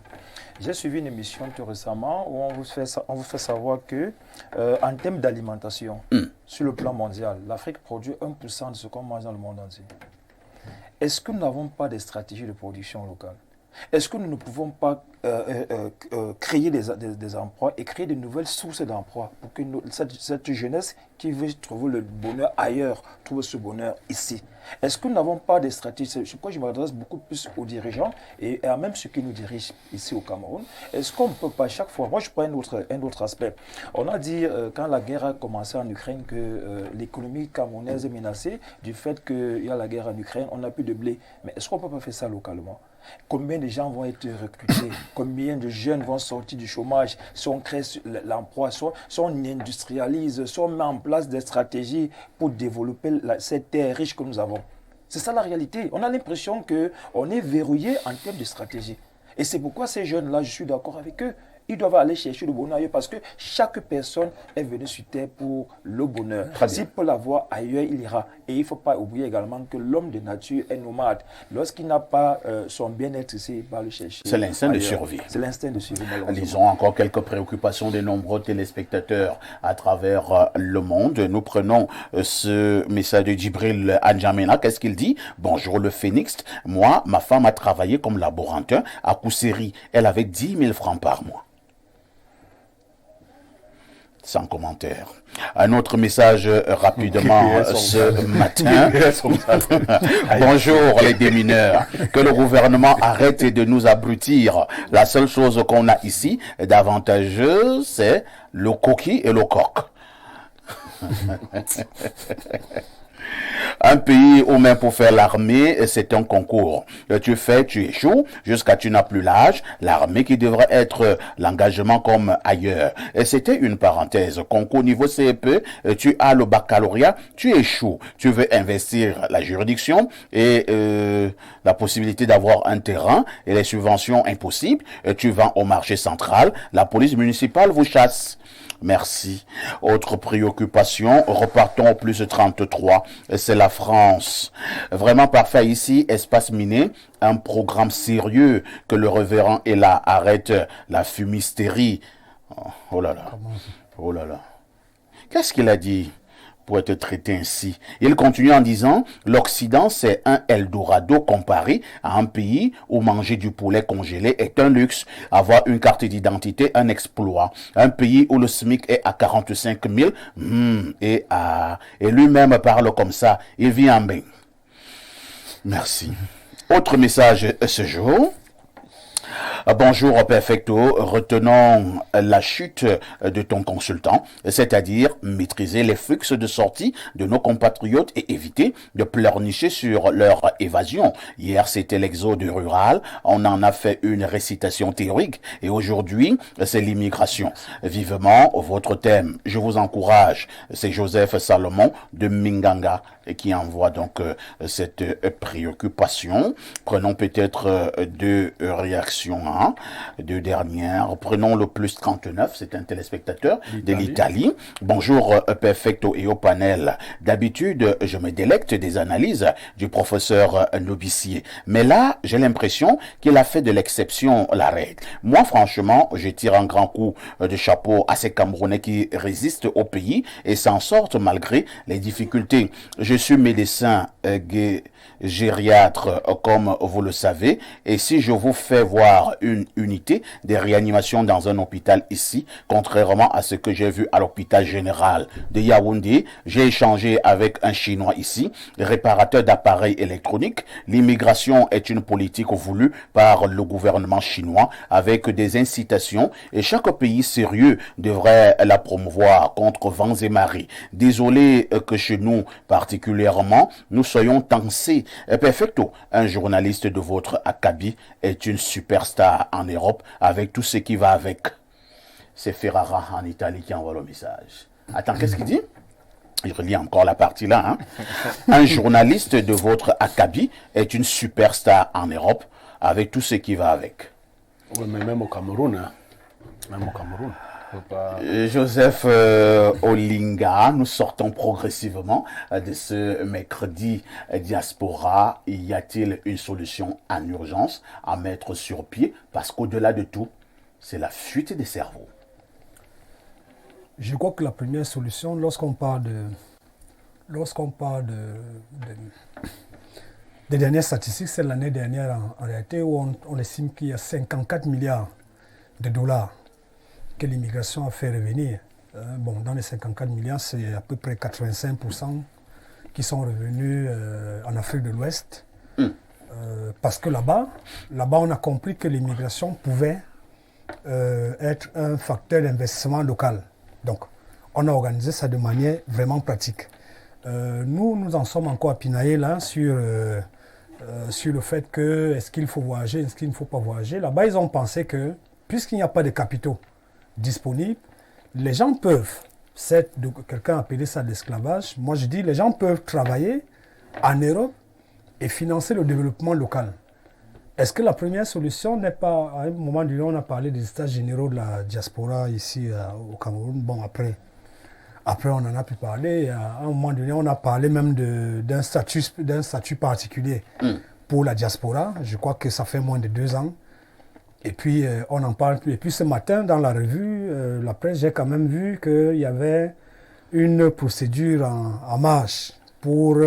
B: J'ai suivi une émission tout récemment où on vous fait savoir que, en termes d'alimentation, sur le plan mondial, l'Afrique produit 1% de ce qu'on mange dans le monde entier. Est-ce que nous n'avons pas de stratégie de production locale? Est-ce que nous ne pouvons pas créer des emplois et créer de nouvelles sources d'emplois pour que cette jeunesse qui veut trouver le bonheur ailleurs trouve ce bonheur ici? Est-ce que nous n'avons pas de stratégie? C'est pourquoi je m'adresse beaucoup plus aux dirigeants et à même ceux qui nous dirigent ici au Cameroun. Est-ce qu'on ne peut pas chaque fois... Moi, je prends un autre aspect. On a dit, quand la guerre a commencé en Ukraine, que l'économie camerounaise est menacée du fait qu'il y a la guerre en Ukraine, on n'a plus de blé. Mais est-ce qu'on ne peut pas faire ça localement? Combien de gens vont être recrutés? Combien de jeunes vont sortir du chômage? Si on crée l'emploi, soit on industrialise, soit on met en place des stratégies pour développer cette terre riche que nous avons. C'est ça la réalité. On a l'impression qu'on est verrouillé en termes de stratégie. Et c'est pourquoi ces jeunes-là, je suis d'accord avec eux. Ils doivent aller chercher le bonheur ailleurs parce que chaque personne est venue sur terre pour le bonheur. S'il peut l'avoir ailleurs, il ira. Et il ne faut pas oublier également que l'homme de nature est nomade. Lorsqu'il n'a pas son bien-être ici, il va le chercher.
A: C'est l'instinct de survie.
B: C'est l'instinct de survie.
A: Lisons encore quelques préoccupations des nombreux téléspectateurs à travers le monde. Nous prenons ce message de Djibril Adjamena. Qu'est-ce qu'il dit? Bonjour le Phénix. Moi, ma femme a travaillé comme laborantin à Kousséry. Elle avait 10 000 francs par mois. Sans commentaire. Un autre message rapidement ce matin. Bonjour les démineurs. Que le gouvernement arrête de nous abrutir. La seule chose qu'on a ici d'avantageuse, c'est le coquille et le coq. Un pays où même pour faire l'armée, c'est un concours. Tu fais, tu échoues, jusqu'à tu n'as plus l'âge. L'armée qui devrait être l'engagement comme ailleurs. Et c'était une parenthèse. Concours niveau CEP, tu as le baccalauréat, tu échoues. Tu veux investir la juridiction et la possibilité d'avoir un terrain et les subventions impossibles. Tu vas au marché central, la police municipale vous chasse. Merci. Autre préoccupation, repartons au plus 33, c'est la France. Vraiment parfait ici, espace miné, un programme sérieux que le révérend Ella arrête la fumisterie. Oh là là, oh là là. Qu'est-ce qu'il a dit pour être traité ainsi? Il continue en disant, l'Occident c'est un Eldorado comparé à un pays où manger du poulet congelé est un luxe, avoir une carte d'identité un exploit, un pays où le SMIC est à 45 000, et lui-même parle comme ça, il vit en bain. Merci. Autre message ce jour. Bonjour Perfecto, retenons la chute de ton consultant, c'est-à-dire maîtriser les flux de sortie de nos compatriotes et éviter de pleurnicher sur leur évasion. Hier c'était l'exode rural, on en a fait une récitation théorique et aujourd'hui c'est l'immigration. Vivement votre thème, je vous encourage. C'est Joseph Salomon de Minganga qui envoie donc cette préoccupation. Prenons peut-être deux réactions. Deux dernières. Prenons le plus 39, c'est un téléspectateur de l'Italie. Bonjour Perfecto et au panel. D'habitude, je me délecte des analyses du professeur Nobicier. Mais là, j'ai l'impression qu'il a fait de l'exception la règle. Moi, franchement, je tire un grand coup de chapeau à ces Camerounais qui résistent au pays et s'en sortent malgré les difficultés. Je suis médecin gériatre, comme vous le savez. Et si je vous fais voir une unité de réanimation dans un hôpital ici, contrairement à ce que j'ai vu à l'hôpital général de Yaoundé, j'ai échangé avec un Chinois ici, réparateur d'appareils électroniques. L'immigration est une politique voulue par le gouvernement chinois avec des incitations et chaque pays sérieux devrait la promouvoir contre vents et marées. Désolé que chez nous, particulièrement, nous soyons tensés. Perfecto, un journaliste de votre acabit est une superstar en Europe avec tout ce qui va avec. C'est Ferrara en Italie qui envoie le message. Attends, qu'est-ce qu'il dit? Je relis encore la partie là. Hein. Un journaliste de votre acabit est une superstar en Europe avec tout ce qui va avec.
D: Oui, mais même au Cameroun. Hein. Même au Cameroun.
A: Joseph Olinga, nous sortons progressivement de ce mercredi diaspora. Y a-t-il une solution en urgence à mettre sur pied? Parce qu'au-delà de tout, c'est la fuite des cerveaux.
C: Je crois que la première solution, lorsqu'on parle des dernières statistiques, c'est l'année dernière en réalité où on estime qu'il y a 54 milliards de dollars que l'immigration a fait revenir. Dans les 54 milliards, c'est à peu près 85% qui sont revenus en Afrique de l'Ouest. Parce que là-bas, on a compris que l'immigration pouvait être un facteur d'investissement local. Donc, on a organisé ça de manière vraiment pratique. Nous en sommes encore à pinailler là sur le fait que est-ce qu'il faut voyager, est-ce qu'il ne faut pas voyager. Là-bas, ils ont pensé que, puisqu'il n'y a pas de capitaux disponibles, les gens peuvent, quelqu'un a appelé ça l'esclavage, moi je dis les gens peuvent travailler en Europe et financer le développement local. Est-ce que la première solution n'est pas, à un moment donné, on a parlé des états généraux de la diaspora ici au Cameroun, après on en a pu parler, à un moment donné on a parlé même d'un statut particulier pour la diaspora, je crois que ça fait moins de 2 ans. Et puis, on n'en parle plus. Et puis, ce matin, dans la revue, la presse, j'ai quand même vu qu'il y avait une procédure en marche pour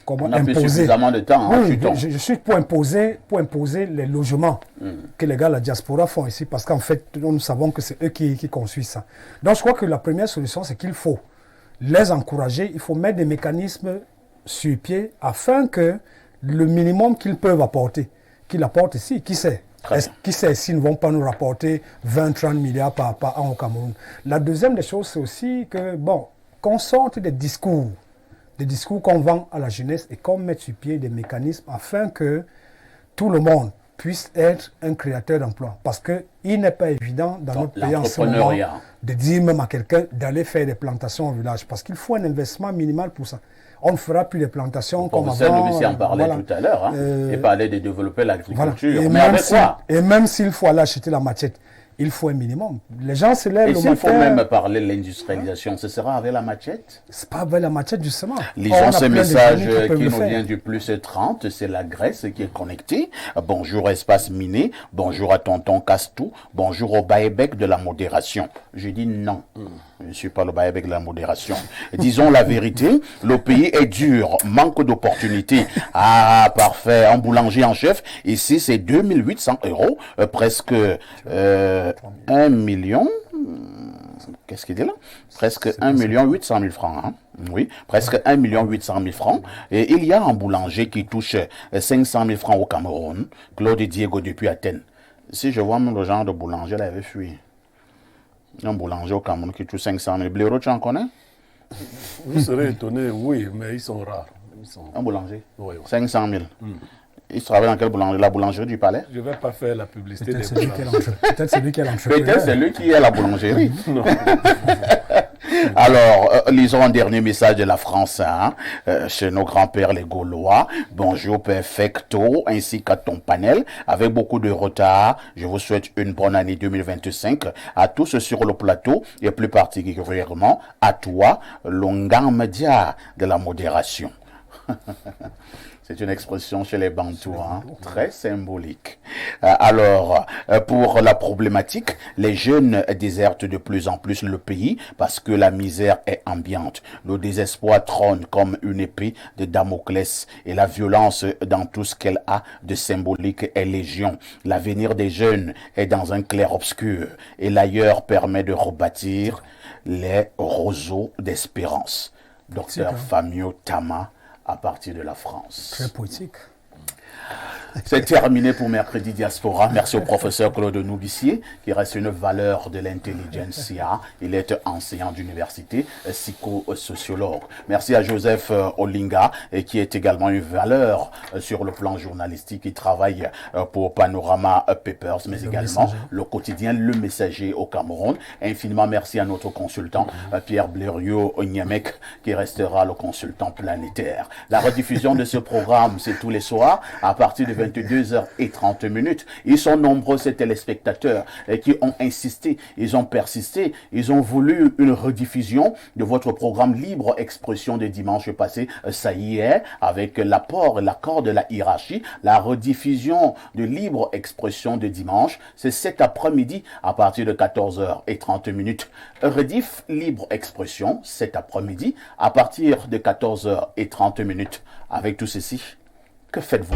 A: comment on a imposer. Suffisamment de temps.
C: Oui, je suis pour imposer les logements que les gars de la diaspora font ici, parce qu'en fait, nous savons que c'est eux qui construisent ça. Donc, je crois que la première solution, c'est qu'il faut les encourager, il faut mettre des mécanismes sur pied afin que le minimum qu'ils peuvent apporter, qu'ils apportent ici, qui sait s'ils ne vont pas nous rapporter 20-30 milliards par an au Cameroun. La deuxième des choses, c'est aussi que, qu'on sorte des discours qu'on vend à la jeunesse et qu'on mette sur pied des mécanismes afin que tout le monde puisse être un créateur d'emplois. Parce qu'il n'est pas évident dans notre pays en ce moment de dire même à quelqu'un d'aller faire des plantations au village. Parce qu'il faut un investissement minimal pour ça. On ne fera plus des plantations comme avant.
A: Le en parlait tout à l'heure. Il parlait de développer l'agriculture.
C: Voilà.
A: Mais avec quoi?
C: Et même s'il faut aller acheter la machette, il faut un minimum. Les gens se lèvent le matin.
A: Et s'il faut même parler de l'industrialisation, ce sera avec la machette?
C: Ce n'est pas avec la machette, justement.
A: Lisons ce message qui nous vient du plus 30. C'est la Grèce qui est connectée. Bonjour Espace Miné. Bonjour à Tonton Castou. Bonjour au Baébec de la modération. Je dis non. Je ne suis pas le Baébec de la modération. Disons la vérité. Le pays est dur. Manque d'opportunités. Ah, parfait. Un boulanger en chef. Ici, c'est 2800 €. Presque 1 million. Qu'est-ce qu'il dit là? Presque 1 800 000 francs. Hein? Oui, presque 1 800 000 francs. Et il y a un boulanger qui touche 500 000 francs au Cameroun. Claude Diego depuis Athènes. Si je vois même le genre de boulanger, là, il avait fui. Un boulanger au Cameroun qui touche 500 000. Blaireau, tu en connais?
D: Vous serez étonné, oui, mais ils sont rares.
A: Un boulanger?
D: Oui.
A: 500 000. Il travaille dans quelle boulangerie? La boulangerie du Palais?
D: Je ne vais pas faire la publicité des
C: boulangers. Peut-être celui qui est l'entrepreneur.
A: Peut-être celui qui est la boulangerie. Non. Alors, lisons un dernier message de la France, chez nos grands-pères les Gaulois. Bonjour Perfecto, ainsi qu'à ton panel. Avec beaucoup de retard, je vous souhaite une bonne année 2025 à tous sur le plateau et plus particulièrement à toi, Longan Media de la modération. C'est une expression chez les Bantous, très symbolique. Alors, pour la problématique, les jeunes désertent de plus en plus le pays parce que la misère est ambiante. Le désespoir trône comme une épée de Damoclès et la violence dans tout ce qu'elle a de symbolique est légion. L'avenir des jeunes est dans un clair-obscur et l'ailleurs permet de rebâtir les roseaux d'espérance. Docteur Famio Tama, à partir de la France.
C: Très poétique.
A: C'est terminé pour Mercredi Diaspora. Merci au professeur Claude Noubissier, qui reste une valeur de l'intelligentsia. Il est enseignant d'université, psychosociologue. Merci à Joseph Olinga, qui est également une valeur sur le plan journalistique. Il travaille pour Panorama Papers, mais également le quotidien Le Messager au Cameroun. Infiniment merci à notre consultant, Pierre Blériot Niamek, qui restera le consultant planétaire. La rediffusion de ce programme, c'est tous les soirs, à partir de 22h30. Ils sont nombreux, ces téléspectateurs, qui ont insisté, ils ont persisté, ils ont voulu une rediffusion de votre programme Libre Expression de dimanche passé. Ça y est, avec l'apport et l'accord de la hiérarchie, la rediffusion de Libre Expression de dimanche, c'est cet après-midi à partir de 14h30. Rediff Libre Expression, cet après-midi à partir de 14h30. Avec tout ceci, que faites-vous?